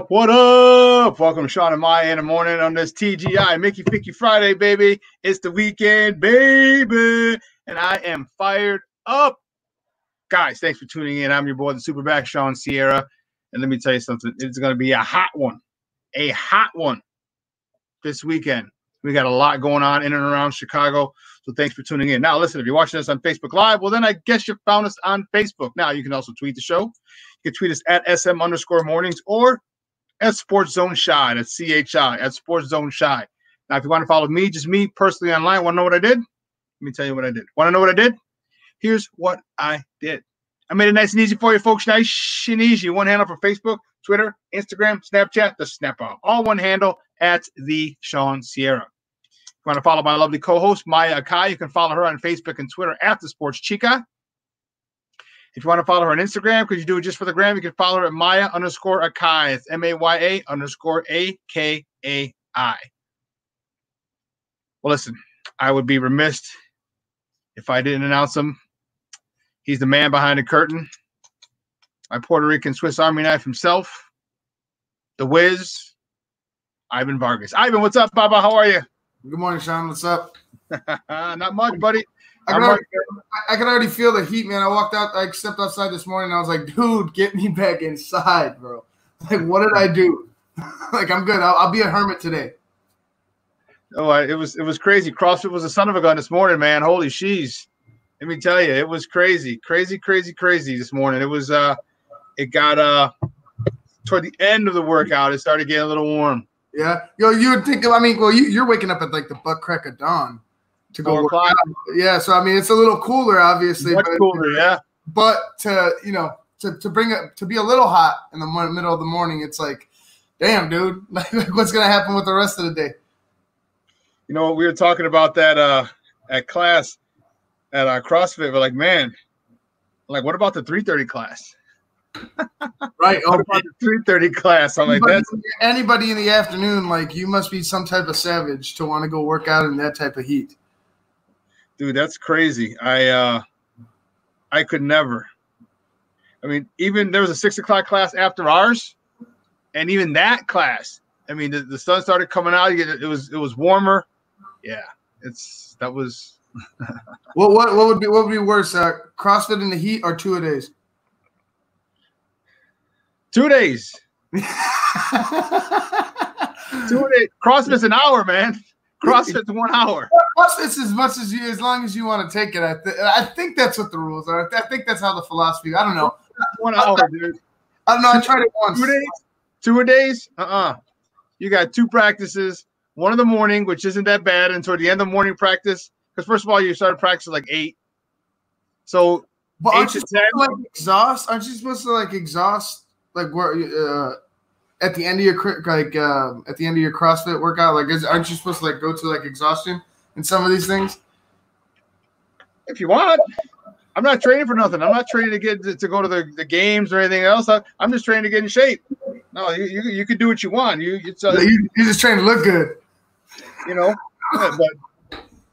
What up? Welcome to Shawn and Maya in the morning on this TGI Mickey Ficky Friday, baby. It's the weekend, baby. And I am fired up. Guys, thanks for tuning in. I'm your boy, the Superback, Shawn Sierra. And let me tell you something. It's going to be a hot one this weekend. We got a lot going on in and around Chicago. So thanks for tuning in. Now, listen, if you're watching us on Facebook Live, well, then I guess you found us on Facebook. Now, you can also tweet the show. You can tweet us at SM_mornings or at SportsZone Shy. That's CHI at SportsZone Shy. Now, if you want to follow me, just me personally online, want to know what I did? Let me tell you what I did. Want to know what I did? Here's what I did. I made it nice and easy for you folks. Nice and easy. One handle for Facebook, Twitter, Instagram, Snapchat, the Snapper. All one handle at the Shawn Sierra. If you want to follow my lovely co-host, Maya Akai, you can follow her on Facebook and Twitter at the Sports Chica. If you want to follow her on Instagram, because you do it just for the gram, you can follow her at Maya_Akai. It's MAYA_AKAI. Well, listen, I would be remiss if I didn't announce him. He's the man behind the curtain. My Puerto Rican Swiss Army knife himself. The Wiz, Ivan Vargas. Ivan, what's up, Baba? How are you? Good morning, Shawn. What's up? Not much, buddy. I can already feel the heat, man. I stepped outside this morning, and I was like, dude, get me back inside, bro. Like, what did I do? Like, I'm good. I'll be a hermit today. Oh, it was crazy. CrossFit was a son of a gun this morning, man. Holy sheesh. Let me tell you, it was crazy this morning. It was it got toward the end of the workout, it started getting a little warm. Yeah. Yo, you would think, I mean, well, you're waking up at like the butt crack of dawn to go work out. Yeah, so I mean, it's a little cooler, obviously. Much cooler, yeah. But to bring it to be a little hot in the middle of the morning, it's like, damn, dude, like what's gonna happen with the rest of the day? You know what, we were talking about that at class at our CrossFit. We're like, man, like, what about the 3:30 class? Right. What about the 3:30 class? I'm like, anybody in the afternoon, like, you must be some type of savage to want to go work out in that type of heat. Dude, that's crazy. I could never. I mean, even there was a 6 o'clock class after ours, and even that class, I mean, the sun started coming out. It was warmer. Yeah, that was. what would be worse, CrossFit in the heat or 2 a days? 2 days. 2 days. CrossFit's an hour, man. CrossFit's 1 hour. CrossFit's as long as you want to take it. I think that's what the rules are. I think that's how the philosophy. I don't know. 1 hour, dude. I don't know. I tried it once. 2 days. 2 a days. You got 2 practices. One in the morning, which isn't that bad, and toward the end of morning practice. Because first of all, you started practicing like 8. So but 8 to 10. Aren't you supposed to like exhaust like where at the end of your CrossFit workout? Like, aren't you supposed to like go to like exhaustion in some of these things? If you want. I'm not training for nothing. I'm not training to get to go to the games or anything else. I'm just training to get in shape. No, you can do what you want. You're just trying to look good. You know,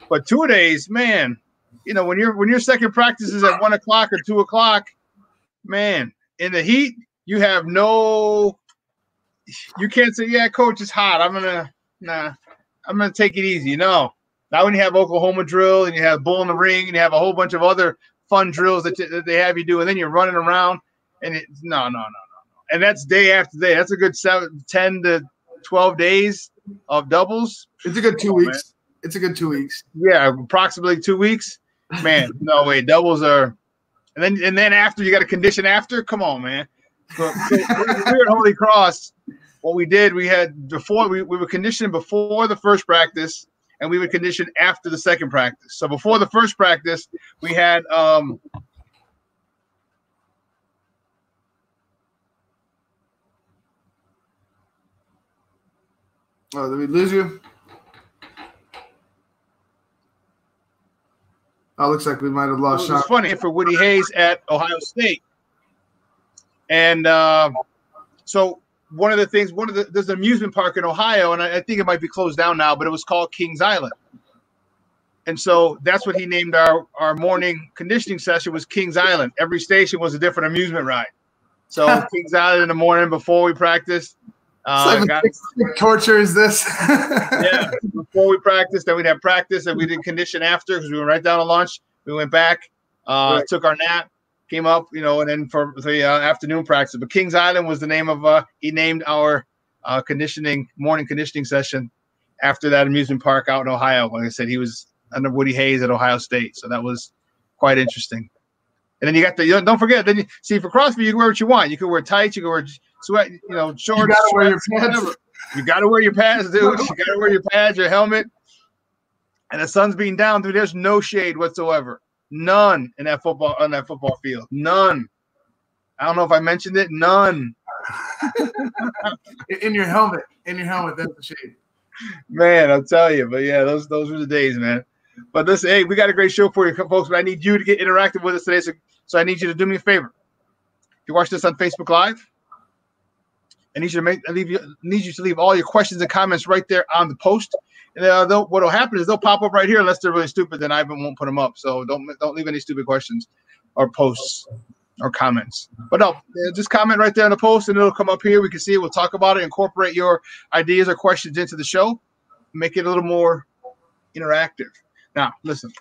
but 2 days, man. You know, when your second practice is at 1 o'clock or 2 o'clock, man, in the heat, you have you can't say, yeah, coach, it's hot. I'm gonna take it easy. No. Now when you have Oklahoma drill and you have bull in the ring and you have a whole bunch of other fun drills that they have you do, and then you're running around and no. And that's day after day. That's a good 10 to 12 days of doubles. It's a good 2 weeks. Man. It's a good 2 weeks. Yeah, approximately 2 weeks. Man, no way. Doubles are, and then after you got to condition after. Come on, man. So we were at Holy Cross. What we did, we had before we were conditioning before the first practice, and we would condition after the second practice. So before the first practice, we had oh, did we lose you? Oh, looks like we might have lost Shawn. It's funny for Woody Hayes at Ohio State. And so one of the things, there's an amusement park in Ohio, and I think it might be closed down now, but it was called Kings Island. And so that's what he named our morning conditioning session was Kings Island. Every station was a different amusement ride. So Kings Island in the morning before we practiced, What torture is this? Yeah, before we practiced, then we'd have practice, and we did condition after because we went right down to lunch. We went back, took our nap, came up, and then for the afternoon practice. But Kings Island was the name of he named our morning conditioning session after that amusement park out in Ohio. Like I said, he was under Woody Hayes at Ohio State, so that was quite interesting. And then you got don't forget. Then you see for CrossFit, you can wear what you want. You can wear tights, you can wear sweat, shorts. You gotta wear your pads. You gotta wear your pads, dude. You gotta wear your pads, your helmet. And the sun's being down, dude. There's no shade whatsoever. None on that football field. None. I don't know if I mentioned it. None. In your helmet. That's the shade. Man, I'll tell you. But yeah, those were the days, man. But listen, hey, we got a great show for you, folks. But I need you to get interactive with us today. So I need you to do me a favor. If you watch this on Facebook Live, I need you to leave all your questions and comments right there on the post. And what will happen is they'll pop up right here unless they're really stupid. Then I won't put them up. So don't leave any stupid questions or posts or comments. But no, just comment right there on the post, and it'll come up here. We can see it. We'll talk about it. Incorporate your ideas or questions into the show. Make it a little more interactive. Now, listen.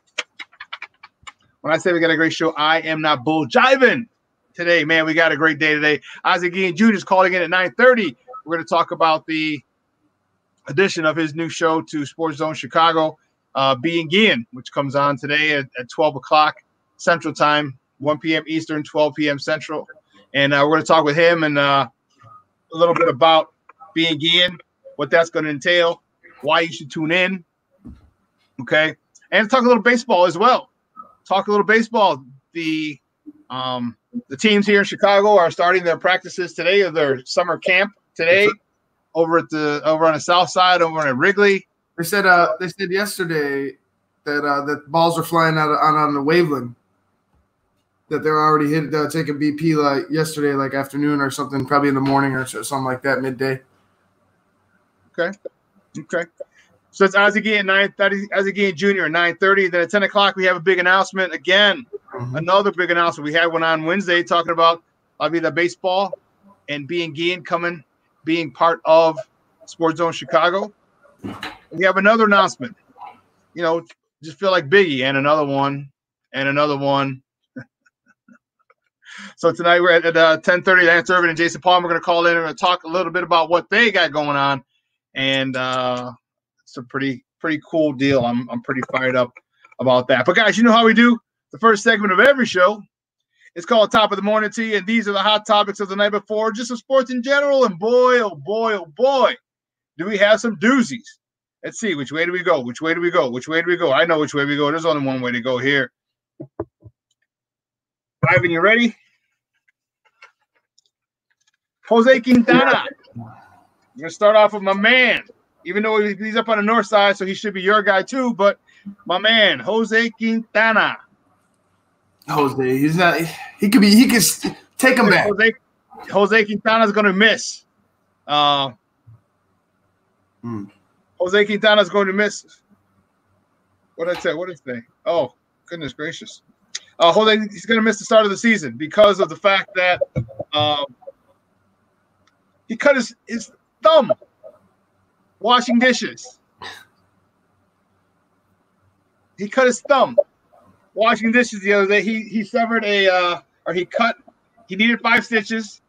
When I say we got a great show, I am not bull jiving today, man. We got a great day today. Isaac Guillen Jr. is calling in at 9:30. We're going to talk about the edition of his new show to SportsZone Chicago, Being Guillen, which comes on today at 12 o'clock Central Time, 1 p.m. Eastern, 12 p.m. Central. And we're going to talk with him and a little bit about Being Guillen, what that's going to entail, why you should tune in, okay? And talk a little baseball as well. Talk a little baseball. The teams here in Chicago are starting their practices today of their summer camp today over on the south side, over at Wrigley. They said yesterday that balls were flying out on the Waveland. That they're already taking BP like yesterday, like afternoon or something, probably in the morning or something like that, midday. Okay. So it's Isaac Guillen Jr. at 9:30. Then at 10 o'clock, we have a big announcement again. Mm-hmm. Another big announcement. We had one on Wednesday talking about the baseball and Being Guillen being part of SportsZone Chicago. We have another announcement. Just feel like Biggie, and another one, and another one. So tonight we're at 10:30. Lance Irvin and Jason Palmer are going to call in and talk a little bit about what they got going on, and it's a pretty cool deal. I'm pretty fired up about that. But guys, you know how we do. The first segment of every show is called Top of the Morning Tea, and these are the hot topics of the night before, just of sports in general. And boy, oh boy, oh boy, do we have some doozies. Let's see, which way do we go? Which way do we go? Which way do we go? I know which way we go. There's only one way to go here. Ivan, you ready? Jose Quintana. I'm going to start off with my man, even though he's up on the north side, so he should be your guy too, but my man, Jose Quintana. Jose, he's not – he could take him back. Jose Quintana's going to miss. Jose Quintana's going to miss. What did I say? What did I say? Oh, goodness gracious. Jose, he's going to miss the start of the season because of the fact that he cut his thumb washing dishes. He cut his thumb washing dishes the other day. He severed he needed 5 stitches.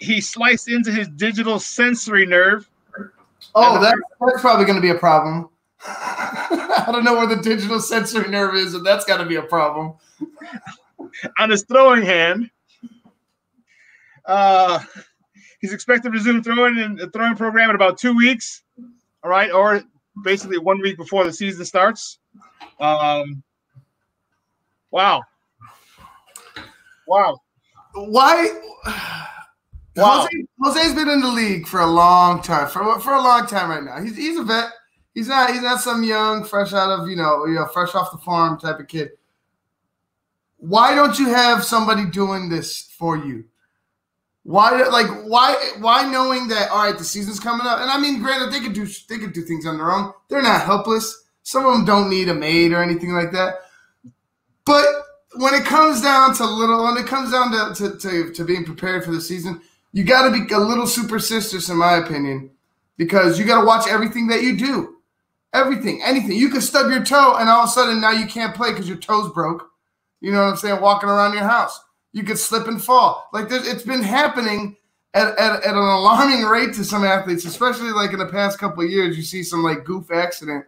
He sliced into his digital sensory nerve. Oh, that's probably going to be a problem. I don't know where the digital sensory nerve is, and that's got to be a problem. On his throwing hand. He's expected to resume the throwing program in about 2 weeks. All right, or basically 1 week before the season starts. Wow. Why? Wow. Jose's been in the league for a long time. For a long time right now. He's a vet. He's not some young, fresh out of fresh off the farm type of kid. Why don't you have somebody doing this for you? Why knowing that, all right, the season's coming up, and I mean, granted, they could do things on their own. They're not helpless. Some of them don't need a maid or anything like that. But when it comes down to being prepared for the season, You got to be a little superstitious, in my opinion, because you got to watch everything that you do. Everything, anything. You could stub your toe, and all of a sudden now you can't play because your toe's broke. You know what I'm saying? Walking around your house. You could slip and fall. Like it's been happening at an alarming rate to some athletes, especially like in the past couple of years. You see some like goof accident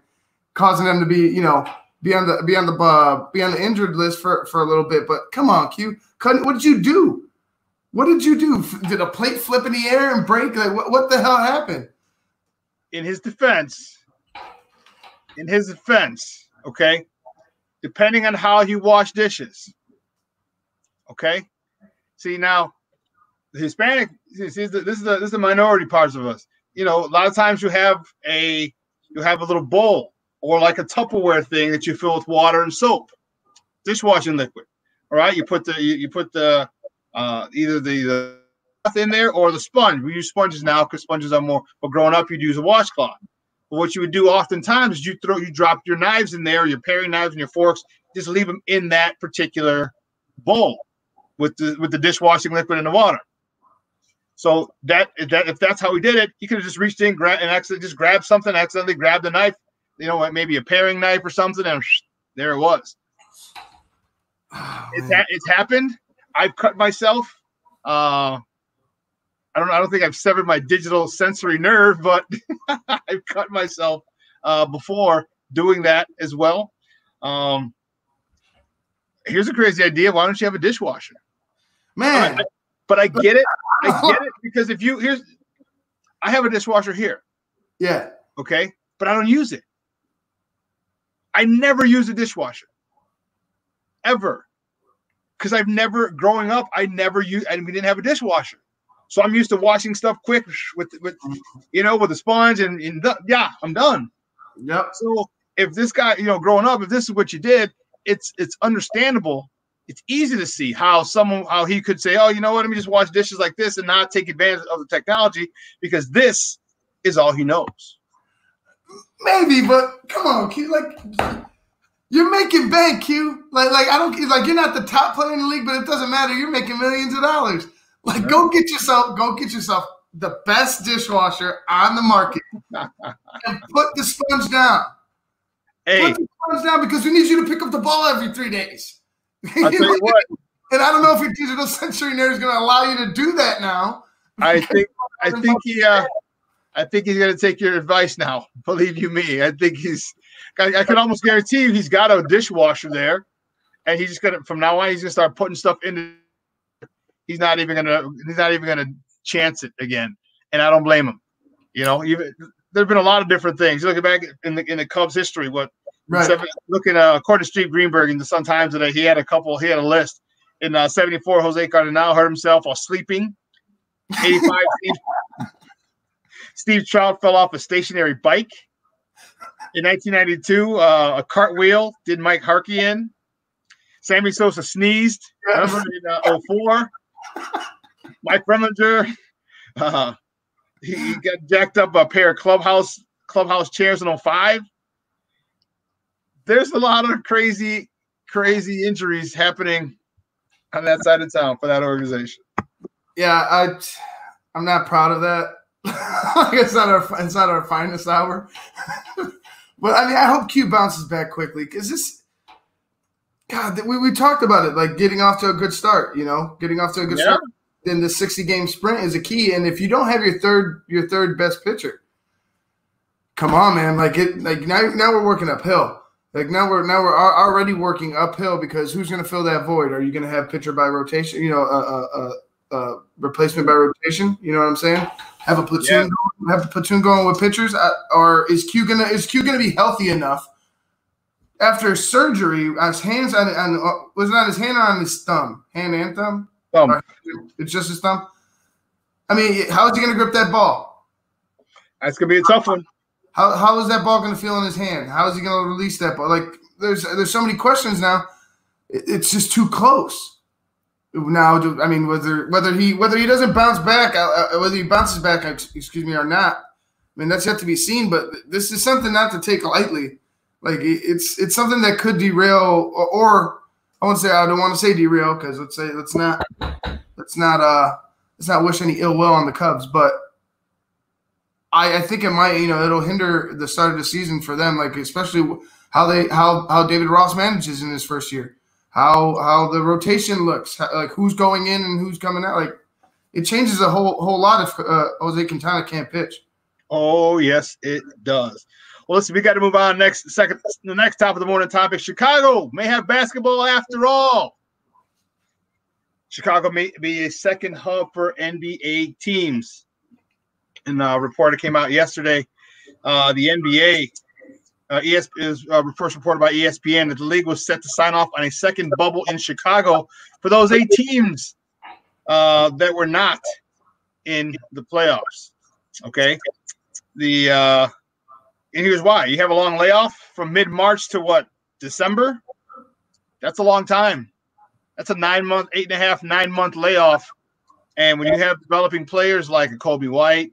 causing them to be, be on the injured list for a little bit. But come on, Q. What did you do? What did you do? Did a plate flip in the air and break? Like what the hell happened? In his defense, okay, depending on how you wash dishes, okay. See now, the Hispanic. This is the minority parts of us. A lot of times you have a little bowl or like a Tupperware thing that you fill with water and soap, dishwashing liquid. All right, you put the either the in there or the sponge. We use sponges now because sponges are more. But growing up, you'd use a washcloth. But what you would do oftentimes is you drop your knives in there, your paring knives and your forks, just leave them in that particular bowl with the dishwashing liquid and the water. So if that's how he did it, he could have just reached in and accidentally grabbed the knife, maybe a paring knife or something, and there it was. Oh, it's happened. I've cut myself. I don't think I've severed my digital sensory nerve, but I've cut myself before doing that as well. Here's a crazy idea. Why don't you have a dishwasher? Man. But I get it. Because I have a dishwasher here. Yeah. Okay. But I don't use it. I never use a dishwasher. Ever. Because growing up, we didn't have a dishwasher. So I'm used to washing stuff quick with the sponge and I'm done. Yep. So if this guy, growing up, if this is what you did, it's understandable. It's easy to see how he could say, oh, you know what, let me just wash dishes like this and not take advantage of the technology because this is all he knows. Maybe, but come on, Q. Like you're making bank, Q. Like I don't like you're not the top player in the league, but it doesn't matter. You're making millions of dollars. Like go get yourself the best dishwasher on the market and put the sponge down. Hey. Put the sponge down because we need you to pick up the ball every 3 days. I'll tell you what. And I don't know if your digital sensory nerve is going to allow you to do that now. I think he's going to take your advice now. Believe you me. I think I can almost guarantee you he's got a dishwasher there, and he's just going to from now on he's going to start putting stuff in. He's not even gonna chance it again, and I don't blame him. There've been a lot of different things. Looking back in the Cubs' history, according to Steve Greenberg in the Sun Times today, he had a list. In 74, Jose Cardenal hurt himself while sleeping. 85, Steve Trout fell off a stationary bike. In 1992, a cartwheel did Mike Harkey in. Sammy Sosa sneezed. Remember in 04? Mike Remlinger, he got jacked up a pair of clubhouse chairs in 05. There's a lot of crazy injuries happening on that side of town for that organization. Yeah, I'm not proud of that. It's not our finest hour. But I mean, I hope Q bounces back quickly because we talked about it, like getting off to a good start. Getting off to a good start. Then the 60-game sprint is a key, and if you don't have your third best pitcher, come on, man. Now we're working uphill. Like now we're already working uphill because who's going to fill that void? Are you going to have pitcher by rotation? Replacement by rotation. You know what I'm saying? Have a platoon. Have a platoon going with pitchers, or is Q gonna be healthy enough after surgery? His hands was it on his hand or on his thumb? Hand and thumb. Thumb. It's just his thumb. I mean, how is he gonna grip that ball? That's gonna be a tough one. How is that ball gonna feel in his hand? How is he gonna release that ball? Like there's so many questions now. It's just too close. Now, I mean, whether he doesn't bounce back, whether he bounces back, or not, I mean that's yet to be seen. But this is something not to take lightly. Like it's something that could derail, or I don't want to say derail because let's not let's not wish any ill will on the Cubs, but I think it might, it'll hinder the start of the season for them, like especially how David Ross manages in his first year, how the rotation looks, like who's going in and who's coming out. Like it changes a whole lot if Jose Quintana can't pitch. Oh yes, it does. Well, listen, we got to move on. The next top of the morning topic: Chicago may have basketball after all. Chicago may be a second hub for NBA teams. And a report that came out yesterday, the NBA is first reported by ESPN that the league was set to sign off on a second bubble in Chicago for those 8 teams that were not in the playoffs. Okay, and here's why: you have a long layoff from mid-March to what, December? That's a long time. That's a 9-month, 8.5, 9-month layoff. And when you have developing players like a Kobe White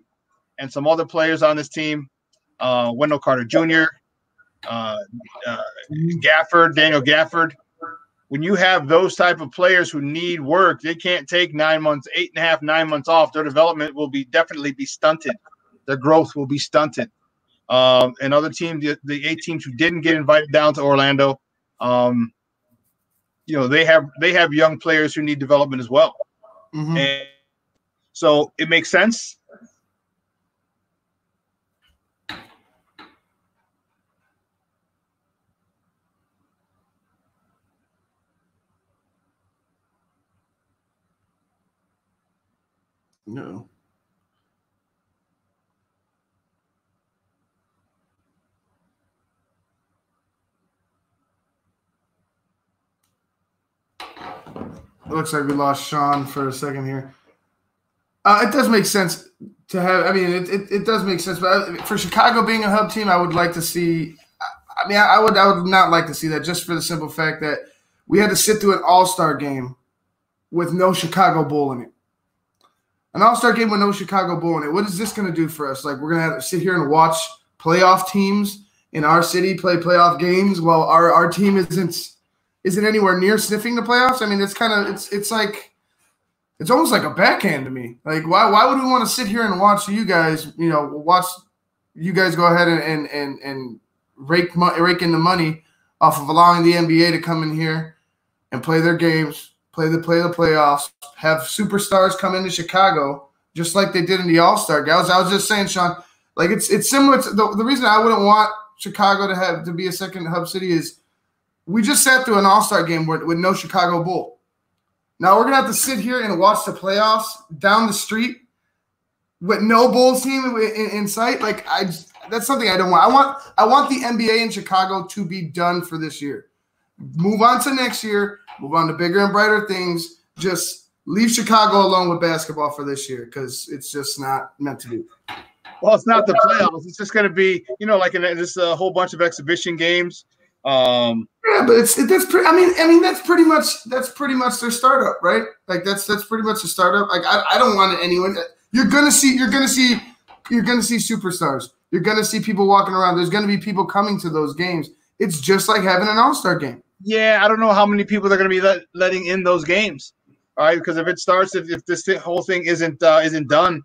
and some other players on this team, Wendell Carter Jr., Daniel Gafford. When you have those type of players who need work, they can't take 9 months, 8.5, 9 months off. Their development will definitely be stunted. Their growth will be stunted. And other teams, the 8 teams who didn't get invited down to Orlando, they have young players who need development as well. Mm-hmm. And so it makes sense. No. It looks like we lost Shawn for a second here. It does make sense to have. I mean, it does make sense. But for Chicago being a hub team, I would like to see. I mean, I would not like to see that, just for the simple fact that we had to sit through an All-Star game with no Chicago Bull in it. An All-Star game with no Chicago Bull in it. What is this going to do for us? Like, we're going to have to sit here and watch playoff teams in our city play playoff games while our team isn't anywhere near sniffing the playoffs. I mean, it's like it's almost like a backhand to me. Like, why would we want to sit here and watch you guys? Watch you guys go ahead and rake in the money off of allowing the NBA to come in here and play their games. Play the playoffs, have superstars come into Chicago just like they did in the All-Star games. I was just saying, Shawn, like it's similar to the reason I wouldn't want Chicago to be a second hub city is we just sat through an All-Star game with no Chicago Bull. Now we're gonna have to sit here and watch the playoffs down the street with no Bulls team in sight. Like that's something I don't want. I want the NBA in Chicago to be done for this year. Move on to next year. Move on to bigger and brighter things. Just leave Chicago alone with basketball for this year because it's just not meant to be. Well, it's not the playoffs. It's just going to be, like just a whole bunch of exhibition games. Yeah, but that's pretty much their startup, right? Like that's pretty much a startup. Like I don't want anyone. You're gonna see superstars. You're gonna see people walking around. There's gonna be people coming to those games. It's just like having an All-Star game. Yeah, I don't know how many people they're going to be letting in those games. All right, because if it starts, if this whole thing isn't done,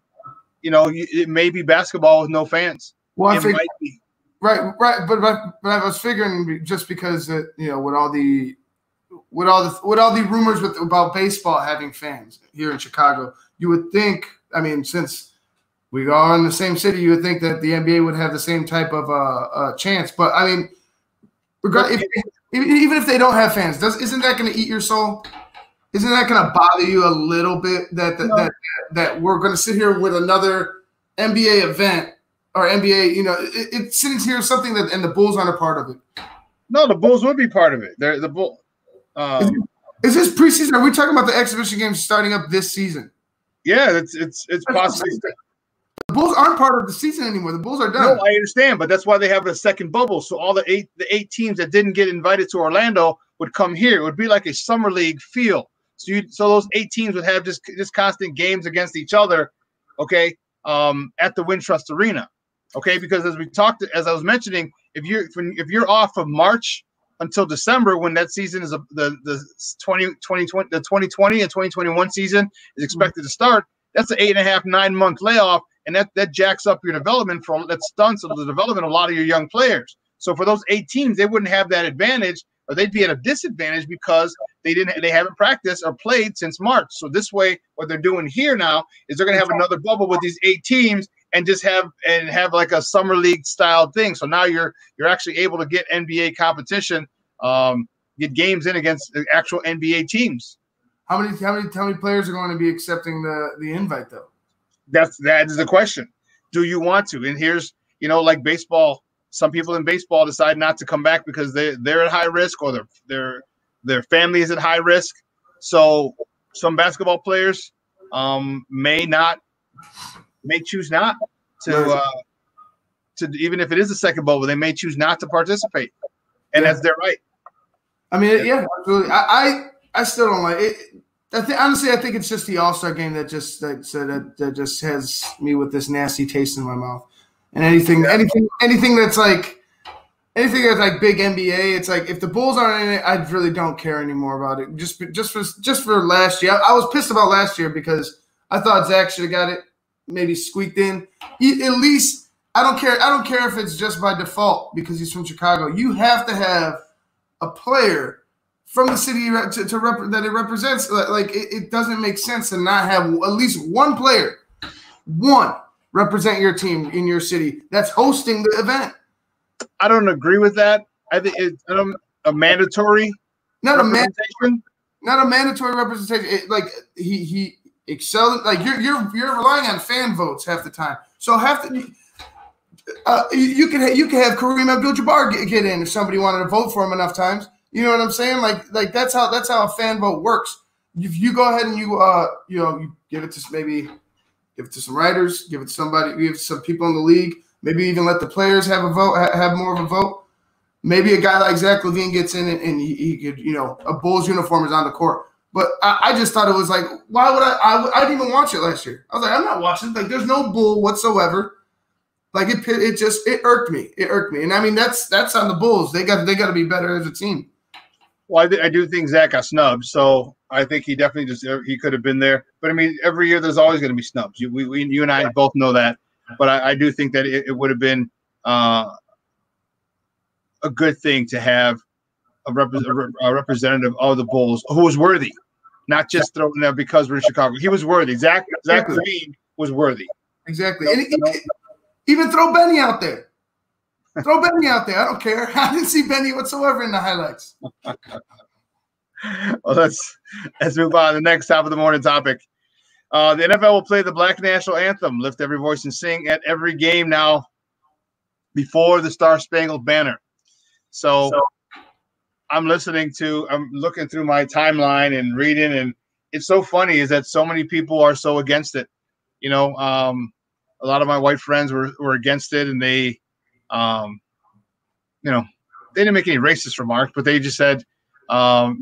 it may be basketball with no fans. Well, I think right, but I was figuring just because with all the rumors about baseball having fans here in Chicago, you would think. I mean, since we are in the same city, you would think that the NBA would have the same type of chance. But I mean. Even if they don't have fans, isn't that going to eat your soul? Isn't that going to bother you a little bit that we're going to sit here with another NBA event or NBA? It's sitting here something and the Bulls aren't a part of it. No, the Bulls would be part of it. They're the Bulls. Is this preseason? Are we talking about the exhibition games starting up this season? Yeah, it's possibly. The Bulls aren't part of the season anymore. The Bulls are done. No, I understand, but that's why they have a second bubble. So all the eight teams that didn't get invited to Orlando would come here. It would be like a summer league feel. So those 8 teams would have just constant games against each other, okay, at the Wintrust Arena, okay. Because as I was mentioning, if you're off from March until December, when that season is the 2020 and 2021 season is expected to start. That's an 8.5, 9-month layoff, and that jacks up your development that stunts the development of a lot of your young players. So for those 8 teams, they wouldn't have that advantage, or they'd be at a disadvantage because they haven't practiced or played since March. So this way, what they're doing here now is they're going to have another bubble with these 8 teams and just have like a summer league style thing. So now you're actually able to get NBA competition, get games in against the actual NBA teams. How many players are going to be accepting the invite though? That is the question. Do you want to? And here's, like baseball, some people in baseball decide not to come back because they're at high risk, or their family is at high risk. So some basketball players may choose not to even if it is a second bubble, they may choose not to participate, and that's their right. I mean, yeah, absolutely. I still don't like it. Honestly, I think it's just the All-Star game that just has me with this nasty taste in my mouth. And anything that's like big NBA, it's like if the Bulls aren't in it, I really don't care anymore about it. Just for last year, I was pissed about last year because I thought Zach should have got it, maybe squeaked in. At least I don't care. I don't care if it's just by default because he's from Chicago. You have to have a player from the city that it represents. Like it doesn't make sense to not have at least one player, represent your team in your city that's hosting the event. I don't agree with that. I think it's a mandatory representation. Not a mandatory representation. He excelled. Like you're relying on fan votes half the time. So you can have Kareem Abdul-Jabbar get in if somebody wanted to vote for him enough times. You know what I'm saying? Like that's how a fan vote works. If you go ahead and you give it to some writers, give it to somebody, give it to some people in the league, maybe even let the players have a vote, have more of a vote. Maybe a guy like Zach LaVine gets in and he could, a Bulls uniform is on the court. But I just thought it was like, why would I didn't even watch it last year. I was like, I'm not watching. Like, there's no Bull whatsoever. Like it irked me. It irked me. And I mean, that's on the Bulls. They got to be better as a team. Well, I do think Zach got snubbed, so I think he definitely he could have been there. But I mean, every year there's always going to be snubs. You and I both know that. But I do think that it would have been a good thing to have a representative of the Bulls who was worthy, not just thrown there because we're in Chicago. He was worthy. Zach LaVine was worthy. Exactly. Even throw Benny out there. Throw Benny out there. I don't care. I didn't see Benny whatsoever in the highlights. Well, let's move on to the next top of the morning topic. The NFL will play the Black National Anthem, Lift Every Voice and Sing, at every game now before the Star Spangled Banner. So I'm looking through my timeline and reading, and it's so funny is that so many people are so against it. A lot of my white friends were against it, and they they didn't make any racist remarks, but they just said, how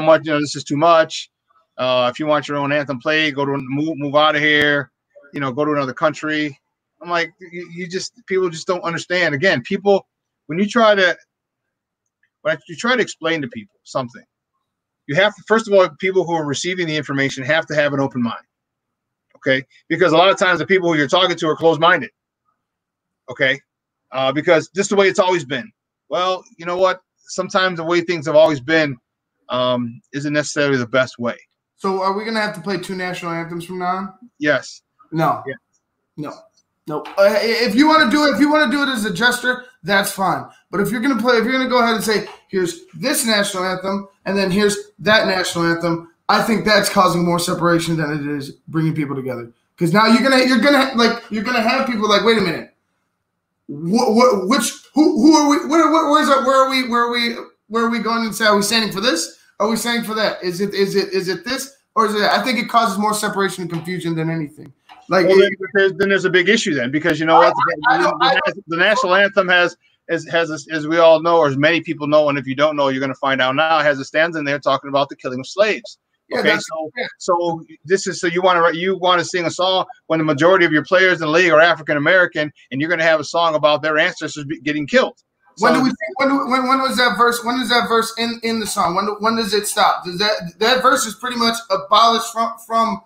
much, this is too much. If you want your own anthem played, move out of here, go to another country. I'm like, people just don't understand. Again, people, when you try to explain to people something, you have to, first of all, people who are receiving the information have to have an open mind. Okay. Because a lot of times the people who you're talking to are closed-minded. Okay. Because just the way it's always been. Well, you know what? Sometimes the way things have always been isn't necessarily the best way. So are we going to have to play 2 national anthems from now on? Yes. No. Yeah. No. If you want to do it as a gesture, that's fine. But if you're going to go ahead and say, here's this national anthem and then here's that national anthem, I think that's causing more separation than it is bringing people together. Because now you're gonna have people like, wait a minute, who are we? Where are we going and say, are we standing for this? Are we standing for that? Is it this or is it that? I think it causes more separation and confusion than anything. Like, well, then there's a big issue then, because you know what, the national anthem has as we all know, or as many people know, and if you don't know, you're going to find out now, has a stanza in there talking about the killing of slaves. Okay, so this is, so you want to sing a song when the majority of your players in the league are African American, and you're going to have a song about their ancestors getting killed. So, when was that verse? When is that verse in the song? When does it stop? Does that verse is pretty much abolished from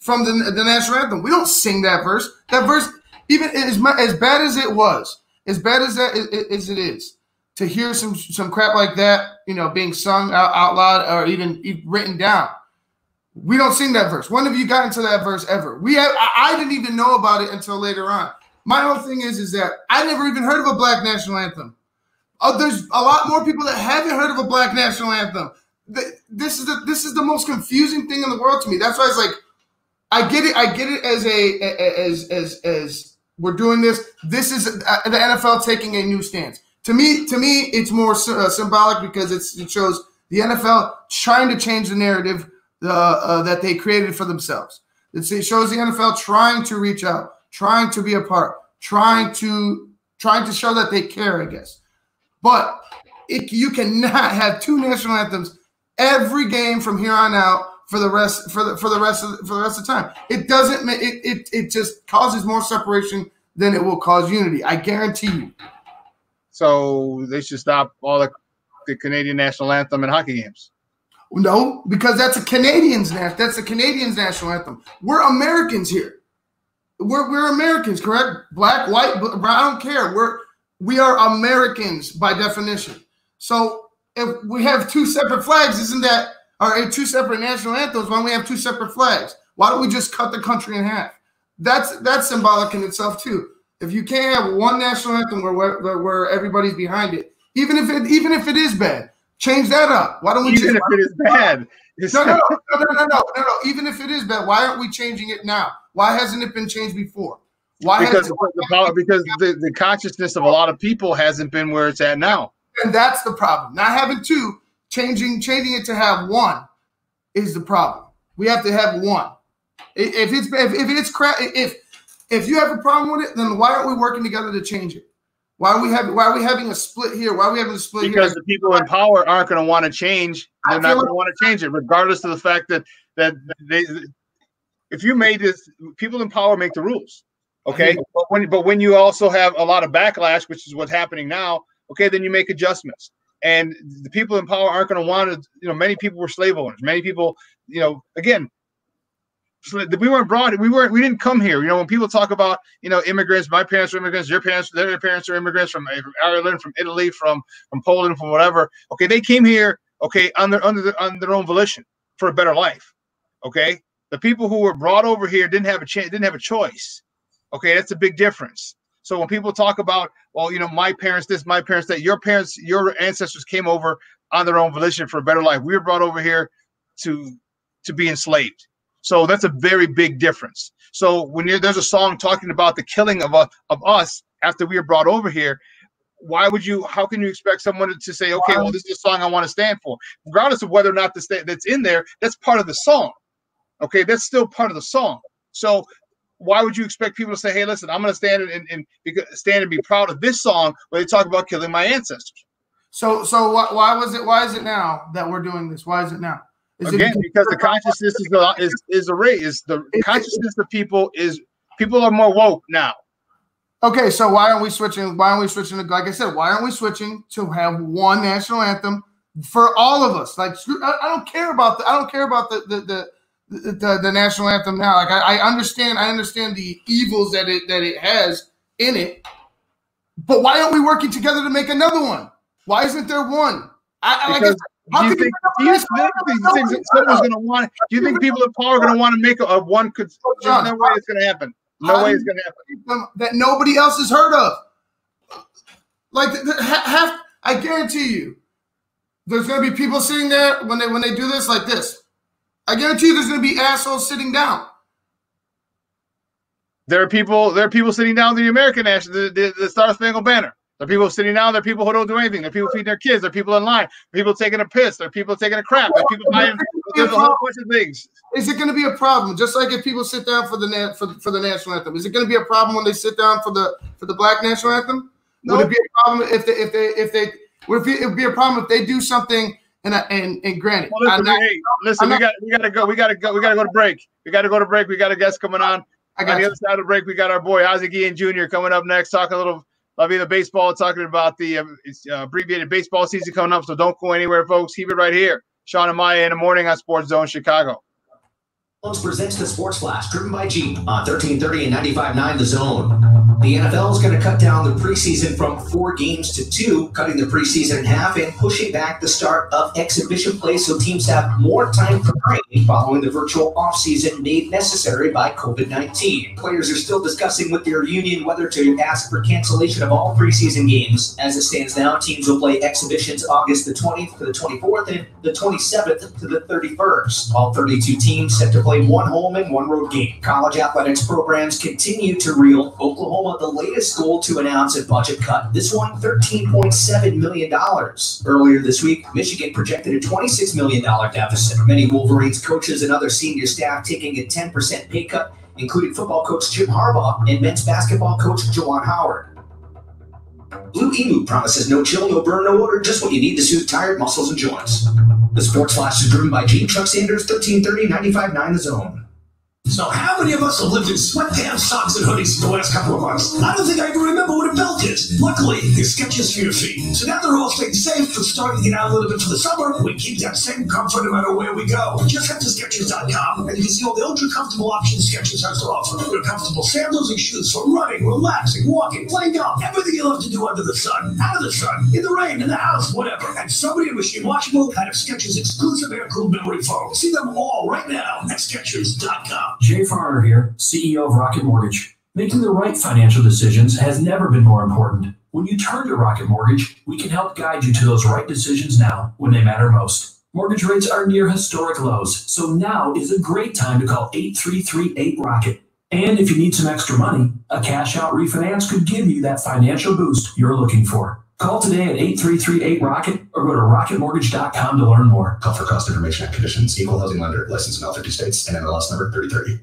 from the national anthem. We don't sing that verse. That verse, even as bad as it was, as bad as as it is, to hear some crap like that, being sung out loud or even written down. We don't sing that verse. When have you gotten to that verse ever? I didn't even know about it until later on. My whole thing is that I never even heard of a black national anthem. There's a lot more people that haven't heard of a black national anthem. This is the most confusing thing in the world to me. That's why it's like, I get it as we're doing this. This is the NFL taking a new stance. To me, it's more symbolic because it shows the NFL trying to change the narrative that they created for themselves. It shows the NFL trying to reach out, trying to be a part, trying to show that they care, I guess. But you cannot have two national anthems every game from here on out for the rest of the time. It doesn't. It just causes more separation than it will cause unity. I guarantee you. So they should stop all the Canadian national anthem in hockey games. No, because that's the Canadians' national anthem. We're Americans here. We're Americans, correct? Black, white, brown, I don't care. We are Americans by definition. So if we have two separate flags, or two separate national anthems? Why don't we have two separate flags? Why don't we just cut the country in half? That's symbolic in itself too. If you can't have one national anthem where everybody's behind it, even if it is bad. Change that up. Why don't we? Even if it is bad. No. Even if it is bad, why aren't we changing it now? Why hasn't it been changed before? Because the consciousness of a lot of people hasn't been where it's at now. And that's the problem. Not having two, changing it to have one is the problem. We have to have one. If you have a problem with it, then why aren't we working together to change it? Why are we having a split here? Why are we having a split because here? The people in power aren't going to want to change. They're not going to want to change it, regardless of the fact that if you made this, people in power make the rules. Okay, but when you also have a lot of backlash, which is what's happening now, okay, then you make adjustments. And the people in power aren't going to want to. Many people were slave owners. Many people, again. We didn't come here. When people talk about, immigrants, my parents were immigrants, their parents are immigrants from Ireland, from Italy, from Poland, from whatever. Okay, they came here, okay, on their own volition for a better life. Okay, the people who were brought over here didn't have a choice. Okay, that's a big difference. So when people talk about, well, my parents this, my parents that, your ancestors came over on their own volition for a better life. We were brought over here to be enslaved. So that's a very big difference. So when there's a song talking about the killing of us after we were brought over here, how can you expect someone to say, okay, well, this is a song I want to stand for, regardless of whether or not that's in there, that's part of the song. Okay, that's still part of the song. So why would you expect people to say, hey, listen, I'm going to stand and be proud of this song where they talk about killing my ancestors? So why is it now that we're doing this? Why is it now? Again, because the consciousness the consciousness of people are more woke now. Okay, so why aren't we switching? Like I said, why aren't we switching to have one national anthem for all of us? Like, I don't care about the national anthem now. Like, I understand the evils that it has in it, but why aren't we working together to make another one? Why isn't there one? Do you think someone's going to want? Do you think people in power are going to want to make a one? There's no way it's going to happen. No way it's going to happen. That nobody else has heard of. Like, I guarantee you, there's going to be people sitting there when they do this like this. I guarantee you, there's going to be assholes sitting down. There are people sitting down the American national, the Star Spangled Banner. There are people sitting down. There are people who don't do anything. There are people feeding their kids. There are people in line. There are people taking a piss. There are people taking a crap. There are people buying. There's a whole bunch of things. Is it going to be a problem? Just like if people sit down for the national anthem, is it going to be a problem when they sit down for the black national anthem? No. Would it be a problem if they would it be a problem if they do something and granted? Well, listen, we got to go. We got to go to break. We got to go to break. We got a guest coming on. On the other side of the break, we got our boy Ozzie Guillen Jr. coming up next, talking a little. Love you, the baseball, talking about the abbreviated baseball season coming up. So don't go anywhere, folks. Keep it right here. Shawn and Maya in the morning on SportsZone Chicago. Presents the Sports Flash, driven by Jeep on 1330 and 95.9 The Zone. The NFL is going to cut down the preseason from 4 games to 2, cutting the preseason in half and pushing back the start of exhibition play so teams have more time for training following the virtual offseason made necessary by COVID-19. Players are still discussing with their union whether to ask for cancellation of all preseason games. As it stands now, teams will play exhibitions August the 20th to the 24th and the 27th to the 31st. All 32 teams set to play 1 home and 1 road game. College athletics programs continue to reel. Oklahoma, the latest goal to announce a budget cut. This one, $13.7 million. Earlier this week, Michigan projected a $26 million deficit. Many Wolverines coaches and other senior staff taking a 10% pay cut, including football coach Jim Harbaugh and men's basketball coach Juwan Howard. Blue Emu promises no chill, no burn, no odor, just what you need to soothe tired muscles and joints. The Sports Flash is driven by Jeep, Chuck Sanders, 1330, 95.9 The Zone. So how many of us have lived in sweatpants, socks, and hoodies for the last couple of months? I don't think I even remember what a belt is. Luckily, there's Skechers for your feet. So now they're all staying safe for starting to get out a little bit for the summer. We keep that same comfort no matter where we go. Just head to Skechers.com and you can see all the ultra-comfortable options Skechers has to offer. There are comfortable sandals and shoes for running, relaxing, walking, playing golf, everything you love to do under the sun, out of the sun, in the rain, in the house, whatever. And somebody in machine washable out of Skechers' exclusive air-cooled memory foam. See them all right now at Skechers.com. Jay Farner here, CEO of Rocket Mortgage. Making the right financial decisions has never been more important. When you turn to Rocket Mortgage, we can help guide you to those right decisions now when they matter most. Mortgage rates are near historic lows, so now is a great time to call 8338-ROCKET. And if you need some extra money, a cash-out refinance could give you that financial boost you're looking for. Call today at 8338-ROCKET or go to rocketmortgage.com to learn more. Call for cost information and conditions. Equal housing lender. Licensed in all 50 states. And MLS number 3030.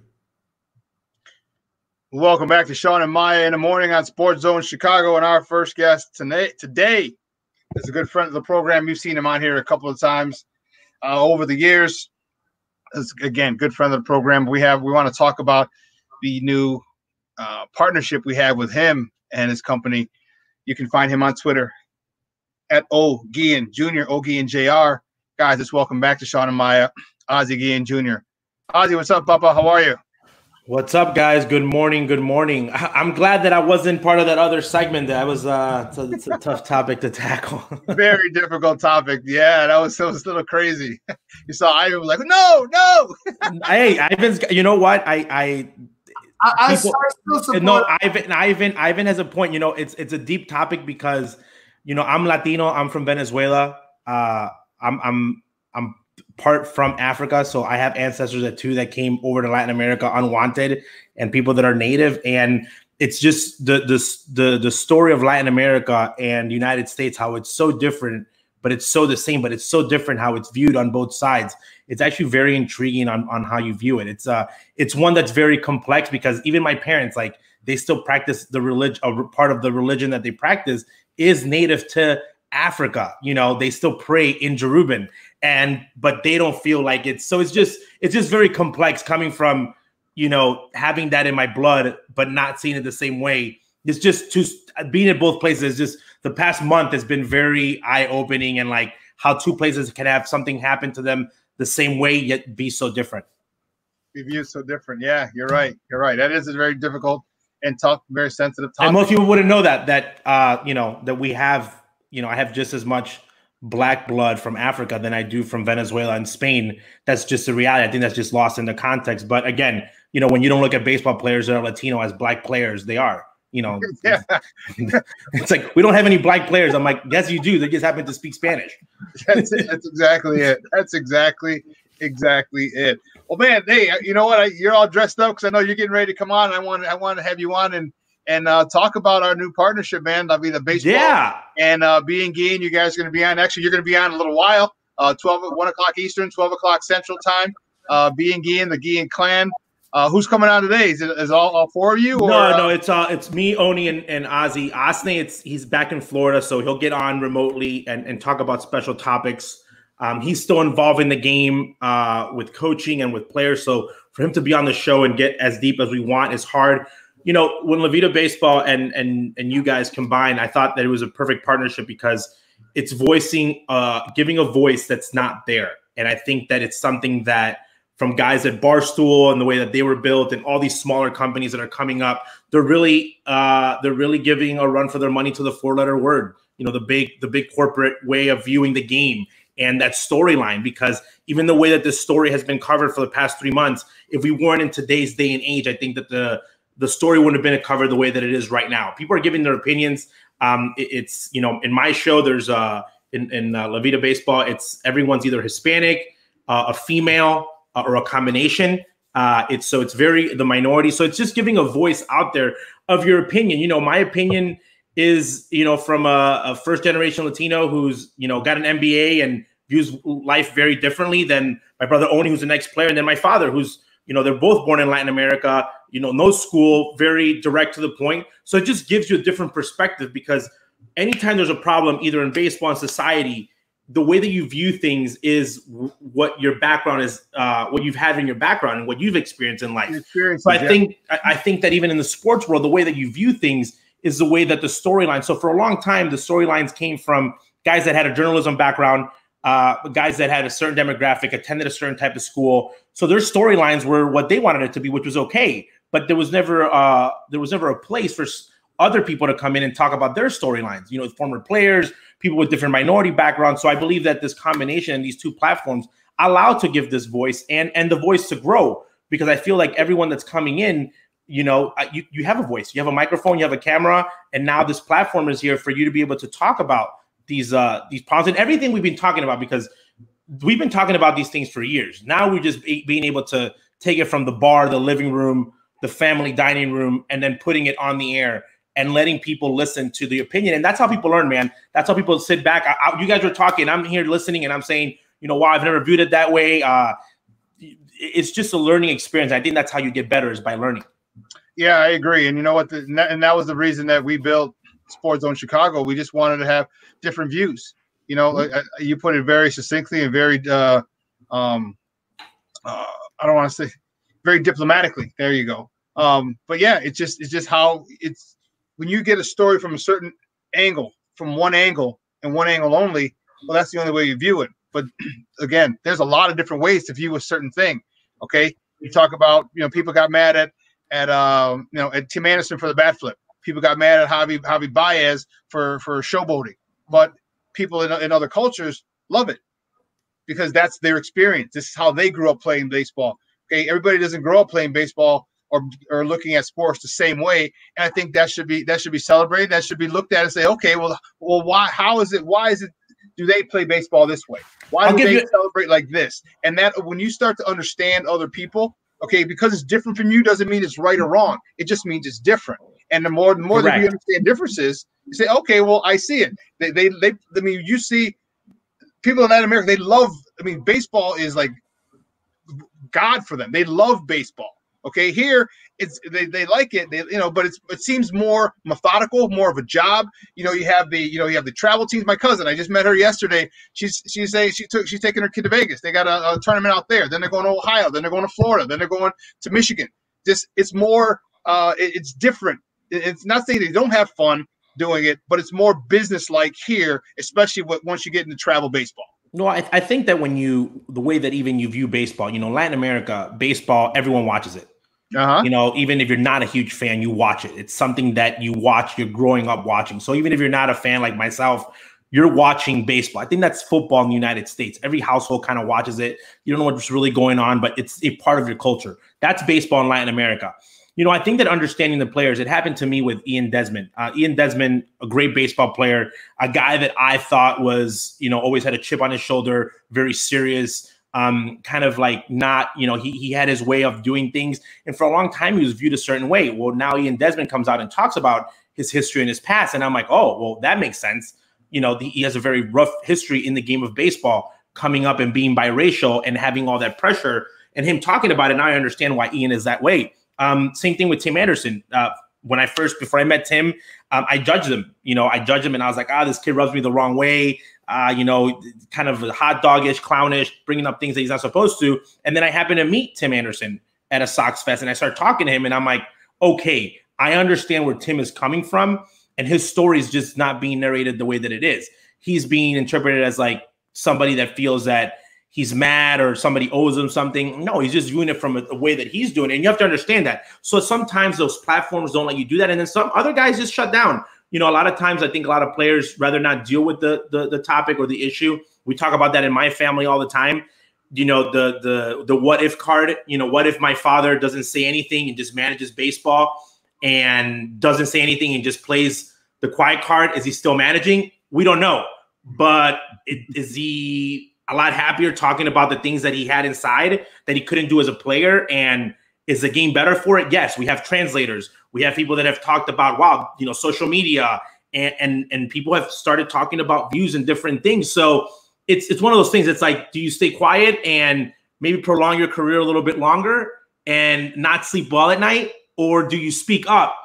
Welcome back to Shawn and Maya in the morning on SportsZone Chicago. And our first guest today is a good friend of the program. You've seen him on here a couple of times over the years. Again, good friend of the program. We want to talk about the new partnership we have with him and his company. You can find him on Twitter at O'Gean Jr., O'Gean Jr. Guys, let's welcome back to Shawn and Maya, Ozzie Guillen Jr. Ozzie, what's up, Papa? How are you? What's up, guys? Good morning. Good morning. I'm glad that I wasn't part of that other segment. That was it's a tough topic to tackle. Very difficult topic. Yeah, it was a little crazy. You saw Ivan was like, no. Hey, Ivan's. You know what? Ivan has a point. You know, it's a deep topic because, you know, I'm Latino. I'm from Venezuela. I'm part from Africa, so I have ancestors that came over to Latin America unwanted, and people that are native. And it's just the story of Latin America and the United States, how it's so different, but it's so the same, but it's so different how it's viewed on both sides. It's actually very intriguing on how you view it. It's one that's very complex because even my parents, like, they still practice the religion. A part of the religion that they practice is native to Africa. You know, they still pray in Jerusalem, but they don't feel like it's. So it's just very complex coming from, you know, having that in my blood, but not seeing it the same way. It's just being at both places. Just the past month has been very eye-opening, and like how two places can have something happen to them the same way yet be so different. Be viewed so different. Yeah, you're right. That is a very difficult and tough, very sensitive topic. And most people wouldn't know that you know, that we have, you know, I have just as much black blood from Africa than I do from Venezuela and Spain. That's just the reality. I think that's just lost in the context. But again, you know, when you don't look at baseball players that are Latino as black players, they are. You know, yeah. It's like, we don't have any black players. I'm like, yes, you do. They just happen to speak Spanish. That's exactly it. That's exactly it. Well, man, hey, you know what? You're all dressed up because I know you're getting ready to come on. I want to have you on and talk about our new partnership, man. I'll be the baseball. Yeah. And being Guillen, you guys are going to be on. Actually, you're going to be on in a little while. 1 o'clock Eastern, 12 o'clock Central time. Being Guillen, the Guillen clan. Who's coming on today? Is all 4 of you? Or, no, it's me, Oni, and Ozzie. Osney, he's back in Florida, so he'll get on remotely and talk about special topics. He's still involved in the game with coaching and with players, so for him to be on the show and get as deep as we want is hard. You know, when La Vida Baseball and you guys combined, I thought that it was a perfect partnership because it's giving a voice that's not there, and I think that it's something that, from guys at Barstool and the way that they were built, and all these smaller companies that are coming up. They're really giving a run for their money to the 4-letter word. You know, the big corporate way of viewing the game and that storyline. Because even the way that this story has been covered for the past 3 months, if we weren't in today's day and age, I think that the story wouldn't have been covered the way that it is right now. People are giving their opinions. It's, you know, in my show, there's in La Vida Baseball, it's everyone's either Hispanic, a female, or a combination. It's very the minority. So it's just giving a voice out there of your opinion. You know, my opinion is, you know, from a first generation Latino who's, you know, got an MBA and views life very differently than my brother Oni, who's the next player, and then my father, who's, you know, they're both born in Latin America, you know, no school, very direct to the point. So it just gives you a different perspective, because anytime there's a problem, either in baseball and society, the way that you view things is what your background is, what you've had in your background and what you've experienced in life. So I think that even in the sports world, the way that you view things is the way that the storyline. So for a long time, the storylines came from guys that had a journalism background, guys that had a certain demographic, attended a certain type of school. So their storylines were what they wanted it to be, which was okay. But there was never a place for other people to come in and talk about their storylines, you know, former players, people with different minority backgrounds. So I believe that this combination and these two platforms allow to give this voice and the voice to grow, because I feel like everyone that's coming in, you know, you have a voice, you have a microphone, you have a camera, and now this platform is here for you to be able to talk about these problems and everything we've been talking about, because we've been talking about these things for years. Now we're just being able to take it from the bar, the living room, the family dining room, and then putting it on the air and letting people listen to the opinion. And that's how people learn, man. That's how people sit back. You guys are talking, I'm here listening, and I'm saying, you know, wow, I've never viewed it that way. It's just a learning experience. I think that's how you get better, is by learning. Yeah, I agree. And you know what? And that was the reason that we built SportsZone Chicago. We just wanted to have different views. You know, you put it very succinctly and very, I don't want to say very diplomatically. There you go. But yeah, it's just how it's, when you get a story from a certain angle, from one angle and one angle only, well, that's the only way you view it. But again, there's a lot of different ways to view a certain thing. Okay. You talk about, you know, people got mad at Tim Anderson for the bat flip. People got mad at Javi Baez for showboating. But people in other cultures love it, because that's their experience. This is how they grew up playing baseball. Okay. Everybody doesn't grow up playing baseball or looking at sports the same way. And I think that should be celebrated. That should be looked at and say, okay, well, why do they play baseball this way? Why do they celebrate like this? And that, when you start to understand other people, okay, because it's different from you doesn't mean it's right or wrong. It just means it's different. And the more that you understand differences, you say, okay, well, I see it. I mean, you see people in Latin America, they love, I mean, baseball is like God for them. They love baseball. Okay, here they like it, but it seems more methodical, more of a job. You have the travel teams. My cousin, I just met her yesterday. She's taking her kid to Vegas. They got a tournament out there. Then they're going to Ohio. Then they're going to Florida. Then they're going to Michigan. It's more it's different. It's not saying they don't have fun doing it, but it's more business-like here, especially once you get into travel baseball. No, I think that the way that even you view baseball, Latin America, baseball, everyone watches it. Uh-huh. Even if you're not a huge fan, you watch it. It's something that you watch, you're growing up watching. So even if you're not a fan like myself, you're watching baseball. I think that's football in the United States. Every household kind of watches it. You don't know what's really going on, but it's a part of your culture. That's baseball in Latin America. I think that understanding the players, it happened to me with Ian Desmond. Ian Desmond, a great baseball player, a guy that I thought was, always had a chip on his shoulder, very serious, kind of like not, he had his way of doing things. And for a long time, he was viewed a certain way. Well, now Ian Desmond comes out and talks about his history and his past. And I'm like, oh, well, that makes sense. He has a very rough history in the game of baseball, coming up and being biracial and having all that pressure, and him talking about it. Now I understand why Ian is that way. Same thing with Tim Anderson. Before I met Tim, I judged him. I judged him and I was like, this kid rubs me the wrong way. Kind of hot doggish, clownish, bringing up things that he's not supposed to. And then I happened to meet Tim Anderson at a Sox Fest, and I started talking to him, and I'm like, okay, I understand where Tim is coming from, and his story is just not being narrated the way that it is. He's being interpreted as like somebody that feels that he's mad or somebody owes him something. No, he's just doing it from a way that he's doing it. And you have to understand that. So sometimes those platforms don't let you do that. And then some other guys just shut down. You know, a lot of times I think a lot of players rather not deal with the topic or the issue. We talk about that in my family all the time. You know, the what if card, you know, what if my father doesn't say anything and just manages baseball and doesn't say anything and just plays the quiet card? Is he still managing? We don't know. But is he a lot happier talking about the things that he had inside that he couldn't do as a player? And is the game better for it? Yes, we have translators. We have people that have talked about, wow, you know, social media and people have started talking about views and different things. So it's one of those things. It's like, do you stay quiet and maybe prolong your career a little bit longer and not sleep well at night? Or do you speak up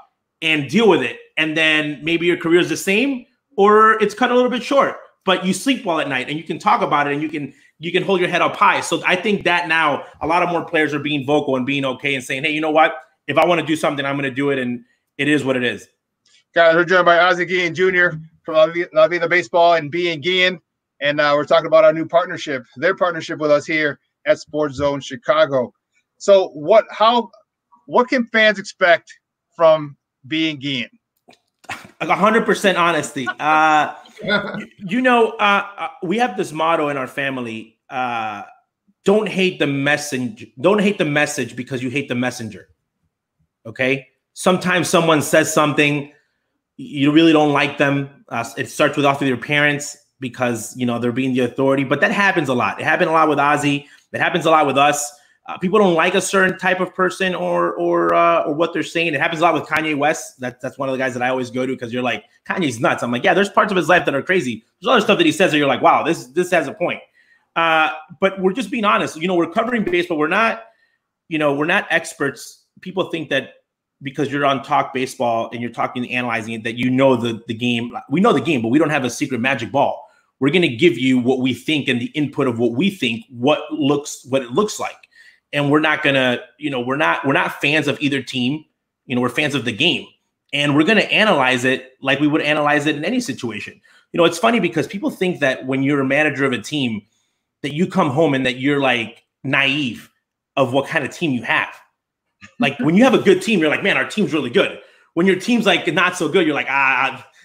and deal with it? And then maybe your career is the same or it's cut a little bit short, but you sleep well at night and you can talk about it and you can hold your head up high. So I think that now a lot of more players are being vocal and being okay and saying, hey, you know what? If I want to do something, I'm going to do it. And it is what it is. Guys, we're joined by Ozzie Guillen Jr. from La Vida Baseball and being Guillen. And we're talking about our new partnership, their partnership with us here at SportsZone Chicago. So what can fans expect from being Guillen? Like 100% honesty. We have this motto in our family. Don't hate the message. Don't hate the message because you hate the messenger. Okay. Sometimes someone says something, you really don't like them. It starts with your parents because, you know, they're being the authority, but that happens a lot. It happened a lot with Ozzie. It happens a lot with us. People don't like a certain type of person or what they're saying. It happens a lot with Kanye West. That's one of the guys that I always go to because you're like, Kanye's nuts. I'm like, yeah, there's parts of his life that are crazy. There's other stuff that he says that you're like, wow, this has a point. But we're just being honest. You know, we're covering baseball. We're not experts. People think that because you're on Talk Baseball and you're talking and analyzing it, that you know the game. We know the game, but we don't have a secret magic ball. We're going to give you what we think and the input of what we think, what it looks like. And we're not going to, you know, we're not fans of either team. You know, we're fans of the game. And we're going to analyze it like we would analyze it in any situation. You know, it's funny because people think that when you're a manager of a team, that you come home and that you're like naive of what kind of team you have. Like when you have a good team, you're like, man, our team's really good. When your team's like not so good, you're like,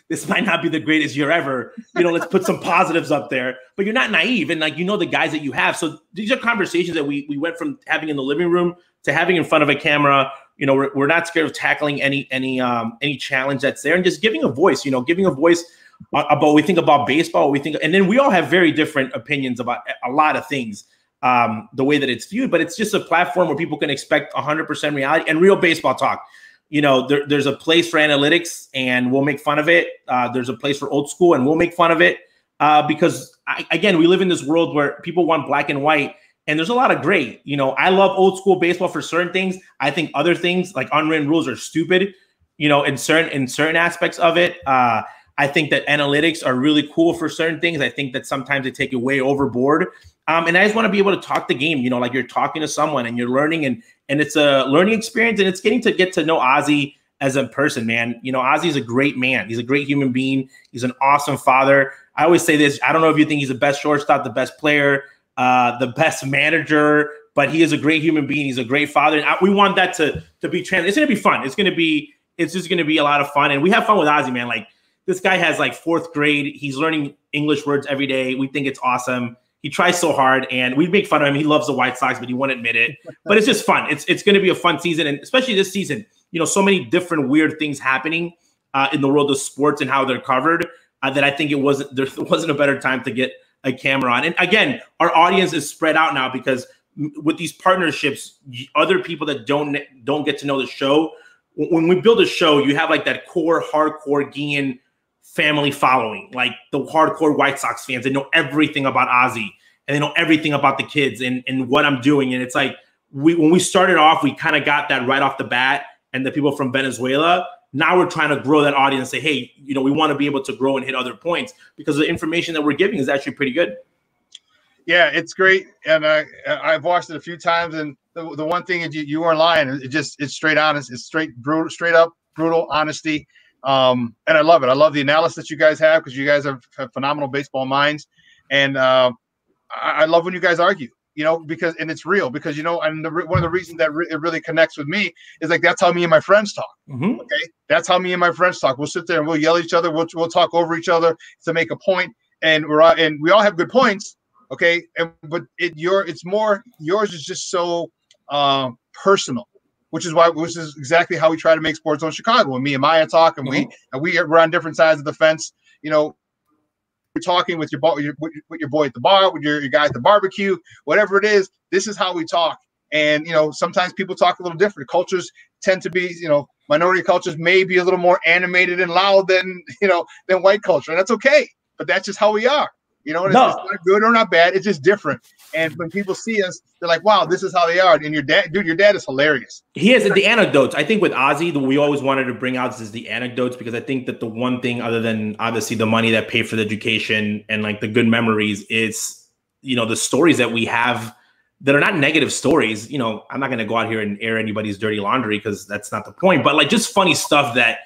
this might not be the greatest year ever. You know, let's put some positives up there. But you're not naive, and like you know the guys that you have. So these are conversations that we went from having in the living room to having in front of a camera. You know, we're not scared of tackling any challenge that's there and just giving a voice. You know, giving a voice about what we think about baseball, what we think, and then we all have very different opinions about a lot of things. The way that it's viewed, but it's just a platform where people can expect 100% reality and real baseball talk. You know, there's a place for analytics and we'll make fun of it. There's a place for old school and we'll make fun of it because again, we live in this world where people want black and white and there's a lot of gray. You know, I love old school baseball for certain things. I think other things like unwritten rules are stupid, you know, in certain aspects of it. I think that analytics are really cool for certain things. I think that sometimes they take it way overboard. And I just want to be able to talk the game, you know, like you're talking to someone and you're learning and it's a learning experience and it's getting to know Ozzie as a person, man. You know, Ozzie's a great man. He's a great human being. He's an awesome father. I always say this. I don't know if you think he's the best shortstop, the best player, the best manager, but he is a great human being. He's a great father. And we want that to be trans. It's going to be fun. It's just going to be a lot of fun. And we have fun with Ozzie, man. Like this guy has like 4th grade. He's learning English words every day. We think it's awesome. He tries so hard, and we make fun of him. He loves the White Sox, but he won't admit it. But it's just fun. It's going to be a fun season, and especially this season, you know, so many different weird things happening in the world of sports and how they're covered that I think there wasn't a better time to get a camera on. And again, our audience is spread out now because with these partnerships, other people that don't get to know the show, when we build a show, you have like that core hardcore Guillen family following, like the hardcore White Sox fans. They know everything about Ozzie and they know everything about the kids and what I'm doing. And it's like when we started off, we kind of got that right off the bat. And the people from Venezuela, now we're trying to grow that audience, say, hey, you know, we want to be able to grow and hit other points because the information that we're giving is actually pretty good. Yeah, it's great. And I've watched it a few times. And the one thing is you weren't lying. It's straight honest. It's straight up brutal honesty. And I love it. I love the analysis that you guys have because you guys have phenomenal baseball minds. And I love when you guys argue, you know, because, and it's real, because, you know, and one of the reasons that it really connects with me is like, that's how me and my friends talk. Mm-hmm. Okay. That's how me and my friends talk. We'll sit there and we'll yell at each other. We'll talk over each other to make a point, and we all have good points. Okay. But it's more, yours is just so personal, which is exactly how we try to make SportsZone Chicago. And me and Maya talk, and we're on different sides of the fence. You know, you're talking with your boy at the bar, with your guy at the barbecue, whatever it is. This is how we talk. And, you know, sometimes people talk a little different. Cultures tend to be, you know, minority cultures may be a little more animated and loud than white culture. And that's okay. But that's just how we are. You know, and it's not good or not bad. It's just different. And when people see us, they're like, wow, this is how they are. And your dad is hilarious. He is. The anecdotes. I think with Ozzy, we always wanted to bring out is the anecdotes, because I think that the one thing, other than obviously the money that paid for the education and like the good memories, is, you know, the stories that we have that are not negative stories. You know, I'm not going to go out here and air anybody's dirty laundry, because that's not the point. But like just funny stuff that,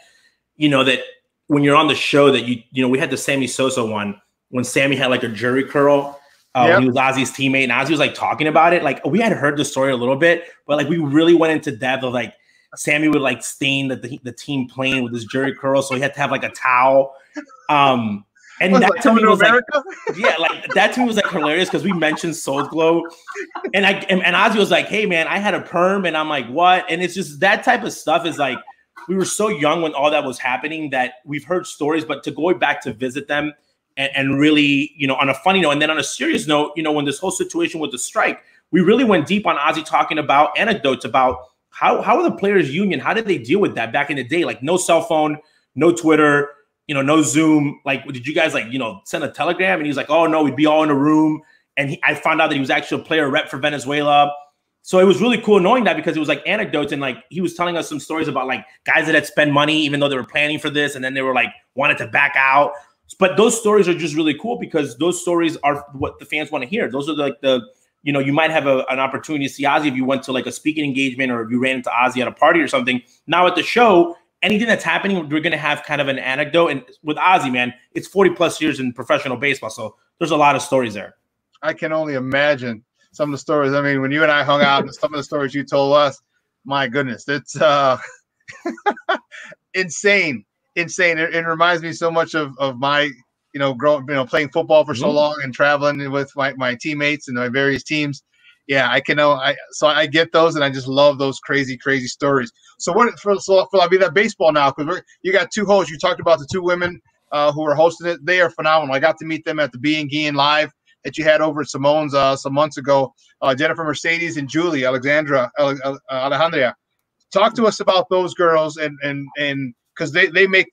you know, that when you're on the show that you know, we had the Sammy Sosa one when Sammy had like a jerry curl. When he was Ozzy's teammate, and Ozzy was like talking about it. Like, we had heard the story a little bit, but like we really went into depth of like Sammy would like stain the team playing with his jerry curl, so he had to have like a towel. And that to me was like, that to me was like hilarious, because we mentioned Soul Glow, and Ozzy was like, "Hey man, I had a perm," and I'm like, "What?" And it's just that type of stuff is like, we were so young when all that was happening that we've heard stories, but to go back to visit them. And really, you know, on a funny note, and then on a serious note, you know, when this whole situation with the strike, we really went deep on Ozzy talking about anecdotes about how are the players union, how did they deal with that back in the day? Like no cell phone, no Twitter, you know, no Zoom. Like, did you guys like, you know, send a telegram? And he's like, oh no, we'd be all in a room. And I found out that he was actually a player rep for Venezuela. So it was really cool knowing that, because it was like anecdotes, and like he was telling us some stories about like guys that had spent money even though they were planning for this, and then they were like wanted to back out. But those stories are just really cool, because those stories are what the fans want to hear. Those are like you know, you might have an opportunity to see Ozzy if you went to like a speaking engagement, or if you ran into Ozzy at a party or something. Now at the show, anything that's happening, we're going to have kind of an anecdote. And with Ozzy, man, it's 40 plus years in professional baseball. So there's a lot of stories there. I can only imagine some of the stories. I mean, when you and I hung out, and some of the stories you told us, my goodness, it's insane. It reminds me so much of my, you know, playing football for so long and traveling with my teammates and my various teams. Yeah, so I get those, and I just love those crazy stories. So for La Vida Baseball now, because you got two hosts. You talked about the two women who were hosting it. They are phenomenal. I got to meet them at the Being Gian Live that you had over at Simone's some months ago. Jennifer Mercedes and Julie Alejandria. Talk to us about those girls, and because they make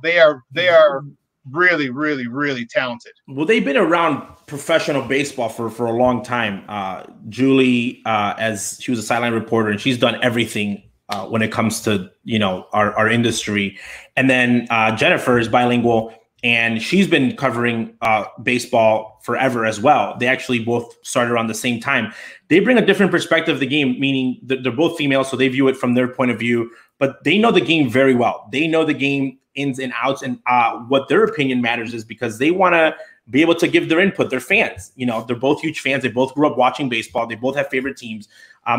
they are really, really, really talented. Well, they've been around professional baseball for a long time. Julie, as she was a sideline reporter, and she's done everything when it comes to, you know, our industry. And then Jennifer is bilingual, and she's been covering baseball forever as well. They actually both started around the same time. They bring a different perspective of the game, meaning that they're both female, so they view it from their point of view, but they know the game very well. They know the game ins and outs, and what their opinion matters is because they want to be able to give their input. They're fans. You know, they're both huge fans. They both grew up watching baseball. They both have favorite teams.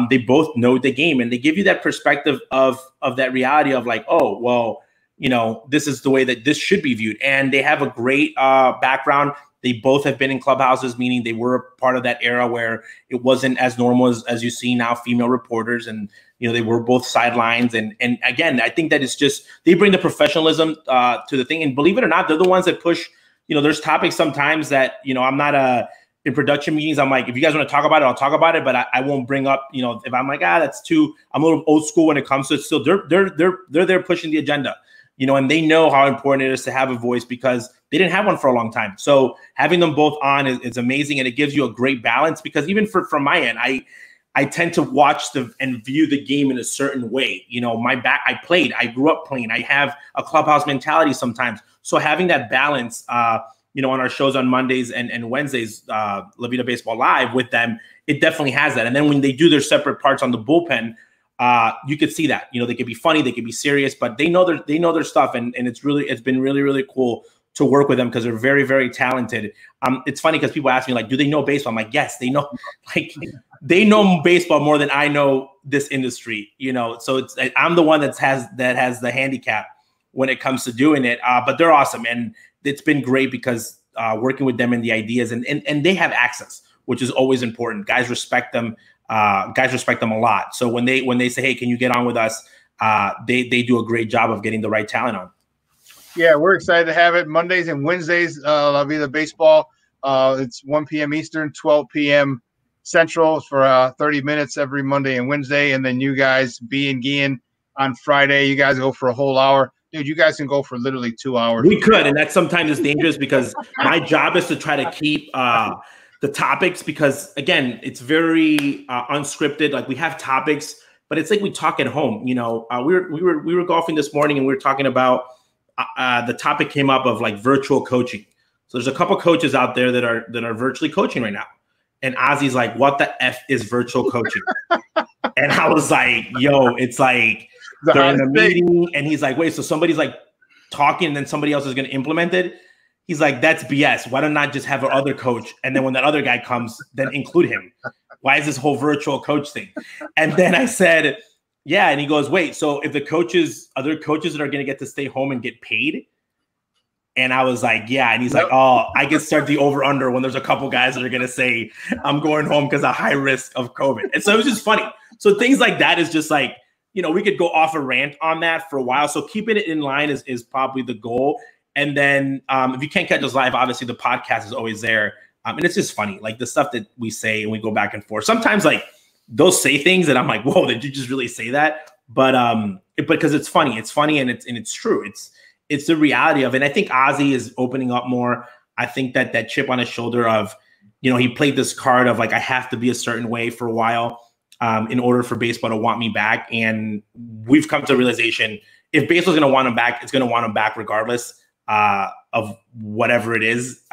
They both know the game, and they give you that perspective of that reality of like, oh, well, you know, this is the way that this should be viewed. And they have a great background. They both have been in clubhouses, meaning they were a part of that era where it wasn't as normal as you see now, female reporters. And, you know, they were both sidelines. And again, I think that it's just, they bring the professionalism to the thing. And believe it or not, they're the ones that push, you know, there's topics sometimes that, you know, I'm not in production meetings, I'm like, if you guys want to talk about it, I'll talk about it, but I won't bring up, you know, if I'm like, that's too, I'm a little old school when it comes to it. Still, they're there pushing the agenda. You know, and they know how important it is to have a voice because they didn't have one for a long time. So having them both on is amazing, and it gives you a great balance because even from my end, I tend to watch and view the game in a certain way. You know, I grew up playing. I have a clubhouse mentality sometimes. So having that balance, you know, on our shows on Mondays and Wednesdays, La Vida Baseball Live with them, it definitely has that. And then when they do their separate parts on the bullpen, you could see that, you know, they could be funny, they could be serious, but they know their stuff. And it's been really, really cool to work with them because they're very, very talented. It's funny because people ask me, like, do they know baseball? I'm like, yes, they know. Like, they know baseball more than I know this industry, you know. So I'm the one that has the handicap when it comes to doing it. But they're awesome, and it's been great because working with them and the ideas, and they have access, which is always important. Guys respect them. Guys respect them a lot. So when they say, hey, can you get on with us? They do a great job of getting the right talent on. Yeah, we're excited to have it. Mondays and Wednesdays, La Vida Baseball. It's 1 p.m. Eastern, 12 p.m. Central for 30 minutes every Monday and Wednesday. And then you guys, B and Gian, on Friday, you guys go for a whole hour. Dude, you guys can go for literally 2 hours. We could, and that sometimes is dangerous because my job is to try to keep the topics because, again, it's very unscripted. Like, we have topics, but it's like we talk at home. You know, we were golfing this morning, and we were talking about the topic came up of like virtual coaching. So there's a couple coaches out there that are virtually coaching right now. And Ozzy's like, what the F is virtual coaching? And I was like, yo, it's like they're in a meeting and he's like, wait, so somebody's like talking and then somebody else is going to implement it? He's like, that's BS. Why don't I just have our other coach? And then when that other guy comes, then include him. Why is this whole virtual coach thing? And then I said, yeah. And he goes, wait, so if the other coaches that are going to get to stay home and get paid? And I was like, yeah. And he's like, oh, I can start the over under when there's a couple guys that are going to say I'm going home because of high risk of COVID. And so it was just funny. So things like that is just like, you know, we could go off a rant on that for a while. So keeping it in line is probably the goal. And then if you can't catch us live, obviously the podcast is always there. And it's just funny, like the stuff that we say and we go back and forth. Sometimes like they'll say things that I'm like, whoa, did you just really say that? But because it's funny and it's true. It's the reality of it. And I think Ozzy is opening up more. I think that chip on his shoulder of, you know, he played this card of like, I have to be a certain way for a while in order for baseball to want me back. And we've come to a realization, if baseball's going to want him back, it's going to want him back regardless of whatever it is.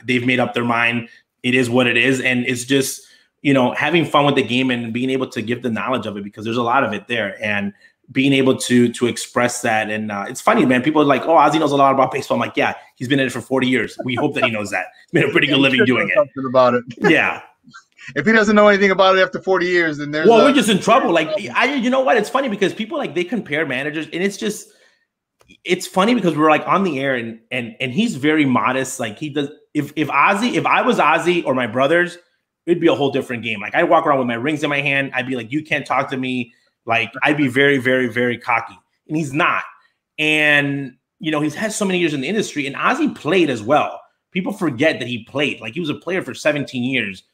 They've made up their mind. It is what it is. And it's just, you know, having fun with the game and being able to give the knowledge of it because there's a lot of it there. And being able to express that. And it's funny, man. People are like, oh, Ozzy knows a lot about baseball. I'm like, yeah, he's been in it for 40 years. We hope that he knows that. He's made a pretty good living doing it. Something about it. Yeah. If he doesn't know anything about it after 40 years, then there's we're just in trouble. Like, you know what? It's funny because people like they compare managers, and it's funny because we're like on the air, and he's very modest. Like he does. If I was Ozzy or my brothers, it'd be a whole different game. Like I'd walk around with my rings in my hand. I'd be like, you can't talk to me. Like I'd be very, very, very cocky, and he's not. And you know, he's had so many years in the industry, and Ozzy played as well. People forget that he played. Like he was a player for 17 years.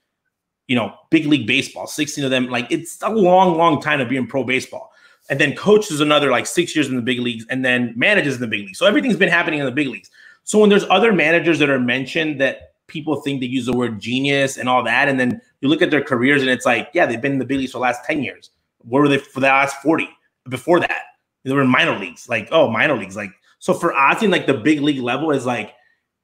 You know, big league baseball, 16 of them. Like it's a long, long time to be in pro baseball. And then coaches another like 6 years in the big leagues, and then manages in the big leagues. So everything's been happening in the big leagues. So when there's other managers that are mentioned that people think they use the word genius and all that, and then you look at their careers and it's like, yeah, they've been in the big leagues for the last 10 years. Where were they for the last 40? Before that, they were in minor leagues. Like, oh, minor leagues. Like, so for Ozzy, like the big league level is like,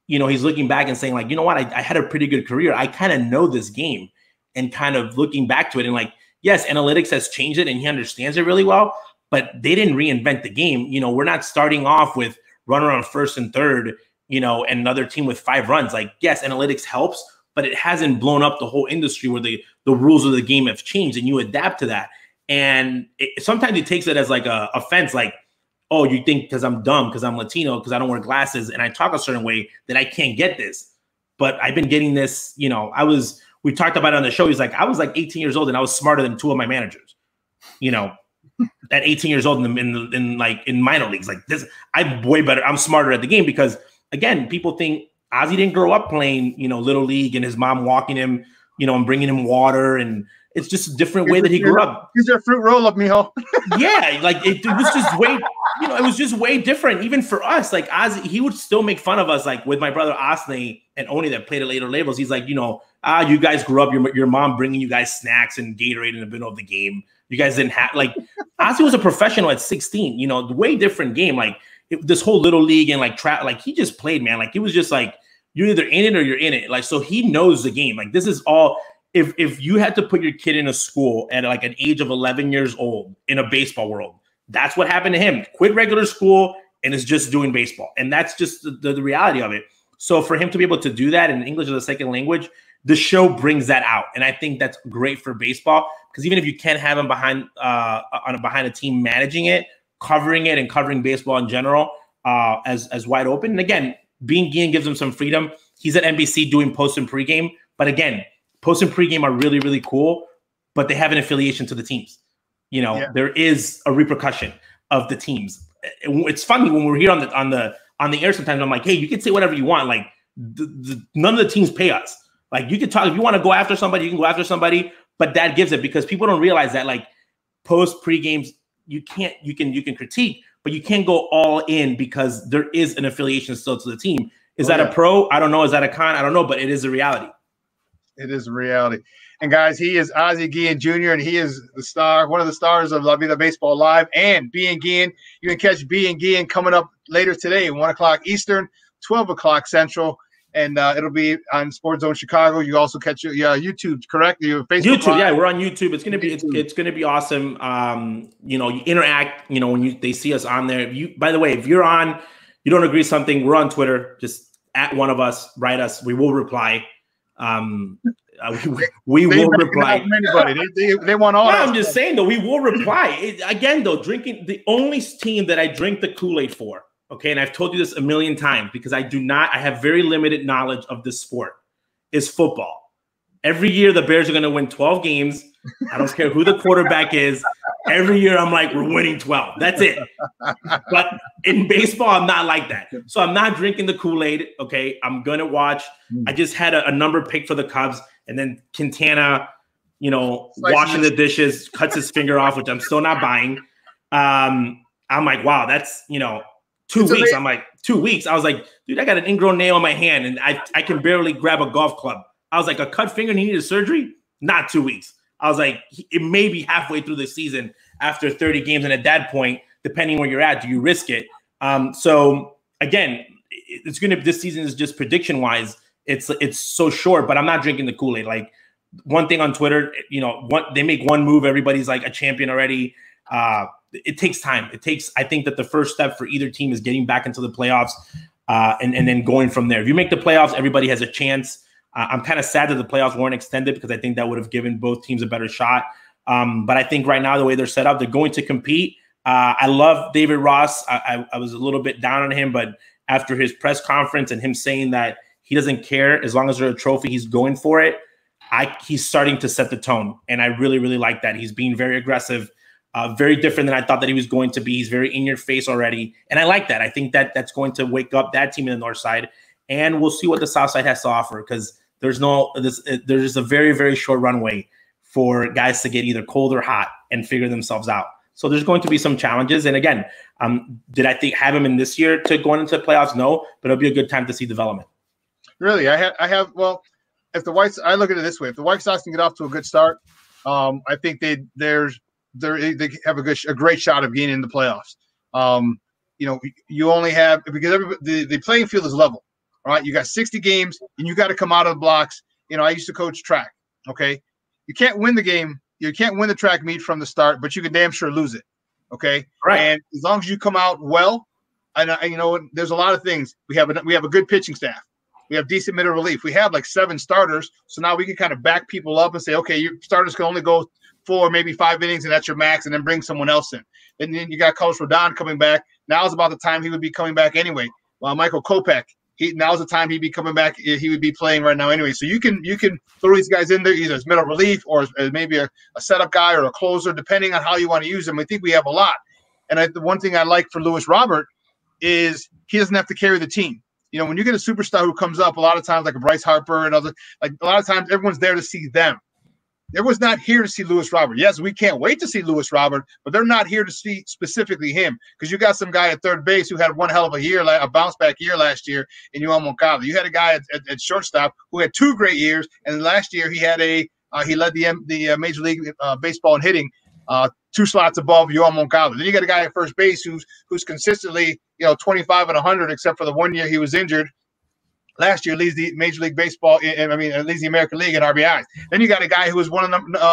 you know, he's looking back and saying like, you know what, I had a pretty good career. I kind of know this game, and kind of looking back to it and like, yes, analytics has changed it and he understands it really well, but they didn't reinvent the game. You know, we're not starting off with runner on first and third, you know, and another team with 5 runs. Like, yes, analytics helps, but it hasn't blown up the whole industry where the rules of the game have changed and you adapt to that. And sometimes it takes it as like a offense, like, oh, you think because I'm dumb, because I'm Latino, because I don't wear glasses and I talk a certain way that I can't get this. But I've been getting this, you know, we talked about it on the show. He's like, I was like 18 years old and I was smarter than 2 of my managers, you know, at 18 years old in minor leagues. Like this, I'm way better. I'm smarter at the game because again, people think Ozzy didn't grow up playing, you know, little league and his mom walking him, you know, and bringing him water, and it's just a different way that he grew up. Here's a fruit roll up, mijo. Yeah, like it was just way, you know, it was just way different. Even for us, like Ozzy, he would still make fun of us, like with my brother Osney and Oni that played at later labels. He's like, you know, you guys grew up, your mom bringing you guys snacks and Gatorade in the middle of the game. You guys didn't have, like, Ozzy was a professional at 16, you know, way different game. Like this whole little league and like like he just played, man. Like it was just like, you're either in it or you're in it. Like, so he knows the game. Like this is all, if you had to put your kid in a school at like an age of 11 years old in a baseball world, that's what happened to him. Quit regular school, and is just doing baseball. And that's just the reality of it. So for him to be able to do that in English as a second language, the show brings that out. And I think that's great for baseball, because even if you can't have him behind a team managing it, covering it and covering baseball in general as wide open. And again, being Guillen gives him some freedom. He's at NBC doing post and pregame. But again, post and pregame are really, really cool, but they have an affiliation to the teams. There is a repercussion of the teams. It's funny when we're here on the air. Sometimes I'm like, hey, you can say whatever you want. Like none of the teams pay us. Like you can talk if you want to go after somebody, you can go after somebody. But that gives it, because people don't realize that like post pre-games, you can critique, but you can't go all in because there is an affiliation still to the team. Is that a pro? I don't know. Is that a con? I don't know, but it is a reality. It is a reality. And guys, he is Ozzie Guillen Jr., and he is the star, one of the stars of La Vida Baseball Live and Being Guillen. You can catch Being Guillen coming up later today, 1 o'clock Eastern, 12 o'clock Central, and it'll be on SportsZone Chicago. You also catch your YouTube, correct? Your Facebook YouTube, Live. yeah, we're on YouTube. It's gonna be awesome. You interact. When they see us on there. By the way, if you don't agree with something, we're on Twitter. Just at one of us, write us. We will reply. We will reply. They want all. I'm just saying though, we will reply. Again though, drinking the only team that I drink the Kool-Aid for. Okay, and I've told you this a million times because I have very limited knowledge of this sport, is football. Every year the Bears are going to win 12 games. I don't care who the quarterback is. Every year I'm like, we're winning 12. That's it. But in baseball, I'm not like that. So I'm not drinking the Kool-Aid. Okay, I'm going to watch. I just had a number picked for the Cubs, and then Quintana, washing the dishes, cuts his finger off, which I'm still not buying. I'm like, wow, that's, 2 weeks. I'm like, 2 weeks. I was like, dude, I got an ingrown nail in my hand, and I can barely grab a golf club. I was like, a cut finger and he needed surgery? Not 2 weeks. I was like, it may be halfway through the season after 30 games. And at that point, depending where you're at, do you risk it? So again, this season is just prediction wise. It's so short, but I'm not drinking the Kool-Aid. Like one thing on Twitter, they make one move, everybody's like a champion already. It takes time. I think that the first step for either team is getting back into the playoffs and then going from there. If you make the playoffs, everybody has a chance. I'm kind of sad that the playoffs weren't extended because I think that would have given both teams a better shot. But I think right now, the way they're set up, they're going to compete. I love David Ross. I was a little bit down on him, but after his press conference and him saying that he doesn't care as long as there's a trophy, he's going for it. He's starting to set the tone, and I really, really like that. He's being very aggressive, very different than I thought that he was going to be. He's very in your face already, and I like that. I think that that's going to wake up that team in the North Side, and we'll see what the South Side has to offer because there's just a very, very short runway for guys to get either cold or hot and figure themselves out. So there's going to be some challenges. And again, did I think have him in this year to going into the playoffs? No, but it'll be a good time to see development. Really, I have. Well, if the White, I look at it this way: if the White Sox can get off to a good start, I think they have a great shot of getting in the playoffs. You only have because the playing field is level. All right, you got 60 games, and you got to come out of the blocks. I used to coach track. Okay, you can't win the game. You can't win the track meet from the start, but you can damn sure lose it. Okay, right. And as long as you come out well, and there's a lot of things. We have a good pitching staff. We have decent middle relief. We have like 7 starters, so now we can kind of back people up and say, okay, your starters can only go 4, maybe 5 innings, and that's your max, and then bring someone else in. And then you got Carlos Rodon coming back. Now's about the time he would be coming back anyway. Michael Kopech. Now's the time he'd be coming back. He would be playing right now anyway. So you can throw these guys in there either as middle relief or as maybe a setup guy or a closer, depending on how you want to use them. I think we have a lot. And the one thing I like for Luis Robert is he doesn't have to carry the team. When you get a superstar who comes up, a lot of times like a Bryce Harper and other, like a lot of times everyone's there to see them. Everyone's not here to see Luis Robert. Yes, we can't wait to see Luis Robert, but they're not here to see specifically him because you got some guy at third base who had one hell of a year, a bounce back year last year in Yohan Moncada. You had a guy at shortstop who had 2 great years, and last year he had he led the Major League Baseball in hitting 2 slots above Yohan Moncada. Then you got a guy at first base who's consistently 25 and 100, except for the one year he was injured. last year leads the Major League Baseball. Leads the American League in RBIs. Then you got a guy who was one of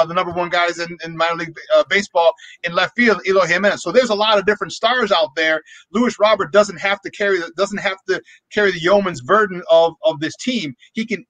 the number one guys in minor league baseball in left field, Eloy Jimenez. So there's a lot of different stars out there. Luis Robert doesn't have to carry the yeoman's burden of this team. He can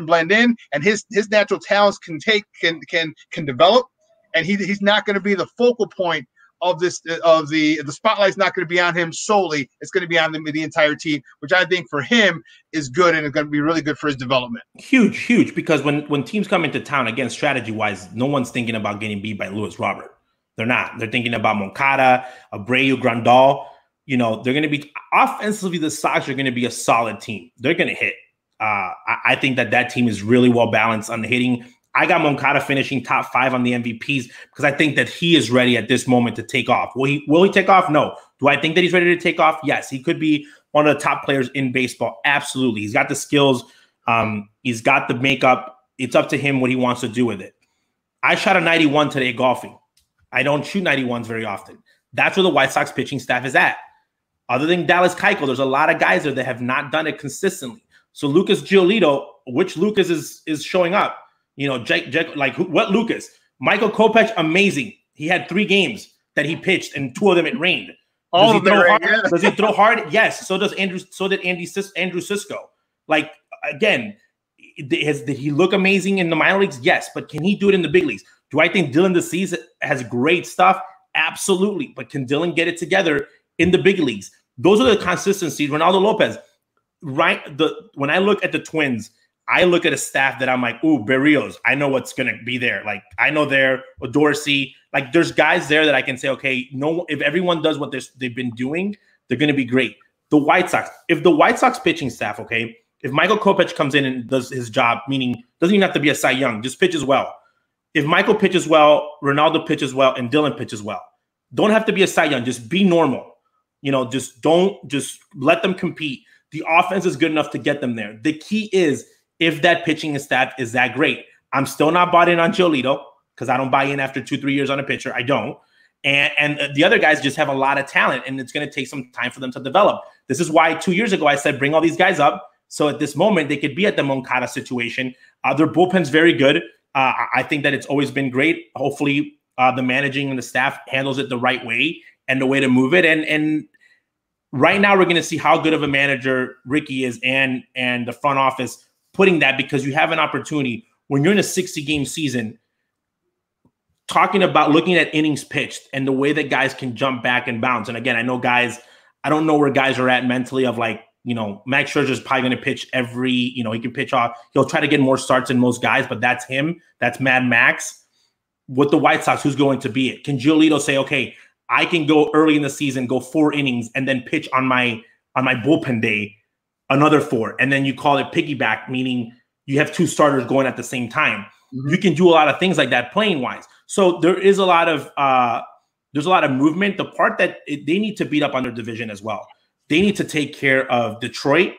blend in, and his natural talents can develop, and he's not going to be the focal point of this the spotlight's not going to be on him solely. It's going to be on the entire team, which I think for him is good, and it's going to be really good for his development. Huge, because when teams come into town, again, strategy-wise, no one's thinking about getting beat by Luis Robert. They're not. They're thinking about Moncada, Abreu, Grandal. They're going to be offensively, the Sox are going to be a solid team. They're going to hit. I think that team is really well balanced on the hitting. I got Moncada finishing top 5 on the MVPs because I think that he is ready at this moment to take off. Will he take off? No. Do I think that he's ready to take off? Yes. He could be one of the top players in baseball. Absolutely. He's got the skills. He's got the makeup. It's up to him what he wants to do with it. I shot a 91 today golfing. I don't shoot 91s very often. That's where the White Sox pitching staff is at. Other than Dallas Keuchel, there's a lot of guys there that have not done it consistently. So Lucas Giolito, which Lucas is showing up? What Lucas? Michael Kopech, amazing. He had 3 games that he pitched, and 2 of them it rained. Does he throw hard? Yeah. Does he throw hard? Yes. So did Andrew Cisco. Again, did he look amazing in the minor leagues? Yes. But can he do it in the big leagues? Do I think Dylan DeCease has great stuff? Absolutely. But can Dylan get it together in the big leagues? Those are the consistencies. Ronaldo Lopez, right? When I look at the Twins, I look at a staff that I'm like, ooh, Berrios, I know what's going to be there. Like, I know there, Dorsey, like there's guys there that I can say, okay, no, if everyone does what they've been doing, they're going to be great. The White Sox, if the White Sox pitching staff, okay, if Michael Kopech comes in and does his job, meaning doesn't even have to be a Cy Young, just pitches well. If Michael pitches well, Ronaldo pitches well, and Dylan pitches well, don't have to be a Cy Young, just be normal. Just let them compete. The offense is good enough to get them there. The key is, if that pitching staff is that great. I'm still not bought in on Giolito because I don't buy in after 2-3 years on a pitcher. I don't. And the other guys just have a lot of talent, and it's going to take some time for them to develop. This is why 2 years ago I said bring all these guys up. So at this moment, they could be at the Moncada situation. Their bullpen's very good. I think that it's always been great. Hopefully the managing and the staff handles it the right way and the way to move it. And right now we're going to see how good of a manager Ricky is and the front office putting that, because you have an opportunity when you're in a 60-game season, talking about looking at innings pitched and the way that guys can jump back and bounce. And again, I know guys, I don't know where guys are at mentally of like, Max Scherzer's probably going to pitch every, he can pitch off. He'll try to get more starts than most guys, but that's him. That's Mad Max. With the White Sox, who's going to be it? Can Giolito say, okay, I can go early in the season, go 4 innings, and then pitch on my bullpen day another 4, and then you call it piggyback, meaning you have 2 starters going at the same time. Mm-hmm. You can do a lot of things like that playing wise. So there is a lot of movement. The part that they need to beat up on their division as well. They need to take care of Detroit,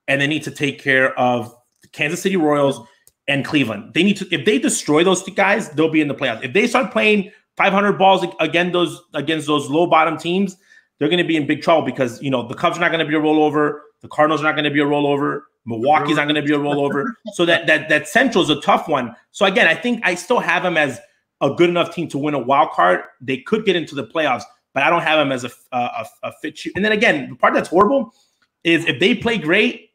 and they need to take care of the Kansas City Royals and Cleveland. They need to, if they destroy those 2 guys, they'll be in the playoffs. If they start playing 500 balls against those low bottom teams, they're going to be in big trouble because the Cubs are not going to be a rollover. The Cardinals are not going to be a rollover. Milwaukee's not going to be a rollover. So that Central is a tough one. So again, I think I still have them as a good enough team to win a wild card. They could get into the playoffs, but I don't have them as a fit shoot. And then again, the part that's horrible is if they play great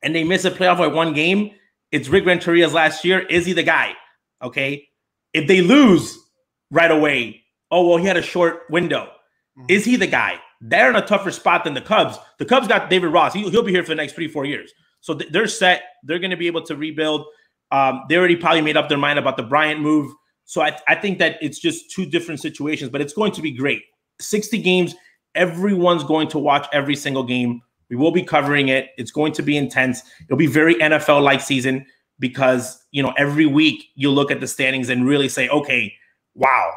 and they miss a playoff by 1 game, it's Rick Renteria's last year. Is he the guy? Okay. If they lose right away, oh, well, he had a short window. Is he the guy? They're in a tougher spot than the Cubs. The Cubs got David Ross. He'll be here for the next 3-4 years. So they're set. They're going to be able to rebuild. They already probably made up their mind about the Bryant move. So I think that it's just 2 different situations, but it's going to be great. 60 games. Everyone's going to watch every single game. We will be covering it. It's going to be intense. It'll be very NFL-like season because, every week you look at the standings and really say, okay, wow,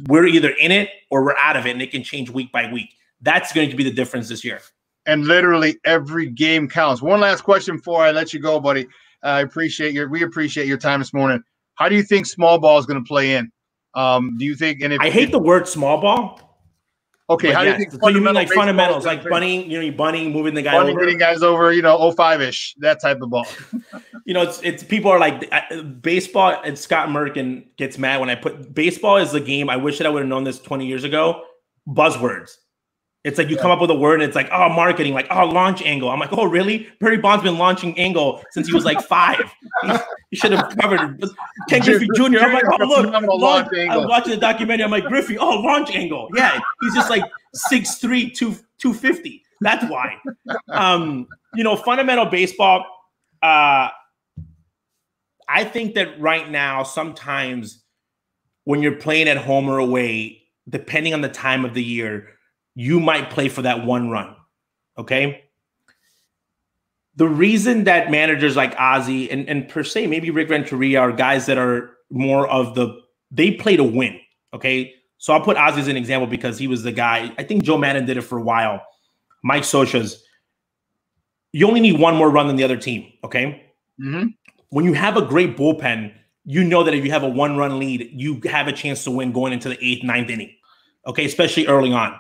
we're either in it or we're out of it, and it can change week by week. That's going to be the difference this year. And literally every game counts. One last question before I let you go, buddy. We appreciate your time this morning. How do you think small ball is going to play in? Do you think? I hate the word small ball Okay, But how do you yes, think? so you mean like baseball fundamentals, is like gonna bunnying, you bunnying, moving the guy bunny over. hitting guys over, 05-ish, that type of ball. It's people are like baseball, and Scott Merkin gets mad when I put baseball is the game. I wish that I would have known this 20 years ago. Buzzwords. It's like you come up with a word and it's like, oh, marketing, like, oh, launch angle. I'm like, oh, really? Barry Bonds been launching angle since he was like 5. He should have covered it. Ken Griffey Jr. I'm like, oh, look, launch angle. I was watching the documentary. I'm like, Griffey, oh, launch angle. Yeah, he's just like 6'3", 250. That's why. Fundamental baseball, I think that right now, sometimes when you're playing at home or away, depending on the time of the year, you might play for that one run, okay? The reason that managers like Ozzie and per se, maybe Rick Renteria are guys that are more of they play to win, okay? So I'll put Ozzie as an example because he was the guy. I think Joe Madden did it for a while. Mike Scioscia's. You only need one more run than the other team, okay? Mm-hmm. When you have a great bullpen, you know that if you have a one-run lead, you have a chance to win going into the 8th, 9th inning, okay? Especially early on.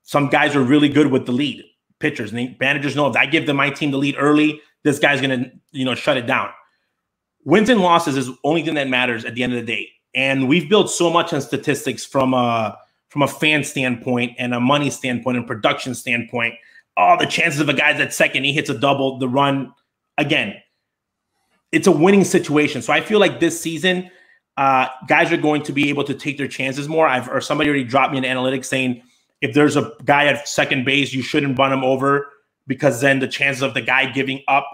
Some guys are really good with the lead. Pitchers and managers know if I give my team the lead early, this guy's going to, shut it down. Wins and losses is the only thing that matters at the end of the day. And we've built so much on statistics from a fan standpoint and a money standpoint and production standpoint. Oh, the chances of a guy's at second, he hits a double, the run. Again, it's a winning situation. So I feel like this season, guys are going to be able to take their chances more. Or somebody already dropped me an analytics saying, if there's a guy at second base, you shouldn't run him over because then the chances of the guy giving up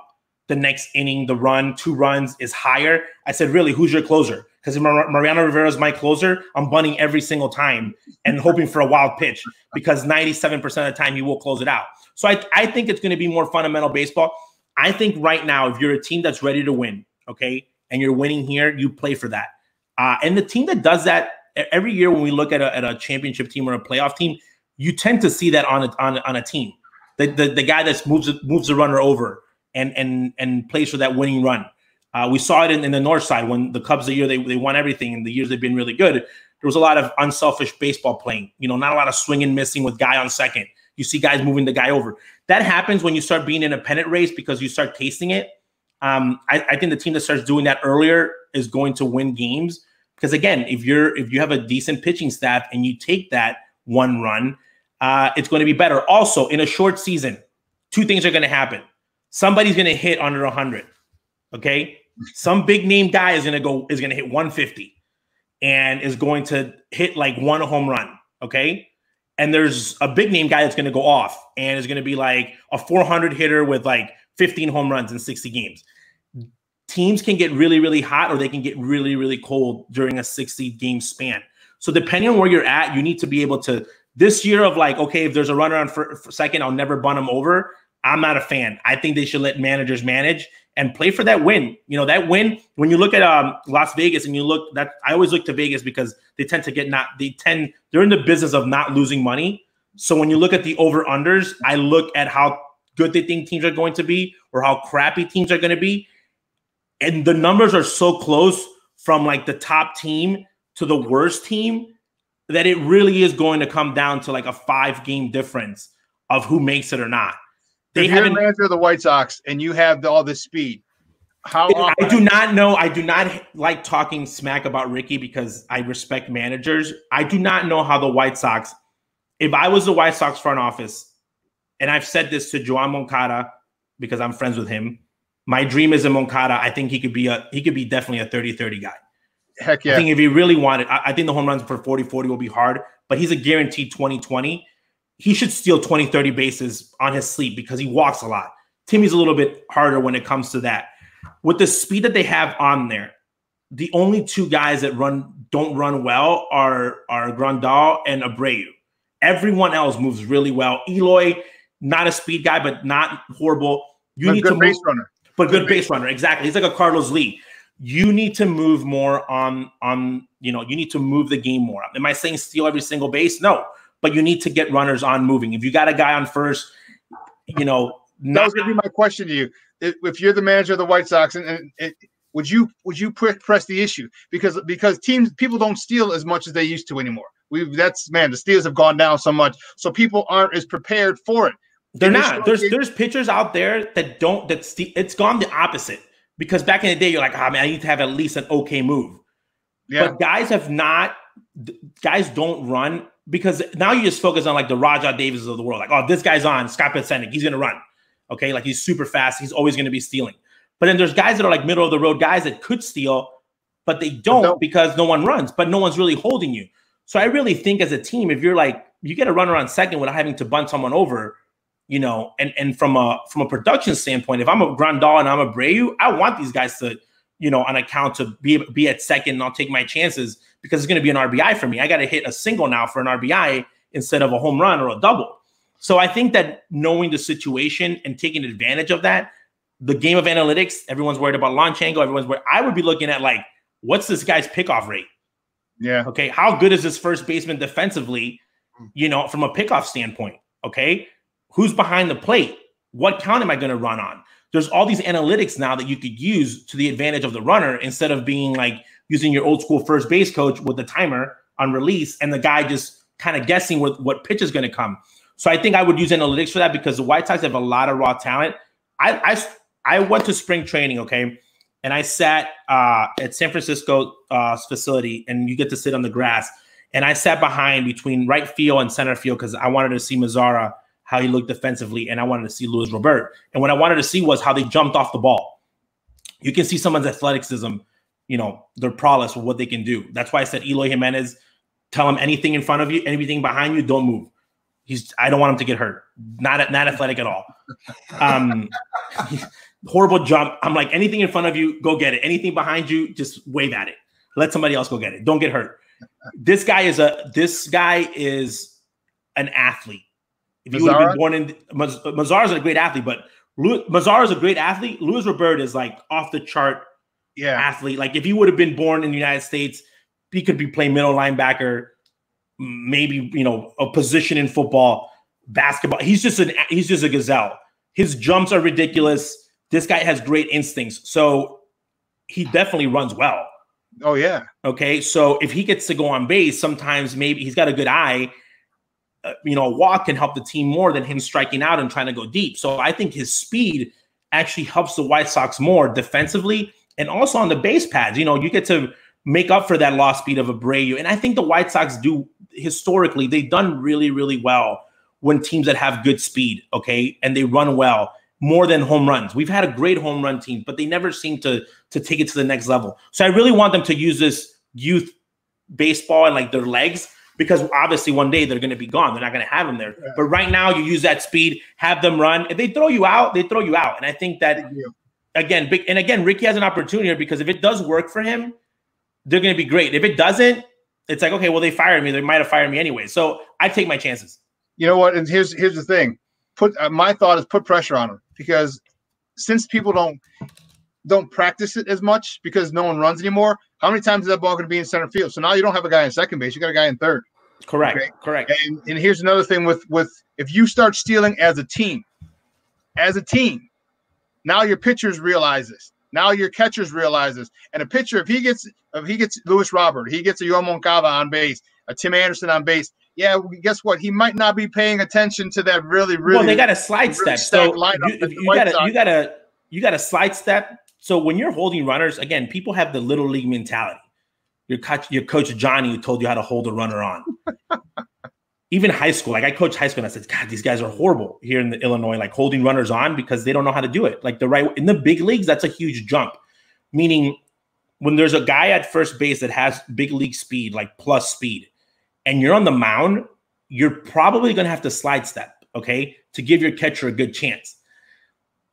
the next inning, the run, 2 runs is higher. I said, really, who's your closer? Because if Mariano Rivera is my closer, I'm bunting every single time and hoping for a wild pitch because 97% of the time he will close it out. So I think it's going to be more fundamental baseball. I think right now, if you're a team that's ready to win, okay, and you're winning here, you play for that. And the team that does that every year when we look at a championship team or a playoff team, you tend to see that on a team. The guy that moves the runner over and plays for that winning run. We saw it in the North Side when the Cubs, the year they won everything, and the years they've been really good. There was a lot of unselfish baseball playing. Not a lot of swinging, missing with guy on second. You see guys moving the guy over. That happens when you start being in a pennant race because you start tasting it. I think the team that starts doing that earlier is going to win games because again, if you have a decent pitching staff and you take that one run, it's going to be better. Also, in a short season, 2 things are going to happen. Somebody's going to hit under 100. Okay, some big name guy is going to hit 150 and is going to hit like 1 home run. Okay, and there's a big name guy that's going to go off and is going to be like a 400 hitter with like 15 home runs in 60 games. Teams can get really, really hot or they can get really, really cold during a 60-game span. So depending on where you're at, you need to be able to. This year of like, okay, if there's a runner on for second, I'll never bunt him over. I'm not a fan. I think they should let managers manage and play for that win. That win, when you look at Las Vegas and you look that I always look to Vegas because they tend to they're in the business of not losing money. So when you look at the over-unders, I look at how good they think teams are going to be or how crappy teams are going to be. And the numbers are so close from like the top team to the worst team that it really is going to come down to like a 5-game difference of who makes it or not. If you're a manager of the White Sox and you have all this speed, I do not know. I do not like talking smack about Ricky because I respect managers. I do not know how the White Sox, if I was the White Sox front office, and I've said this to Joan Moncada because I'm friends with him, my dream is in Moncada. I think he could be definitely a 30-30 guy. Heck yeah. I think if he really wanted, I think the home runs for 40-40 will be hard, but he's a guaranteed 20-20. He should steal 20-30 bases on his sleep because he walks a lot. Timmy's a little bit harder when it comes to that. With the speed that they have on there, the only 2 guys that don't run well are Grandal and Abreu. Everyone else moves really well. Eloy, not a speed guy, but not horrible. You need to move, base runner. But good base runner, exactly. He's like a Carlos Lee. You need to move more on you need to move the game more. Am I saying steal every single base? No, but you need to get runners on moving. If you got a guy on first, that was going to be my question to you. If you're the manager of the White Sox, and would you press the issue because people don't steal as much as they used to anymore? The Steelers have gone down so much, so people aren't as prepared for it. They're not. There's pitchers out there that don't. It's gone the opposite. Because back in the day, you're like, man, I need to have at least an okay move. Yeah. But guys don't run because now you just focus on like the Rajah Davis of the world. Like, oh, this guy's on, Scott Pitsennik, he's going to run. Okay, like he's super fast. He's always going to be stealing. But then there's guys that are like middle of the road guys that could steal, but they don't because no one runs, but no one's really holding you. So I really think as a team, if you're like, you get a runner on second without having to bunt someone over, you know, and from a production standpoint, if I'm a Grandal and I'm a Abreu, I want these guys to, you know, on account to be at second and I'll take my chances because it's going to be an RBI for me. I got to hit a single now for an RBI instead of a home run or a double. So I think that knowing the situation and taking advantage of that, the game of analytics, everyone's worried about launch angle. I would be looking at like, what's this guy's pickoff rate? Yeah. Okay. How good is this first baseman defensively, you know, from a pickoff standpoint? Okay. Who's behind the plate? What count am I going to run on? There's all these analytics now that you could use to the advantage of the runner instead of being like using your old school first base coach with the timer on release and the guy just kind of guessing what pitch is going to come. So I think I would use analytics for that because the White Sox have a lot of raw talent. I went to spring training, okay, and I sat at San Francisco facility, and you get to sit on the grass. And I sat behind between right field and center field because I wanted to see Mazzara, how he looked defensively, and I wanted to see Luis Robert. And what I wanted to see was how they jumped off the ball. You can see someone's athleticism, you know, their prowess with what they can do. That's why I said Eloy Jimenez, tell him anything in front of you, anything behind you, don't move. I don't want him to get hurt. Not athletic at all. Horrible jump. I'm like, anything in front of you, go get it. Anything behind you, just wave at it. Let somebody else go get it. Don't get hurt. This guy is an athlete. If you would have been born in Mazzara's a great athlete, but Mazzara's a great athlete. Luis Robert is like off the chart athlete. Like if he would have been born in the United States, he could be playing middle linebacker, maybe, you know, a position in football, basketball. He's just a gazelle. His jumps are ridiculous. This guy has great instincts. So he definitely runs well. Oh, yeah. Okay. So if he gets to go on base, sometimes maybe he's got a good eye. You know, a walk can help the team more than him striking out and trying to go deep. So I think his speed actually helps the White Sox more defensively and also on the base pads. You know, you get to make up for that lost speed of Abreu. And I think the White Sox do historically, they've done really, really well when teams that have good speed, okay, and they run well more than home runs. We've had a great home run team, but they never seem to take it to the next level. So I really want them to use this youth baseball and like their legs, because obviously one day they're going to be gone. They're not going to have them there. Yeah. But right now you use that speed, have them run. If they throw you out, they throw you out. And I think that, again, Ricky has an opportunity here because if it does work for him, they're going to be great. If it doesn't, it's like, okay, well, they fired me. They might have fired me anyway. So I take my chances. You know what? And here's the thing. My thought is put pressure on them because since people don't practice it as much because no one runs anymore, how many times is that ball going to be in center field? So now you don't have a guy in second base. You got a guy in third. Correct. Okay? Correct. And here's another thing with if you start stealing as a team, now your pitchers realize this. Now your catchers realize this. And a pitcher, if he gets Luis Robert, he gets a Yoel Moncada on base, a Tim Anderson on base. Yeah, well, guess what? He might not be paying attention to that really. Well, they got a slide step. So you got a slide step. So when you're holding runners, again, people have the little league mentality. Your coach Johnny who told you how to hold a runner on. Even high school, like I coached high school, and I said, God, these guys are horrible here in Illinois, like holding runners on because they don't know how to do it. Like in the big leagues, that's a huge jump. Meaning when there's a guy at first base that has big league speed, like plus speed, and you're on the mound, you're probably going to have to slide step, okay, to give your catcher a good chance.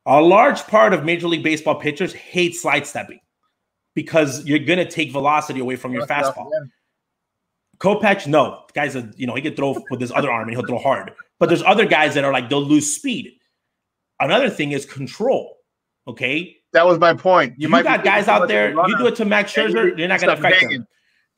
A large part of Major League Baseball pitchers hate slide stepping because you're going to take velocity away from your fastball. Yeah. Kopech, no. The guy's he can throw with his other arm and he'll throw hard. But there's other guys that are like, they'll lose speed. Another thing is control, okay? That was my point. You got guys out there, you do it to Max Scherzer, you're not going to affect him.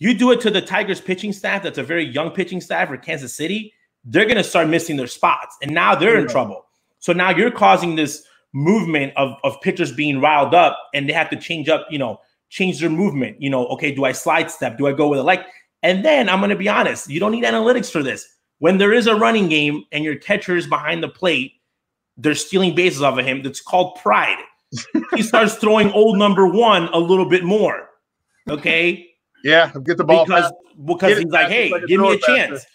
You do it to the Tigers pitching staff, that's a very young pitching staff for Kansas City, they're going to start missing their spots. And now they're in trouble. So now you're causing this movement of pitchers being riled up and they have to change their movement. Okay, do I slide step? Do I go with it? Like And then I'm going to be honest, you don't need analytics for this. When there is a running game and your catcher is behind the plate, they're stealing bases off of him. That's called pride. He starts throwing old number one a little bit more. Okay. Yeah, get the ball because he's like, hey, give me a chance.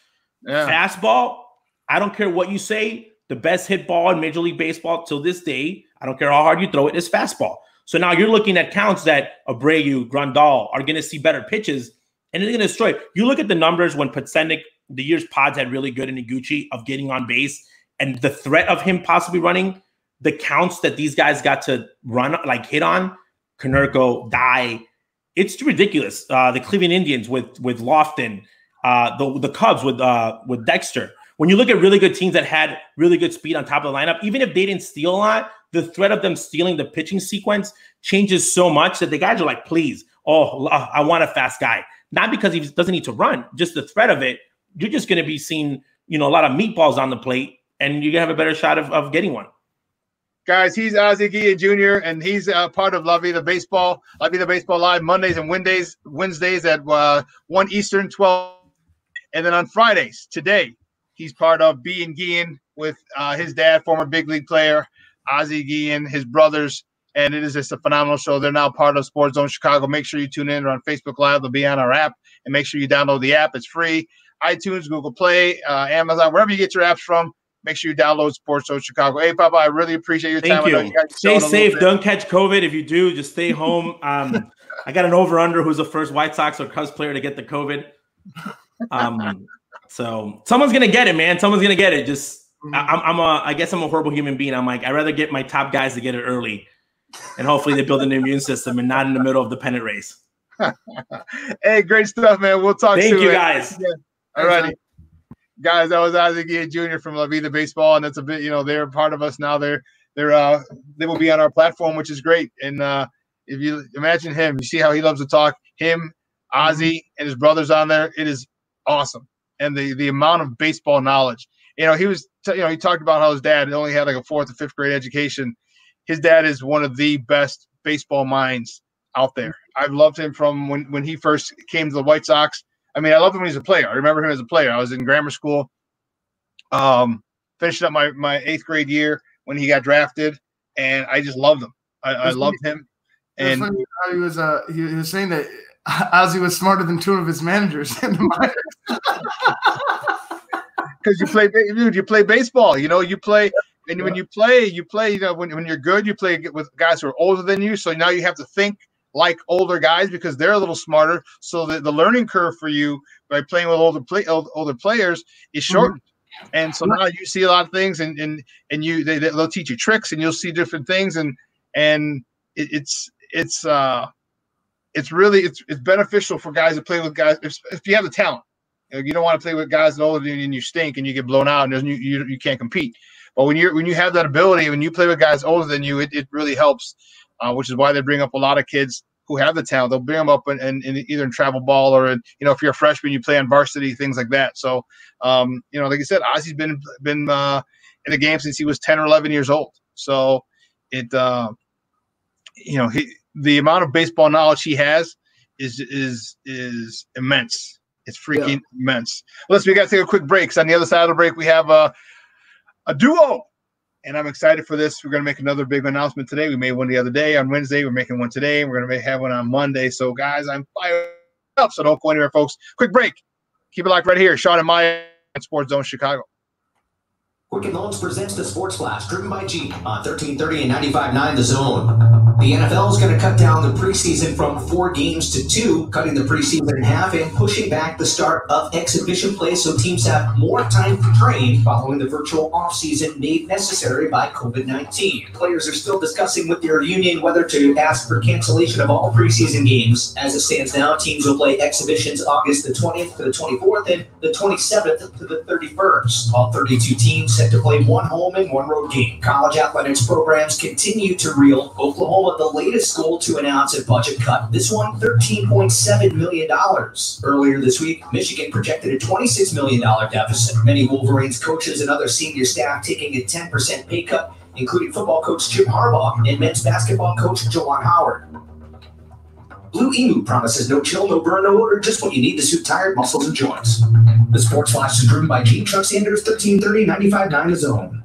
Yeah. Fastball. I don't care what you say. The best hit ball in Major League Baseball till this day, I don't care how hard you throw it, is fastball. So now you're looking at counts that Abreu, Grandal are going to see better pitches, and they're going to destroy. You look at the numbers when Patsendik, the years Pods had really good in Iguchi of getting on base, and the threat of him possibly running, the counts that these guys got to run, like hit on, Konerko, Dye, it's ridiculous. The Cleveland Indians with Lofton, the Cubs with Dexter. When you look at really good teams that had really good speed on top of the lineup, even if they didn't steal a lot, the threat of them stealing the pitching sequence changes so much that the guys are like, please, I want a fast guy. Not because he doesn't need to run, just the threat of it. You're just going to be seeing, a lot of meatballs on the plate, and you're going to have a better shot of getting one. Guys, he's Ozzie Guillen Jr., and he's part of La Vida Baseball. La Vida Baseball Live Mondays and Wednesdays at 1 Eastern, 12. And then on Fridays, today, he's part of B and Guillen with his dad, former big league player, Ozzie Guillen, his brothers, and it is just a phenomenal show. They're now part of SportsZone Chicago. Make sure you tune in. They're on Facebook Live. They'll be on our app, and make sure you download the app. It's free. iTunes, Google Play, Amazon, wherever you get your apps from. Make sure you download SportsZone Chicago. Hey, Papa, I really appreciate your time. Thank you. Stay safe. Don't catch COVID. If you do, just stay home. I got an over-under who's the first White Sox or Cubs player to get the COVID. So someone's gonna get it, man. Someone's gonna get it. Just I guess I'm a horrible human being. I'm like, I'd rather get my top guys to get it early, and hopefully they build an immune system and not in the middle of the pennant race. Hey, great stuff, man. We'll talk soon. Thank you, guys. Yeah. All righty. Guys, that was Ozzie Guillen Jr. from La Vida Baseball, and that's a bit, they're part of us now. They will be on our platform, which is great. And if you imagine him, you see how he loves to talk. Him, Ozzie, and his brothers on there. It is awesome, and the amount of baseball knowledge. He was, he talked about how his dad only had like a 4th or 5th grade education. His dad is one of the best baseball minds out there. I've loved him from when he first came to the White Sox. I mean, I loved him when he was a player. I remember him as a player. I was in grammar school, finishing up my 8th grade year when he got drafted, and I just loved him. I loved him. And funny how he was saying that Ozzie was smarter than 2 of his managers in the minors. Because you play baseball. You play, and when you play. When you're good, you play with guys who are older than you. So now you have to think like older guys because they're a little smarter. So the learning curve for you by playing with older players is shortened. Mm-hmm. And so now you see a lot of things, and they'll teach you tricks, and you'll see different things, and it's beneficial for guys to play with guys if you have the talent. You don't want to play with guys that are older than you and you stink and you get blown out and you can't compete. But when you have that ability, when you play with guys older than you, it really helps. Which is why they bring up a lot of kids who have the talent. They'll bring them up in either in travel ball or if you're a freshman, you play on varsity, things like that. So, like I said, Ozzie's been in the game since he was 10 or 11 years old. So the amount of baseball knowledge he has is immense. It's freaking immense. Listen, we got to take a quick break. So on the other side of the break, we have a duo. And I'm excited for this. We're going to make another big announcement today. We made one the other day on Wednesday. We're making one today. And we're going to have one on Monday. So, guys, I'm fired up. So don't go anywhere, folks. Quick break. Keep it locked right here. Shawn and Maya at SportsZone Chicago. Quicken Loans presents the Sports Flash, driven by Jeep on 1330 and 95.9 The Zone. The NFL is going to cut down the preseason from 4 games to 2, cutting the preseason in half and pushing back the start of exhibition play so teams have more time to train following the virtual offseason made necessary by COVID-19. Players are still discussing with their union whether to ask for cancellation of all preseason games. As it stands now, teams will play exhibitions August the 20th to the 24th and the 27th to the 31st. All 32 teams set to play 1 home and 1 road game. College athletics programs continue to reel. Oklahoma, the latest school to announce a budget cut. This one, $13.7 million. Earlier this week, Michigan projected a $26 million deficit. Many Wolverines coaches and other senior staff taking a 10% pay cut, including football coach Jim Harbaugh and men's basketball coach Juwan Howard. Blue Emu promises no chill, no burn, no odor, just what you need to suit tired muscles and joints. The Sports Flash is driven by Jeep, Chuck Sanders, 1330, 95.9 The Zone.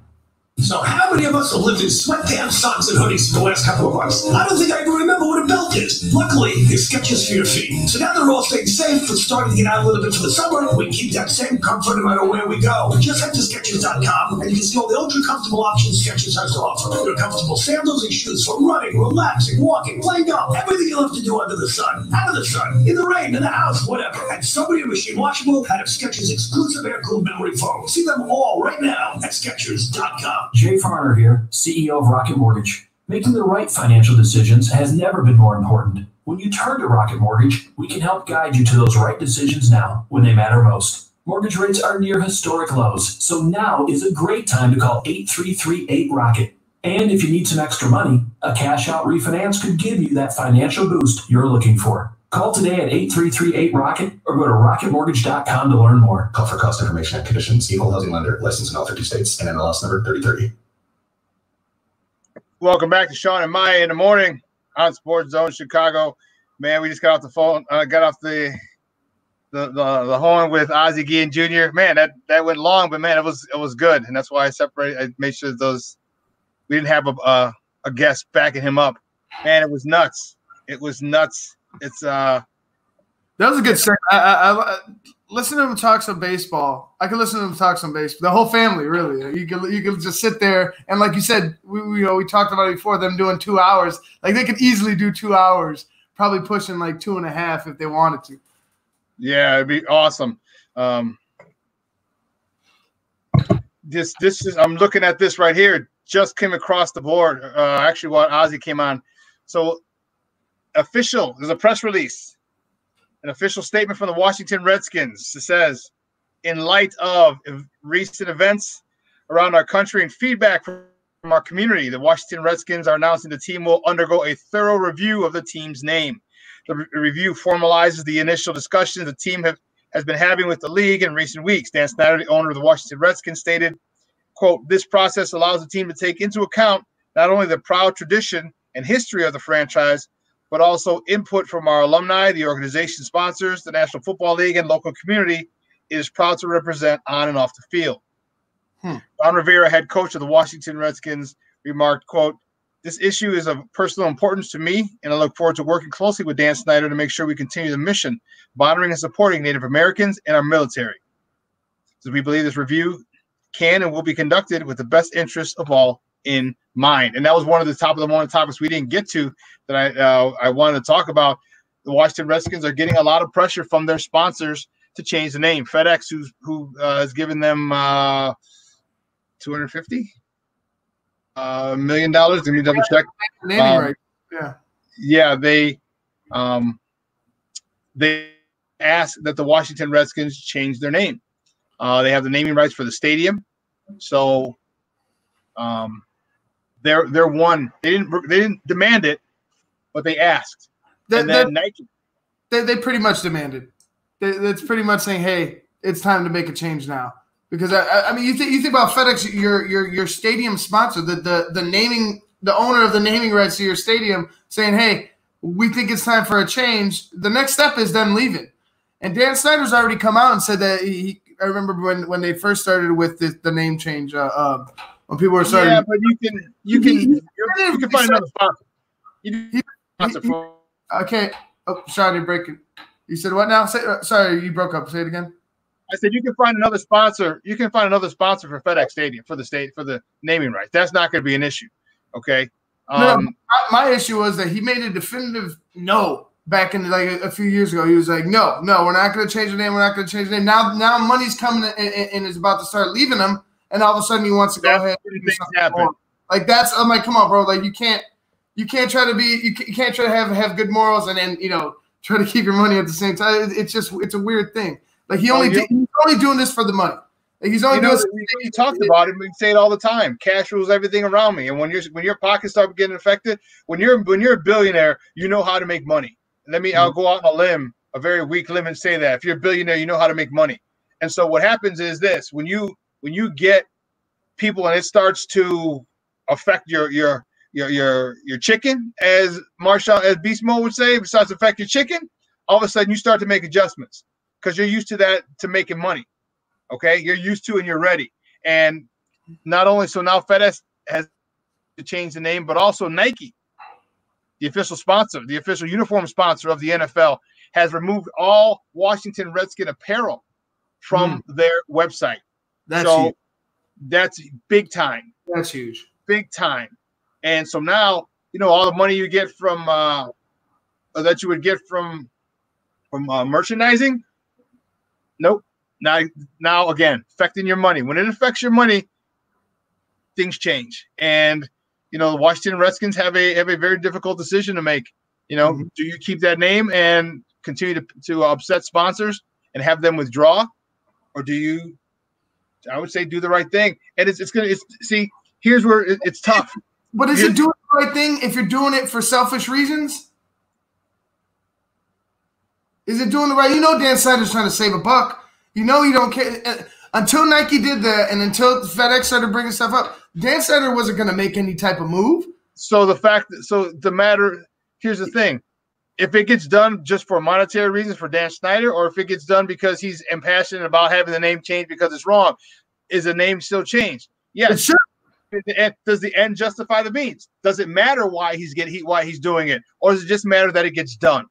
So how many of us have lived in sweatpants, socks, and hoodies in the last couple of months? I don't think I even remember what a belt is. Luckily, there's Skechers for your feet. So now they're all staying safe but starting to get out a little bit for the summer. We can keep that same comfort no matter where we go. Just head to Skechers.com and you can see all the ultra-comfortable options Skechers has to offer. There are comfortable sandals and shoes for running, relaxing, walking, playing golf, everything you love to do under the sun, out of the sun, in the rain, in the house, whatever. And somebody machine washable out of Skechers exclusive air-cooled memory foam. See them all right now at Skechers.com. Jay Farner here, CEO of Rocket Mortgage. Making the right financial decisions has never been more important. When you turn to Rocket Mortgage, we can help guide you to those right decisions now when they matter most. Mortgage rates are near historic lows, so now is a great time to call 8338-ROCKET. And if you need some extra money, a cash-out refinance could give you that financial boost you're looking for. Call today at 8338-ROCKET or go to rocketmortgage.com to learn more. Call for cost information and conditions. Equal housing lender. Licensed in all 50 states. And MLS number 3030. Welcome back to Shawn and Maya in the morning on SportsZone Chicago. Man, we just got off the phone. Got off the horn with Ozzie Guillen Jr. Man, that went long, but man, it was good, and that's why I separated. I made sure we didn't have a guest backing him up. Man, it was nuts. It was nuts. It's that was a good segment. I listen to him talk some baseball. I can listen to him talk some baseball. The whole family, really. You can just sit there and, like you said, we talked about it before. Them doing 2 hours, like they could easily do 2 hours. Probably pushing like 2.5 if they wanted to. Yeah, it'd be awesome. This is, I'm looking at this right here. Just came across the board. Actually, while Ozzie came on, so there's a press release. An official statement from the Washington Redskins. It says, in light of recent events around our country and feedback from our community, the Washington Redskins are announcing the team will undergo a thorough review of the team's name. The review formalizes the initial discussions the team has been having with the league in recent weeks. Dan Snyder, the owner of the Washington Redskins, stated, quote, this process allows the team to take into account not only the proud tradition and history of the franchise, but also input from our alumni, the organization sponsors, the National Football League, and local community it is proud to represent on and off the field. Ron Rivera, head coach of the Washington Redskins, remarked, quote, this issue is of personal importance to me, and I look forward to working closely with Dan Snyder to make sure we continue the mission of honoring and supporting Native Americans and our military. So we believe this review can and will be conducted with the best interests of all in mind. And that was one of the top of the morning topics we didn't get to that I wanted to talk about. The Washington Redskins are getting a lot of pressure from their sponsors to change the name. FedEx, who has given them $250 million. Let me double check. Right. Yeah. They asked that the Washington Redskins change their name. They have the naming rights for the stadium, so they're one. They didn't demand it, but they asked. And then Nike. They pretty much demanded. That's pretty much saying, hey, it's time to make a change now. Because I mean, you think about FedEx, your stadium sponsor, the naming, the owner of the naming rights to your stadium, saying, "Hey, we think it's time for a change." The next step is them leaving, and Dan Snyder's already come out and said that I remember when they first started with the name change, when people were starting. Yeah, but you can find another sponsor. Okay. Oh, sorry to break it. You said what now? Sorry, you broke up. Say it again. I said you can find another sponsor. You can find another sponsor for FedEx Stadium for the naming rights. That's not going to be an issue. Okay. My issue was that he made a definitive no back in like a few years ago. He was like, no, we're not going to change the name. We're not going to change the name. Now money's coming and is about to start leaving him, and all of a sudden he wants to go ahead and do something more. Like I'm like, come on, bro. Like you can't try to have good morals and then try to keep your money at the same time. It's a weird thing. Like he's only doing this for the money. Like he's only doing this. We talked about it. We say it all the time. Cash rules everything around me. And when your pockets start getting affected, when you're a billionaire, you know how to make money. I'll go out on a limb, a very weak limb, and say that if you're a billionaire, you know how to make money. And so what happens is this: when you get people and it starts to affect your your chicken, as Marshall, as Beast Mode would say, if it starts to affect your chicken, all of a sudden you start to make adjustments because you're used to that, to making money. Okay, you're used to and you're ready. And not only so now FedEx has to change the name, but also Nike, the official sponsor, the official uniform sponsor of the NFL, has removed all Washington Redskin apparel from their website. That's huge. That's big time. That's huge. Big time. And so now, all the money you get from that you would get from merchandising, nope. Now again, affecting your money. When it affects your money, things change. And the Washington Redskins have a very difficult decision to make. Do you keep that name and continue to upset sponsors and have them withdraw, or do you, I would say, do the right thing? And see, here's where it's tough. But is it doing the right thing if you're doing it for selfish reasons? Is it doing the right? Dan Snyder's trying to save a buck. You don't care. Until Nike did that and until FedEx started bringing stuff up, Dan Snyder wasn't going to make any type of move. So here's the thing. If it gets done just for monetary reasons for Dan Snyder, or if it gets done because he's impassioned about having the name changed because it's wrong, is the name still changed? Yes. Sure. Does the end justify the means? Does it matter why he's doing it, or does it just matter that it gets done?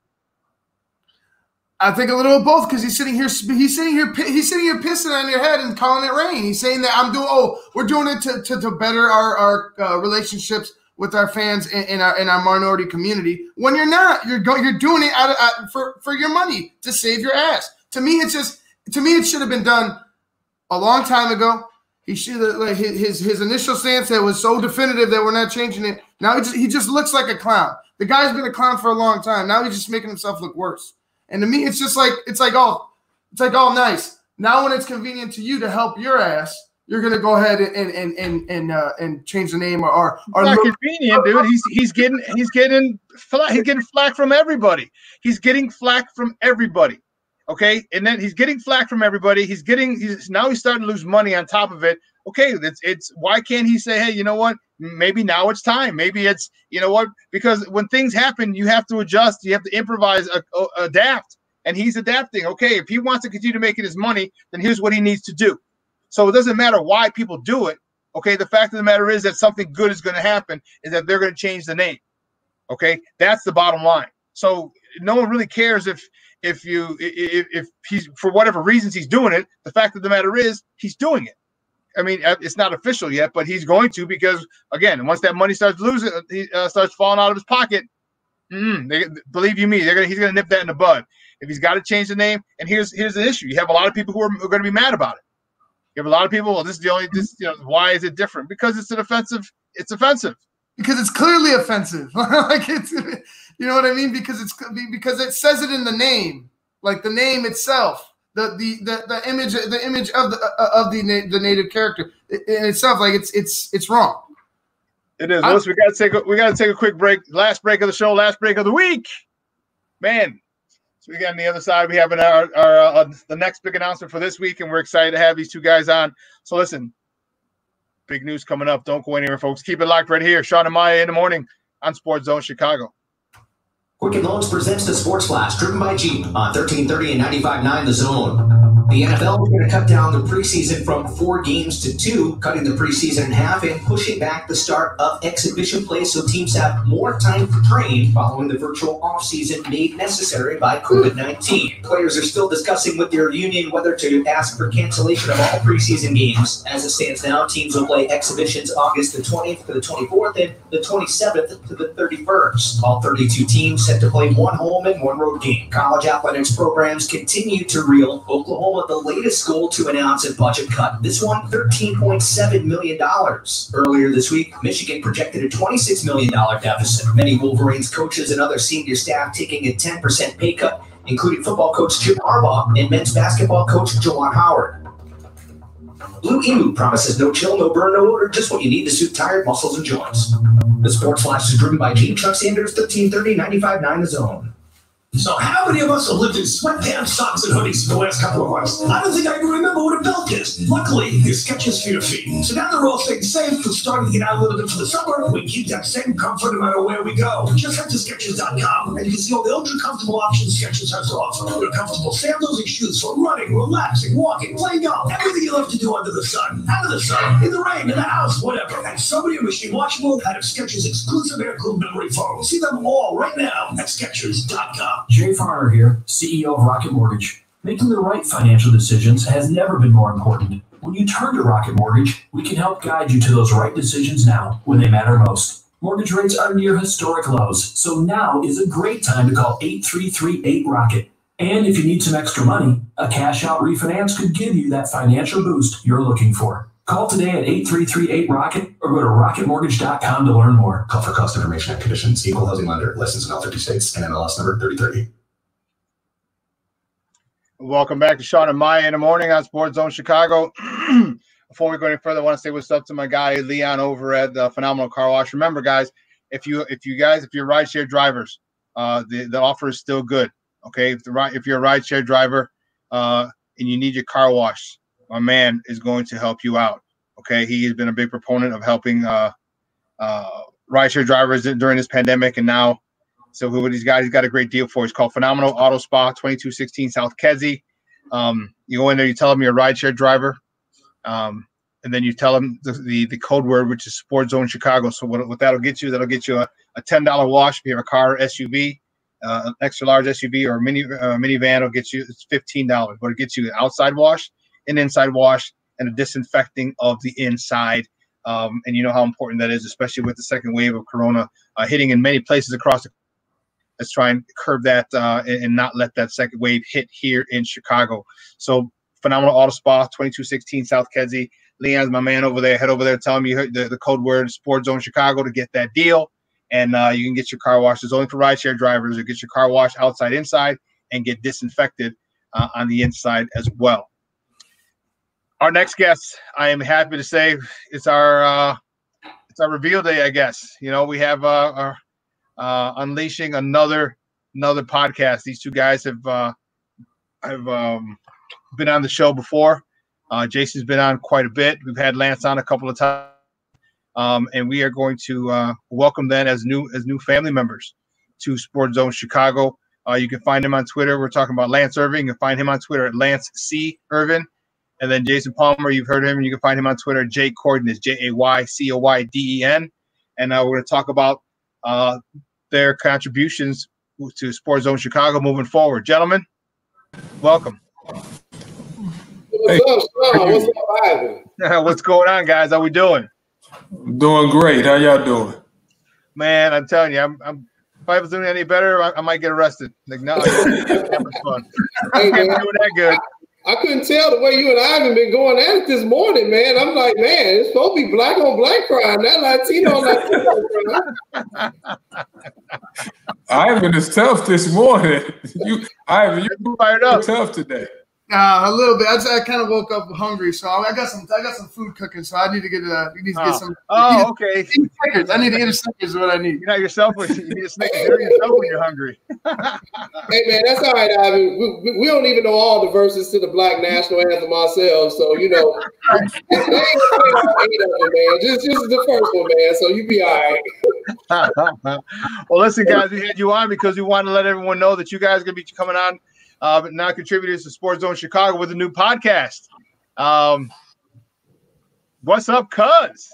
I think a little of both, because he's sitting here pissing on your head and calling it rain. He's saying that we're doing it to better our relationships with our fans in our minority community. When you're not, you're doing it for your money to save your ass. To me, it should have been done a long time ago. He should have, his initial stance that was so definitive that we're not changing it. Now he just looks like a clown. The guy's been a clown for a long time. Now he's just making himself look worse. And to me, it's all nice. Now, when it's convenient to you to help your ass, you're gonna go ahead and change the name or it's not convenient, dude. He's getting flack from everybody. He's getting flack from everybody. Okay, and then he's getting flack from everybody. He's starting to lose money on top of it. Okay, it's why can't he say, hey, you know what? Maybe now it's time. Maybe it's, because when things happen, you have to adjust. You have to improvise, adapt, and he's adapting. Okay, if he wants to continue making his money, then here's what he needs to do. So it doesn't matter why people do it. Okay, the fact of the matter is that something good is going to happen, is that they're going to change the name. Okay, that's the bottom line. So no one really cares if he's, for whatever reasons he's doing it. The fact of the matter is he's doing it. I mean, it's not official yet, but he's going to, because again, once that money starts losing, starts falling out of his pocket, believe you me, he's gonna nip that in the bud. If he's got to change the name, and here's the issue: you have a lot of people who are going to be mad about it. You have a lot of people. Well, why is it different? Because it's offensive. It's offensive. Because it's clearly offensive. Like it's, you know what I mean? Because it says it in the name, like the name itself. The image of the native character in itself, like it's wrong. It is. Listen, we gotta take a quick break. Last break of the show. Last break of the week, man. So we got on the other side. We have our the next big announcement for this week, and we're excited to have these two guys on. So listen, big news coming up. Don't go anywhere, folks. Keep it locked right here. Shawn and Maya in the morning on SportsZone Chicago. Quicken Loans presents the Sports Flash, driven by Jeep on 1330 and 95.9 The Zone. The NFL is going to cut down the preseason from 4 games to 2, cutting the preseason in half and pushing back the start of exhibition play so teams have more time to train following the virtual offseason made necessary by COVID-19. Players are still discussing with their union whether to ask for cancellation of all preseason games. As it stands now, teams will play exhibitions August the 20th to the 24th and the 27th to the 31st. All 32 teams set to play 1 home and 1 road game. College athletics programs continue to reel. Oklahoma, the latest school to announce a budget cut. This one, $13.7 million. Earlier this week, Michigan projected a $26 million deficit. Many Wolverines coaches and other senior staff taking a 10% pay cut, including football coach Jim Harbaugh and men's basketball coach Juwan Howard. Blue Emu promises no chill, no burn, no odor, just what you need to soothe tired muscles and joints. The Sports Flash is driven by Jeep. Chuck Sanders, 1330, 95.9 The Zone. So how many of us have lived in sweatpants, socks, and hoodies for the last couple of months? I don't think I even remember what a belt is. Luckily, there's Skechers for your feet. So now they're all staying safe and starting to get out a little bit for the summer. We keep that same comfort no matter where we go. Just head to Skechers.com and you can see all the ultra-comfortable options Skechers has to offer. They're comfortable sandals and shoes for running, relaxing, walking, playing golf, everything you love to do under the sun, out of the sun, in the rain, in the house, whatever. And so many are machine washable out of Skechers exclusive air-cooled memory foam. See them all right now at Skechers.com. Jay Farner here, CEO of Rocket Mortgage. Making the right financial decisions has never been more important. When you turn to Rocket Mortgage, we can help guide you to those right decisions now when they matter most. Mortgage rates are near historic lows, so now is a great time to call 833-8-ROCKET. And if you need some extra money, a cash-out refinance could give you that financial boost you're looking for. Call today at 833-8-ROCKET or go to rocketmortgage.com to learn more. Call for cost information and conditions. Equal housing lender. Licensed in all 50 states and MLS number 3030. Welcome back to Shawn and Maya in the morning on SportsZone Chicago. Before we go any further, I want to say what's up to my guy Leon over at the Phenomenal Car Wash. Remember, guys, if you're rideshare drivers, the offer is still good. Okay, if you're a rideshare driver and you need your car wash, my man is going to help you out. Okay, he has been a big proponent of helping rideshare drivers during this pandemic, and now, so with these guys, he's got a great deal for. It's called Phenomenal Auto Spa, 2216 South Kedzie. You go in there, you tell them you're a rideshare driver, and then you tell them the code word, which is SportsZone Chicago. So what that'll get you a $10 wash if you have a car or SUV. An extra large SUV or a minivan will get you, it's $15, but it gets you an outside wash, an inside wash, and a disinfecting of the inside. And you know how important that is, especially with the second wave of Corona hitting in many places across the country. Let's try and curb that and not let that second wave hit here in Chicago. So Phenomenal Auto Spa, 2216 South Kedzie. Leon's my man over there. Head over there, tell him you heard the code word SportsZone Chicago to get that deal. And you can get your car washed. It's only for rideshare drivers. You get your car washed outside, inside, and get disinfected on the inside as well. Our next guest, I am happy to say, it's our reveal day, I guess. You know, we have our unleashing another podcast. These two guys have been on the show before. Jason's been on quite a bit. We've had Lance on a couple of times. And we are going to welcome them as new family members to SportsZone Chicago. You can find him on Twitter. We're talking about Lance Irvin. You can find him on Twitter at Lance C. Irvin. And then Jason Palmer, you've heard of him. You can find him on Twitter at Jay Corden. It's JayCoyden. And we're going to talk about their contributions to SportsZone Chicago moving forward. Gentlemen, welcome. What's up, Shawn? What's up, Ivan? What's going on, guys? How we doing? Doing great. How y'all doing? Man, I'm telling you, if I was doing any better, I might get arrested. Like, no, that was fun. Hey, I can't do that good. I couldn't tell the way you and Ivan been going at it this morning, man. I'm like, man, it's supposed to be black on black crime, not Latino on Latino crime. Ivan is tough this morning. Ivan, you fired up. Tough today. A little bit. I kind of woke up hungry, so I got some food cooking. So I need to get some. Oh, okay. Snickers. I need to eat a Snickers. Is what I need. You're not yourself. You need a Snickers. You're yourself when you're hungry. Hey man, that's all right, Ivan. We don't even know all the verses to the Black National Anthem ourselves, so you know. They ain't eight of them, man. Just the first one, man. So you be all right. Well, listen, guys, we had you on because we want to let everyone know that you guys are going to be coming on. Now contributors to SportsZone Chicago with a new podcast. What's up, cuz?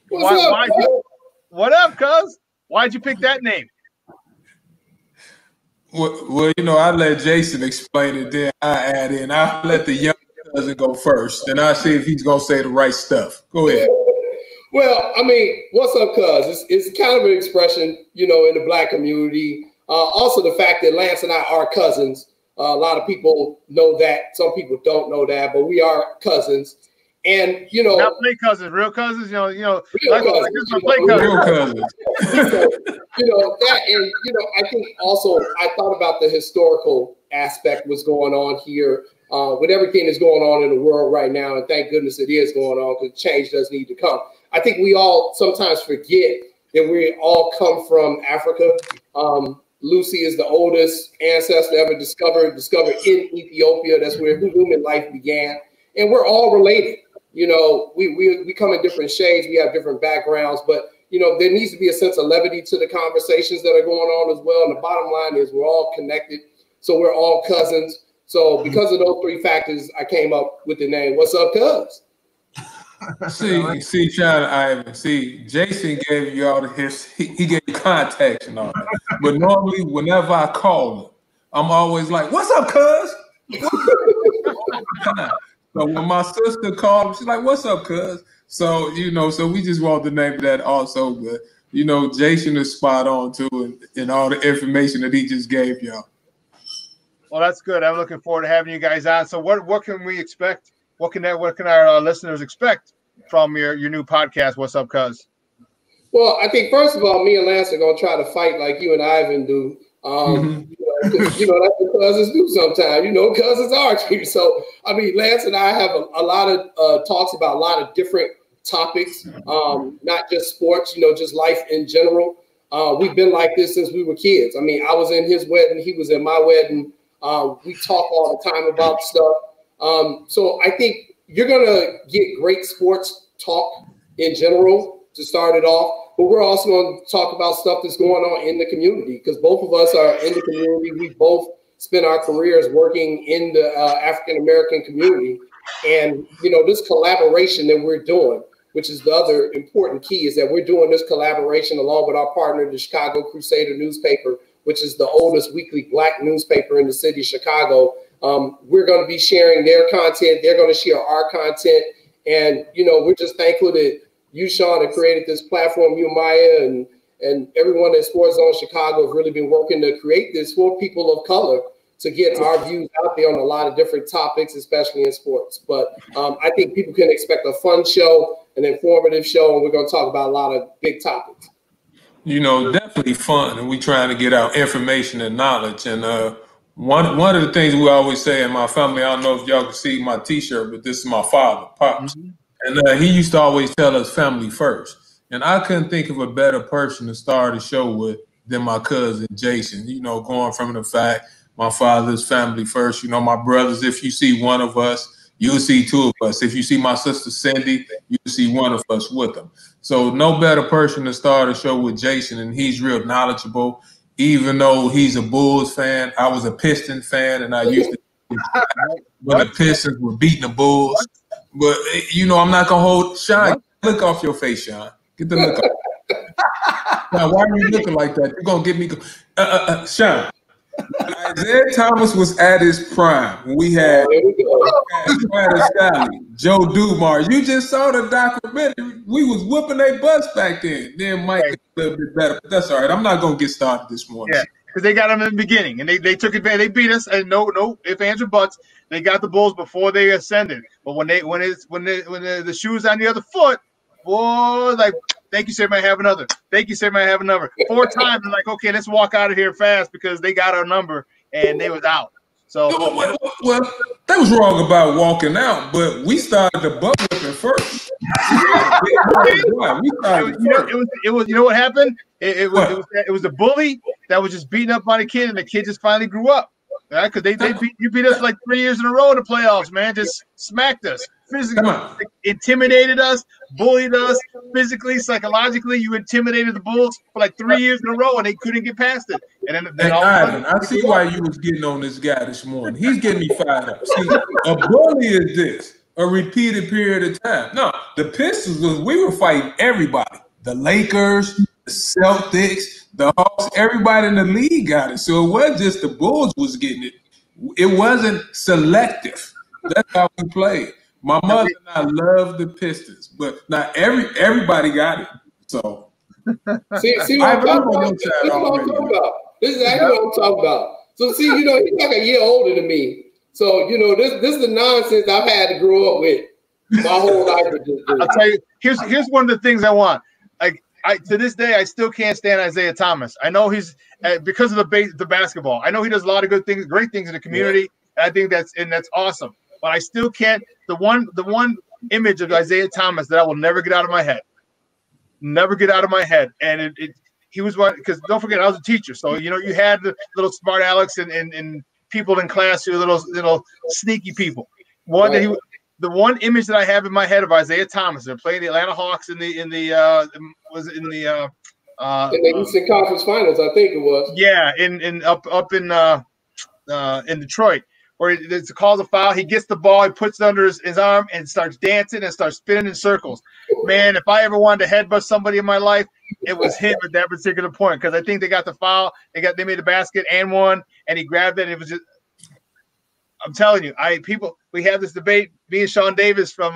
What up, cuz? Why'd you pick that name? Well, you know, I let Jason explain it, then I add in. I'll let the young cousin go first, then I'll see if he's going to say the right stuff. Go ahead. Well, I mean, what's up, cuz? It's kind of an expression, you know, in the Black community. Also, the fact that Lance and I are cousins. A lot of people know that. Some people don't know that, but we are cousins. And, you know. Not play cousins, real cousins, you know. Real cousins. Real cousins. You know, that, and, you know, I think also I thought about the historical aspect what's going on here with everything that's going on in the world right now. And thank goodness it is going on because change does need to come. I think we all sometimes forget that we all come from Africa. Lucy is the oldest ancestor ever discovered in Ethiopia. That's where human life began. And we're all related. You know, we come in different shades. We have different backgrounds, but you know, there needs to be a sense of levity to the conversations that are going on as well. And the bottom line is we're all connected. So we're all cousins. So because of those three factors, I came up with the name. What's up, cuz? See, Shawn, Ivan. See, Jason gave you all he gave you contacts and all that. But normally, whenever I call him, I'm always like, "What's up, cuz?" So when my sister called, she's like, "What's up, cuz?" So you know, so we just want the name of that also. But you know, Jason is spot on too, and all the information that he just gave y'all. Well, that's good. I'm looking forward to having you guys on. So what can we expect? What can our listeners expect from your new podcast? What's up, cuz? Well, I think first of all, me and Lance are gonna try to fight like you and Ivan do. You know, that's what cousins do sometimes. You know, cousins argue. So I mean, Lance and I have a lot of talks about a lot of different topics, not just sports. You know, just life in general. We've been like this since we were kids. I mean, I was in his wedding, he was in my wedding. We talk all the time about stuff. So I think you're going to get great sports talk in general to start it off, but we're also going to talk about stuff that's going on in the community because both of us are in the community. We both spent our careers working in the African-American community. And, you know, this collaboration that we're doing, which is the other important key, is that we're doing this collaboration along with our partner, the Chicago Crusader newspaper, which is the oldest weekly Black newspaper in the city of Chicago. We're going to be sharing their content. They're going to share our content. And, you know, we're just thankful that you, Shawn, have created this platform, you, Maya, and everyone at SportsZone Chicago have really been working to create this for people of color to get our views out there on a lot of different topics, especially in sports. But I think people can expect a fun show, an informative show, and we're going to talk about a lot of big topics. You know, definitely fun, and we trying to get out information and knowledge. And one of the things we always say in my family, I don't know if y'all can see my T-shirt, but this is my father, Pops. Mm-hmm. And he used to always tell us family first. And I couldn't think of a better person to start a show with than my cousin Jason. You know, going from the fact my father's family first. You know, my brothers, if you see one of us, you'll see two of us. If you see my sister Cindy, you'll see one of us with them. So no better person to start a show with Jason, and he's real knowledgeable. Even though he's a Bulls fan, I was a Pistons fan, and I used to when the Pistons were beating the Bulls. But, you know, I'm not going to hold – Shawn, look off your face, Shawn. Get the look off. Now, why are you looking like that? You're going to get me – Shawn, when Isaiah Thomas was at his prime, we had Joe Dumars. You just saw the documentary. We was whooping their butts back then. Then Mike got a little bit better. But that's all right. I'm not going to get started this morning. Yeah, because they got them in the beginning, and they took advantage. They beat us, and no ifs, ands, or buts. They got the Bulls before they ascended. But when the shoe's on the other foot, boy, like, thank you, sir, may I have another. Thank you, sir, may I have another. 4 times, and like, okay, let's walk out of here fast because they got our number, and they was out. So, well, they was wrong about walking out, but we started the butt whipping first. It was. You know what happened? It was the bully that was just beating up on a kid, and the kid just finally grew up. Right? Because you beat us like 3 years in a row in the playoffs, man. Just smacked us physically, intimidated us, bullied us physically, psychologically. You intimidated the Bulls for like 3 years in a row, and they couldn't get past it. And then all Ivan, I see why you was getting on this guy this morning. He's getting me fired up. See, a bully is this a repeated period of time. No, the Pistons we were fighting everybody. The Lakers, the Celtics, the Hawks, everybody in the league got it. So it wasn't just the Bulls was getting it. It wasn't selective. That's how we played. My mother and I love the Pistons, but not everybody got it. So see what I'm talking about. This is what I'm talking about. This is actually what I'm talking about. So see, you know, he's like a year older than me. So, you know, this is the nonsense I've had to grow up with my whole life. I'll tell you, here's one of the things I want. To this day, I still can't stand Isaiah Thomas. I know he's because of the basketball. I know he does a lot of good things, great things in the community. Yeah. And I think that's awesome. But I still can't. The one image of Isaiah Thomas that I will never get out of my head. Never get out of my head. And he was one, because don't forget, I was a teacher. So, you know, you had the little smart Alex and people in class who were little sneaky people. The one image that I have in my head of Isaiah Thomas, they're playing the Atlanta Hawks in the Eastern Conference Finals, I think it was. Yeah, up in Detroit, where it's a call to foul. He gets the ball, he puts it under his arm, and starts dancing and starts spinning in circles. Man, if I ever wanted to headbutt somebody in my life, it was him at that particular point, because I think they got the foul. They made the basket and won, and he grabbed it. And it was just, I'm telling you, we have this debate. Me and Shawn Davis from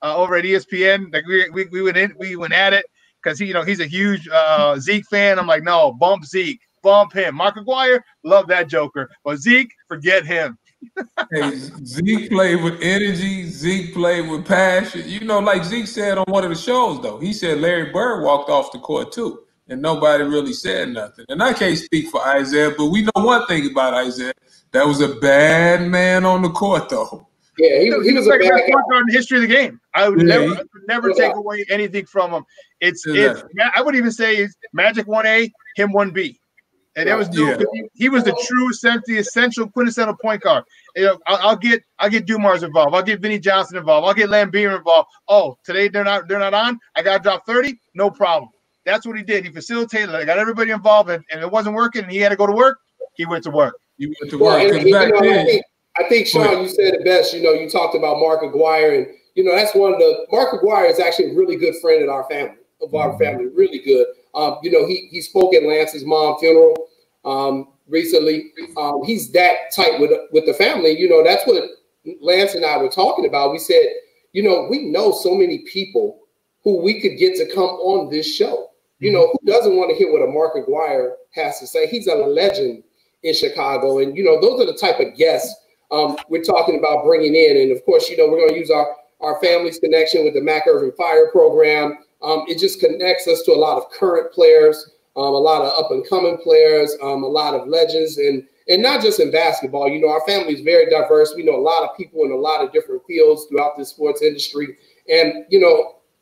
over at ESPN, like we went at it, because he's a huge Zeke fan. I'm like, no, bump Zeke, bump him. Mark Aguirre, love that joker, but Zeke, forget him. Hey, Zeke played with energy. Zeke played with passion. You know, like Zeke said on one of the shows, though, he said Larry Bird walked off the court too, and nobody really said nothing. And I can't speak for Isaiah, but we know one thing about Isaiah: that was a bad man on the court, though. Yeah, he was a bad guy. Point guard in the history of the game. I would never take away anything from him. I would even say Magic 1A, him 1B. And there was he was the true essential quintessential point guard. I'll get Dumars involved. I'll get Vinnie Johnson involved. I'll get Lambeer involved. Oh, today they're not on. I got to drop 30. No problem. That's what he did. He facilitated. I got everybody involved, and it wasn't working, and he had to go to work. He went to work. I think Shawn, you said it best. You talked about Mark Aguirre, and that's Mark Aguirre is actually a really good friend of our family, really good. He spoke at Lance's mom's funeral recently. He's that tight with the family. That's what Lance and I were talking about. We said, we know so many people who we could get to come on this show. Who doesn't want to hear what a Mark Aguirre has to say? He's a legend in Chicago, and those are the type of guests we're talking about bringing in. And of course, we're going to use our family's connection with the Mac Irvin Fire program. It just connects us to a lot of current players, a lot of up and coming players, a lot of legends, and not just in basketball. Our family is very diverse. We know a lot of people in a lot of different fields throughout the sports industry. And,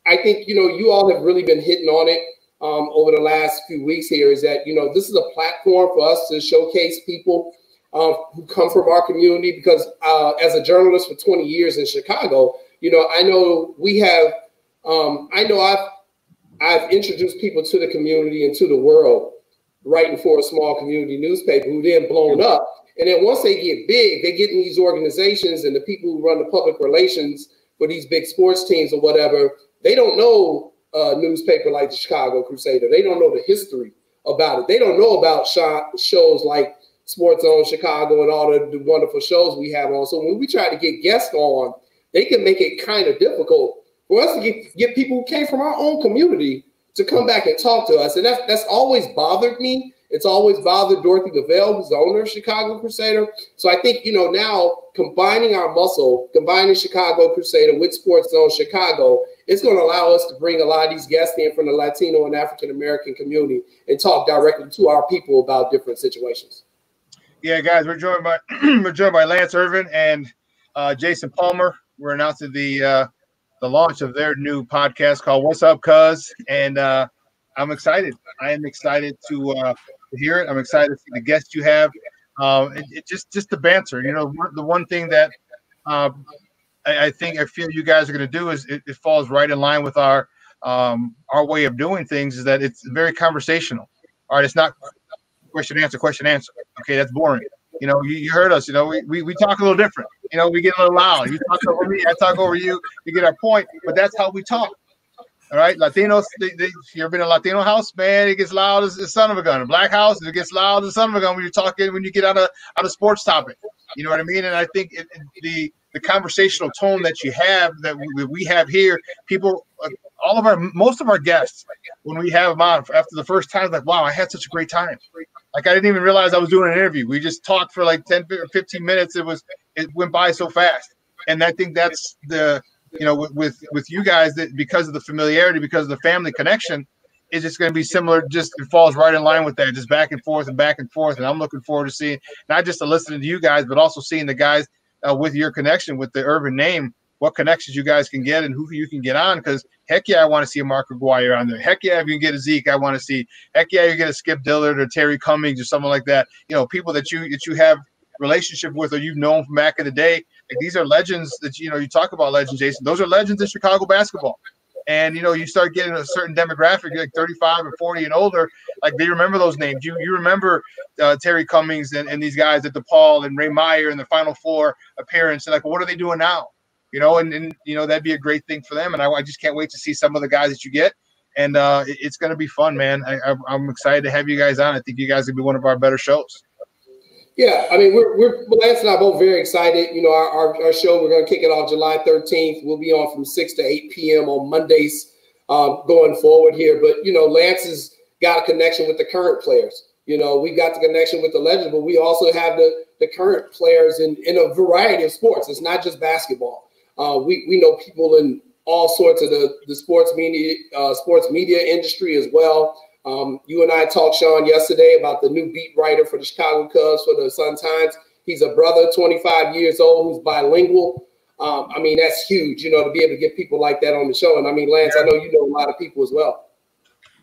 I think, you all have really been hitting on it over the last few weeks here, is that, this is a platform for us to showcase people who come from our community, because as a journalist for 20 years in Chicago, I know we have, I've introduced people to the community and to the world writing for a small community newspaper, who then blown up. And then once they get big, they get in these organizations, and the people who run the public relations for these big sports teams or whatever, they don't know a newspaper like the Chicago Crusader. They don't know the history about it. They don't know about shows like SportsZone Chicago and all the wonderful shows we have on. So when we try to get guests on, they can make it kind of difficult for us to get people who came from our own community to come back and talk to us. And that's always bothered me. It's always bothered Dorothy Lavelle, who's the owner of Chicago Crusader. So I think, now combining our muscle, combining Chicago Crusader with SportsZone Chicago, it's going to allow us to bring a lot of these guests in from the Latino and African-American community and talk directly to our people about different situations. Yeah, guys, we're joined by Lance Irvin and Jason Palmer. We're announcing the launch of their new podcast called "What's Up, Cuz?" And I'm excited. I am excited to hear it. I'm excited to see the guests you have. Just the banter. The one thing that I feel you guys are going to do is it falls right in line with our way of doing things. Is that it's very conversational. All right, it's not question answer. Okay, that's boring. You heard us. We talk a little different. We get a little loud. You talk over me, I talk over you. We get our point, but that's how we talk. All right, Latinos. You ever been in a Latino house? Man, it gets loud as the son of a gun. A black house, it gets loud as the son of a gun when you're talking. When you get on a sports topic, you know what I mean. And I think the conversational tone that you have, that we have here, people, most of our guests, when we have them on after the first time, like, wow, I had such a great time. Like, I didn't even realize I was doing an interview. We just talked for like 10 or 15 minutes. It went by so fast. And I think that's with you guys, that because of the familiarity, because of the family connection, it's just going to be similar. Just it falls right in line with that, just back and forth. And I'm looking forward to seeing, not just to listening to you guys, but also seeing the guys with your connection with the Irvin name, what connections you guys can get and who you can get on. Because heck yeah, I want to see a Mark Aguirre on there. Heck yeah, if you can get a Zeke, I want to see. Heck yeah, you get a Skip Dillard or Terry Cummings or someone like that. People that you have relationship with or you've known from back in the day. Like, these are legends that you talk about legends, Jason. Those are legends in Chicago basketball. And you start getting a certain demographic, you're like 35 or 40 and older, like they remember those names. You remember Terry Cummings and these guys at DePaul and Ray Meyer in the Final Four appearance. And like, what are they doing now? And that'd be a great thing for them. And I just can't wait to see some of the guys that you get. And it's going to be fun, man. I'm excited to have you guys on. I think you guys will be one of our better shows. Yeah, I mean, we're Lance and I both very excited. Our show, we're going to kick it off July 13th. We'll be on from 6 to 8 p.m. on Mondays going forward here. But, Lance has got a connection with the current players. We got the connection with the legends, but we also have the current players in a variety of sports. It's not just basketball. We know people in all sorts of the sports media industry as well. You and I talked, Shawn, yesterday about the new beat writer for the Chicago Cubs for the Sun-Times. He's a brother, 25 years old, who's bilingual. I mean, that's huge, to be able to get people like that on the show. And I mean, Lance, I know you know a lot of people as well.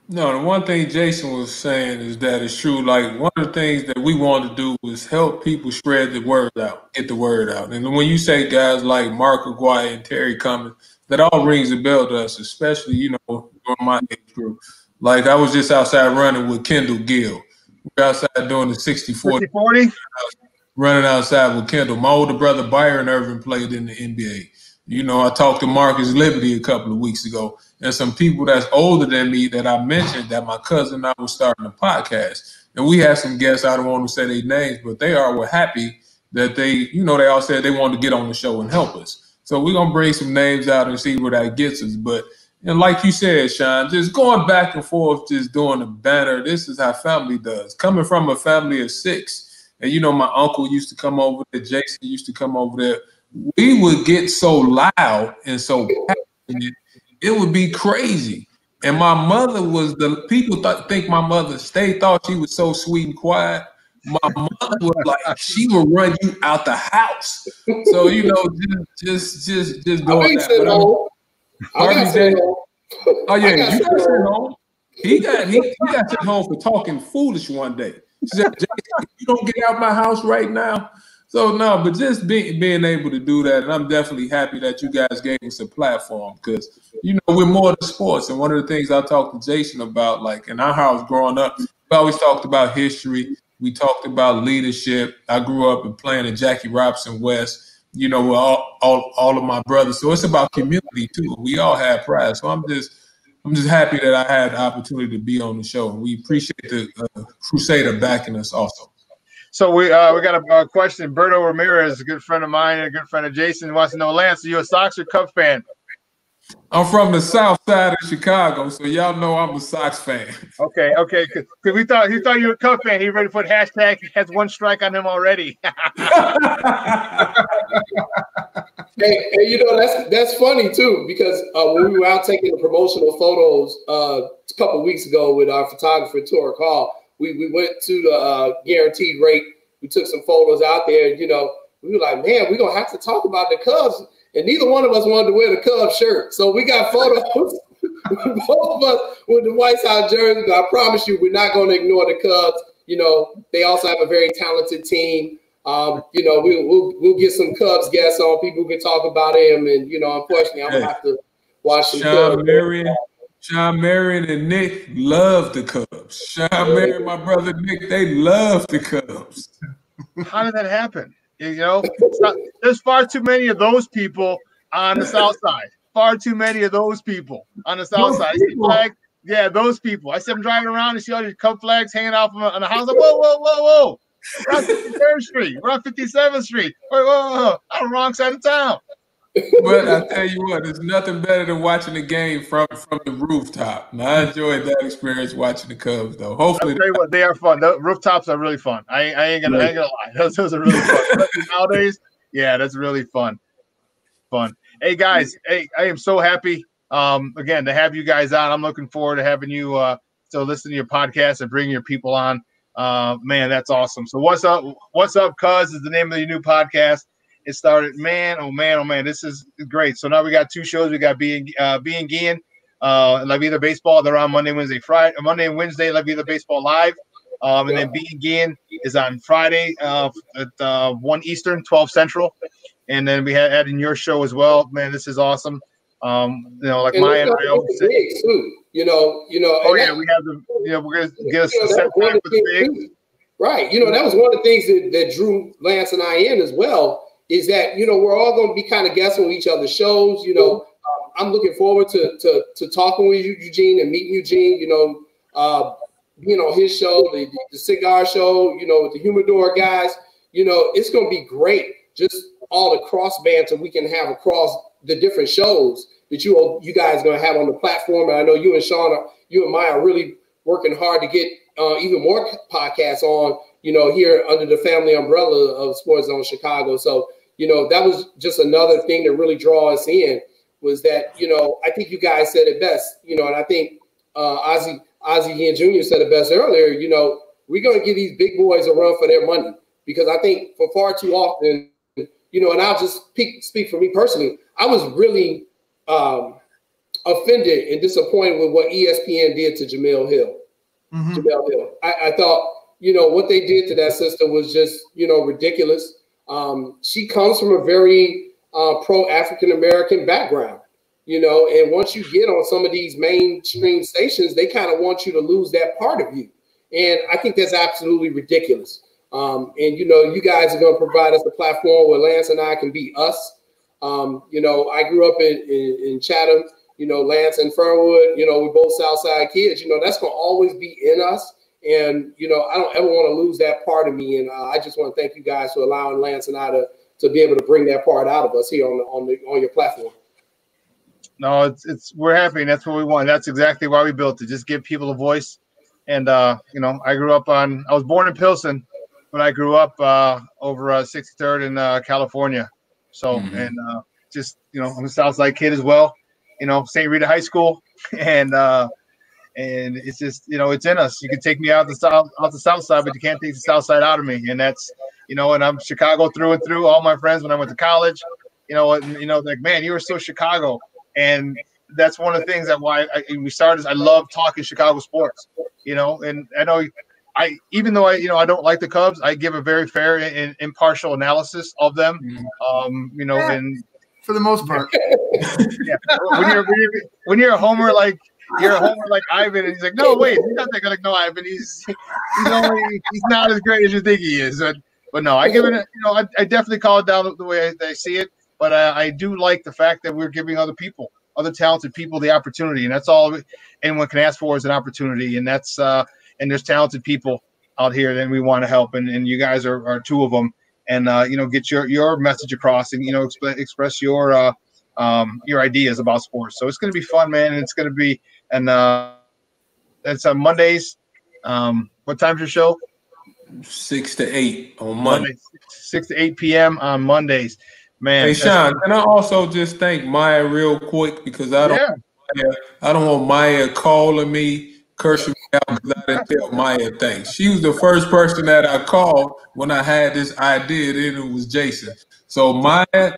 No, the one thing Jason was saying is that it's true. Like, one of the things that we want to do is help people spread the word out, get the word out. And when you say guys like Mark Aguirre and Terry Cummings, that all rings a bell to us, especially, during my age group. Like, I was just outside running with Kendall Gill. We're outside doing the 60-40. Running outside with Kendall. My older brother, Byron Irvin, played in the NBA. I talked to Marcus Liberty a couple of weeks ago. And some people that's older than me that I mentioned that my cousin and I was starting a podcast. And we had some guests, I don't want to say their names, but they were happy that they all said they wanted to get on the show and help us. So we're going to bring some names out and see where that gets us. But and like you said, Shawn, just going back and forth, just doing a banner. This is how family does. Coming from a family of 6, and my uncle used to come over there, Jason used to come over there. We would get so loud and so passionate, it would be crazy. And my mother was people think my mother thought she was so sweet and quiet. My mother was like, she would run you out the house. So just doing that. Oh yeah, you got sent home. He got sent home for talking foolish one day. She said, "You don't get out my house right now." So no, but just being able to do that, and I'm definitely happy that you guys gave us a platform because we're more than sports. And one of the things I talked to Jason about, like in our house growing up, we always talked about history. We talked about leadership. I grew up and playing at Jackie Robinson West. With all of my brothers. So it's about community too. We all have pride. So I'm just happy that I had the opportunity to be on the show. And we appreciate the Crusader backing us also. So we got a question. Berto Ramirez, a good friend of mine and a good friend of Jason, wants to know, Lance, are you a Sox or Cubs fan? I'm from the south side of Chicago, so y'all know I'm a Sox fan. Okay. Because he thought you were a Cubs fan. He ready to put hashtag has one strike on him already. Hey, that's funny too, because when we were out taking the promotional photos a couple of weeks ago with our photographer Tora Hall, we went to the guaranteed rate. We took some photos out there. We were like, man, we're gonna have to talk about the Cubs. And neither one of us wanted to wear the Cubs shirt. So we got photos, both of us with the White House jerseys. But I promise you, we're not going to ignore the Cubs. They also have a very talented team. We'll get some Cubs guests on. People can talk about them. And, unfortunately, I'm going to have to watch some Shawn Marion and Nick love the Cubs. Shawn Marion, my brother Nick, they love the Cubs. How did that happen? There's far too many of those people on the south side. Far too many of those people on the south side. I see flags. Yeah, those people. I see them driving around and see all these Cub flags hanging out on the house. Like, whoa. We're on 53rd Street. We're on 57th Street. Whoa. I'm on the wrong side of town. But I tell you what, there's nothing better than watching the game from the rooftop. Now, I enjoyed that experience watching the Cubs, though. Hopefully, they are fun. The rooftops are really fun. I ain't gonna lie. Those are really fun. Nowadays, yeah, that's really fun. Hey guys, I am so happy again to have you guys on. I'm looking forward to having you listen to your podcast and bring your people on. Man, that's awesome. So what's up, Cuz is the name of your new podcast. It started, man, oh man, oh man. This is great. So now we got 2 shows. We got B and Gian, La Vida Baseball. They're on Monday, Wednesday, Friday. Monday and Wednesday, La Vida Baseball Live. And then B and Gian is on Friday at 1 Eastern, 12 Central. And then we had in your show as well. Man, this is awesome. Like Maya and I always say, too. We have the, we're gonna get us set back with the big. Right. That was one of the things that drew Lance and I in as well, is that, we're all going to be kind of guessing with each other's shows. I'm looking forward to talking with you, Eugene, and meeting Eugene, being on his show, the cigar show, with the Humidor guys. It's going to be great. Just all the cross banter we can have across the different shows that you guys are going to have on the platform. And I know you and Shawn, you and Maya are really working hard to get even more podcasts on, here under the family umbrella of SportsZone Chicago. So, that was just another thing that really draw us in, was that, I think you guys said it best, and I think Ozzie Ian Jr. said it best earlier, we're going to give these big boys a run for their money, because I think for far too often, and I'll just speak for me personally, I was really offended and disappointed with what ESPN did to Jamel Hill. Mm-hmm. Jamel Hill. I thought, what they did to that sister was just, ridiculous. She comes from a very pro-African-American background, and once you get on some of these mainstream stations, they kind of want you to lose that part of you. And I think that's absolutely ridiculous. And, you guys are going to provide us a platform where Lance and I can be us. I grew up in Chatham, Lance and Fernwood, we're both Southside kids, that's going to always be in us. And, I don't ever want to lose that part of me. And I just want to thank you guys for allowing Lance and I to be able to bring that part out of us here on your platform. No, we're happy. And that's what we want. That's exactly why we built it. Just give people a voice. And, I was born in Pilsen, but I grew up over 63rd in California. So, and I'm a Southside kid as well, St. Rita High School. And it's just, it's in us. You can take me out the South Side, but you can't take the South Side out of me. And that's, and I'm Chicago through and through. All my friends when I went to college, like, man, you were so Chicago. And that's one of the things that why we started. I love talking Chicago sports, and I know even though I don't like the Cubs, I give a very fair and impartial analysis of them. And for the most part, yeah. When you're a homer like Ivan, and he's like, no, wait, he's not that good. Like, no, Ivan, he's not as great as you think he is. But no, I give it. I definitely call it down the way I see it. But I do like the fact that we're giving other talented people, the opportunity, and that's all anyone can ask for is an opportunity. And that's and there's talented people out here that we want to help, and you guys are 2 of them. And get your message across, and express your ideas about sports. So it's going to be fun, man, and it's going to be it's on Mondays. What time's your show? 6 to 8 on Monday. 6 to 8 p.m. on Mondays. Man, hey Shawn, can I also just thank Maya real quick, because I don't want Maya calling me, cursing me out because I didn't tell Maya things. She was the first person that I called when I had this idea, then it was Jason. So Maya, thank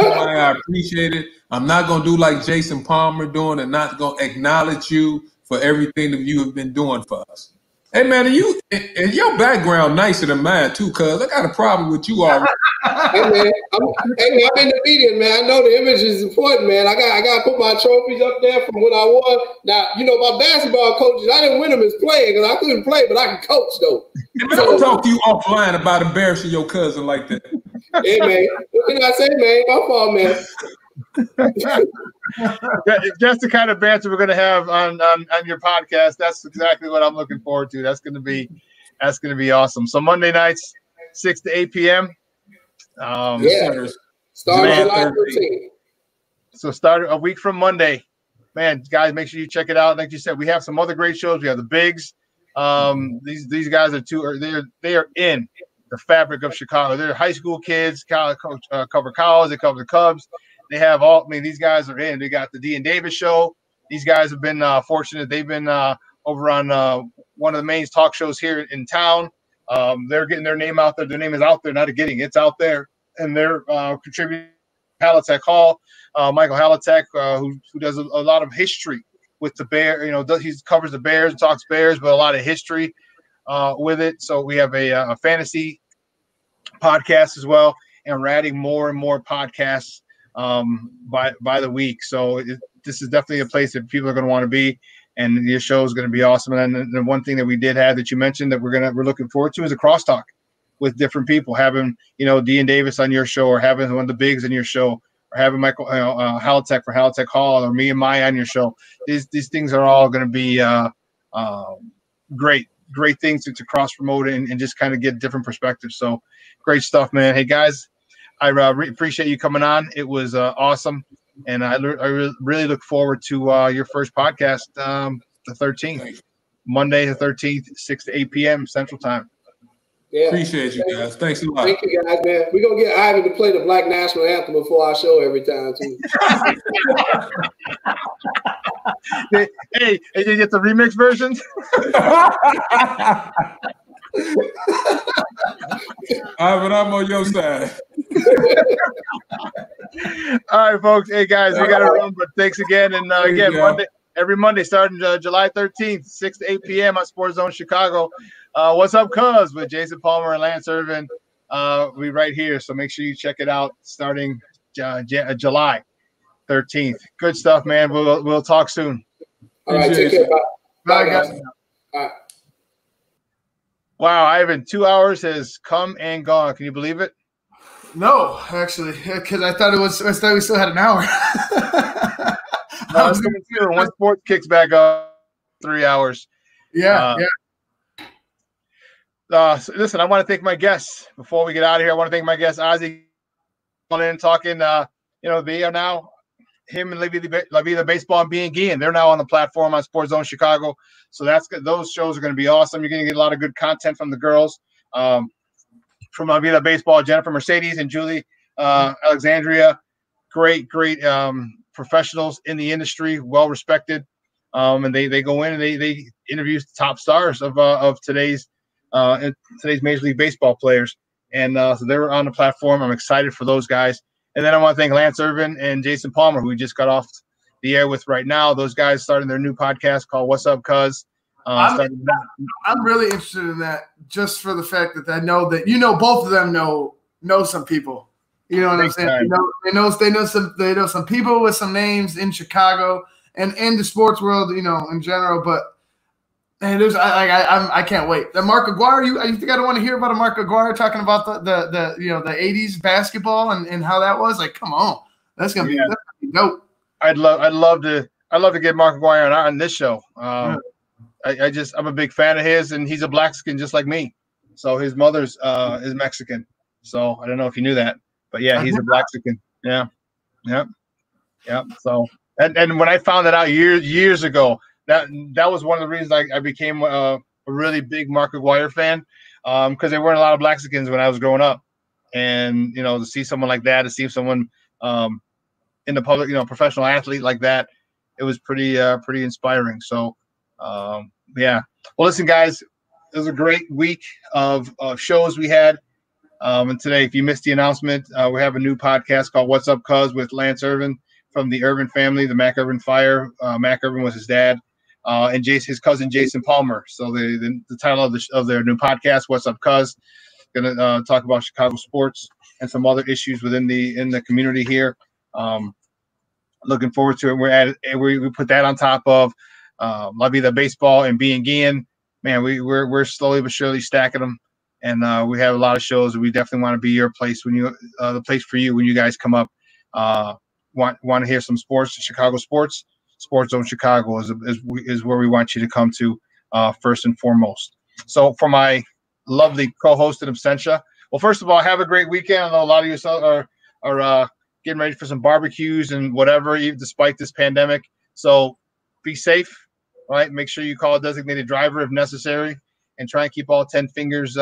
you, Maya. I appreciate it. I'm not gonna do like Jason Palmer doing, and not gonna acknowledge you for everything that you have been doing for us. Hey man, and your background nicer than mine too, cuz I got a problem with you already. Hey man, I'm in the media, man. I know the image is important, man. I got to put my trophies up there from when I won. Now, my basketball coaches, I didn't win them as playing because I couldn't play, but I can coach though. Hey, man, I'll talk to you offline about embarrassing your cousin like that. Hey man, what can I say, man? My fault, man. That's the kind of banter we're going to have on your podcast. That's exactly what I'm looking forward to. That's going to be awesome. So Monday nights, 6 to 8 p.m. Start July 13th. So start a week from Monday. Man, guys, make sure you check it out. Like you said, we have some other great shows. We have the Bigs. These guys they are in the fabric of Chicago. They're high school kids, cover college, they cover the Cubs. They have these guys are in. They got the D and Davis show. These guys have been fortunate. They've been over on one of the main talk shows here in town. They're getting their name out there. Their name is out there, not getting it's out there. and they're contributing. Halatek Hall, Michael Halatek, who does a lot of history with the Bear. He covers the Bears, talks Bears, but a lot of history with it. So we have a fantasy podcast as well, and we're adding more and more podcasts by the week. So this is definitely a place that people are going to want to be, and your show is going to be awesome. And the one thing that we did have that you mentioned that we're looking forward to is a crosstalk with different people, having Dean Davis on your show, or having one of the bigs in your show, or having Michael Halatek for Halatek Hall, or me and Maya on your show. These things are all going to be great things to cross promote and just kind of get different perspectives. So great stuff, man. Hey guys, I appreciate you coming on. It was awesome, and I really look forward to your first podcast, the 13th, Monday the 13th, 6 to 8 p.m. Central Time. Yeah. Appreciate you guys. Thanks a lot. Thank you guys, man. We're going to get Ivan to play the Black National Anthem before our show every time, too. Hey, you get the remix versions? Ivan, I'm on your side. All right, folks. Hey, guys, we got to run, but thanks again. And again, every Monday starting July 13th, 6 to 8 p.m. on SportsZone Chicago. What's up, cuz, with Jason Palmer and Lance Irvin. We right here, so make sure you check it out starting July 13th. Good stuff, man. We'll talk soon. All right, take care. Bye, guys. All right. Wow, Ivan, 2 hours has come and gone. Can you believe it? No, actually, because I thought we still had an hour. No, it's coming through. Once sports kicks back up, 3 hours. Yeah. So listen, I want to thank my guests before we get out of here. I want to thank my guest Ozzy calling in, talking. They are now, him and La Vida Baseball and Being Guillen, they're now on the platform on SportsZone Chicago. So those shows are going to be awesome. You're going to get a lot of good content from the girls, from La Vida Baseball, Jennifer Mercedes and Julie Alexandria. Great professionals in the industry, well respected, and they go in and they interview the top stars of today's Major League Baseball players, and so they were on the platform. I'm excited for those guys, and then I want to thank Lance Irvin and Jason Palmer, who we just got off the air with right now. Those guys starting their new podcast called "What's Up, Cuz." I'm really interested in that, just for the fact that I know that both of them know some people. You know what I'm saying? They know some people with some names in Chicago and in the sports world, in general. But man, I can't wait. The Mark Aguirre, you think I don't want to hear about a Mark Aguirre talking about the 80s basketball and how that was? Like, come on, that's gonna be dope. I'd love to get Mark Aguirre on this show. I'm a big fan of his, and he's a Blackskin just like me. So his mother's is Mexican. So I don't know if you knew that. But yeah, he's a Blackskin. Yeah. So and when I found that out years ago, that was one of the reasons I became a really big Mark Aguirre fan, because there weren't a lot of Blackskins when I was growing up, and to see someone like that, to see someone in the public, professional athlete like that, it was pretty inspiring. So yeah. Well, listen, guys, it was a great week of shows we had. And today, if you missed the announcement, we have a new podcast called What's Up, Cuz, with Lance Irvin from the Irvin family, the Mac Irvin Fire. Mac Irvin was his dad, and his cousin Jason Palmer. So the title of their new podcast, What's Up, Cuz, going to talk about Chicago sports and some other issues in the community here. Looking forward to it. We put that on top of La Vida Baseball and Being Guillen. Man, we're slowly but surely stacking them. And we have a lot of shows, and we definitely want to be your place the place for you when you guys come up. Want to hear some sports, Chicago sports? SportsZone Chicago is where we want you to come to first and foremost. So for my lovely co-host in absentia, well, first of all, have a great weekend. I know a lot of you are getting ready for some barbecues and whatever, even despite this pandemic. So be safe, right? Make sure you call a designated driver if necessary. And try and keep all 10 fingers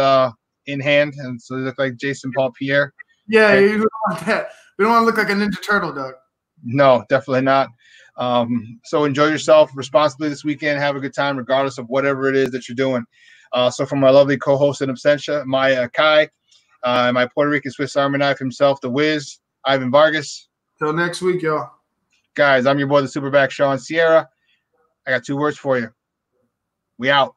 in hand, and so they look like Jason Paul Pierre. Yeah, okay. You don't want that. We don't want to look like a Ninja Turtle, Doug. No, definitely not. So enjoy yourself responsibly this weekend. Have a good time, regardless of whatever it is that you're doing. So from my lovely co-host in absentia, Maya Kai, My Puerto Rican Swiss Army knife himself, the Wiz, Ivan Vargas. Till next week, y'all. Guys, I'm your boy, the Superback Shawn Sierra. I got 2 words for you. We out.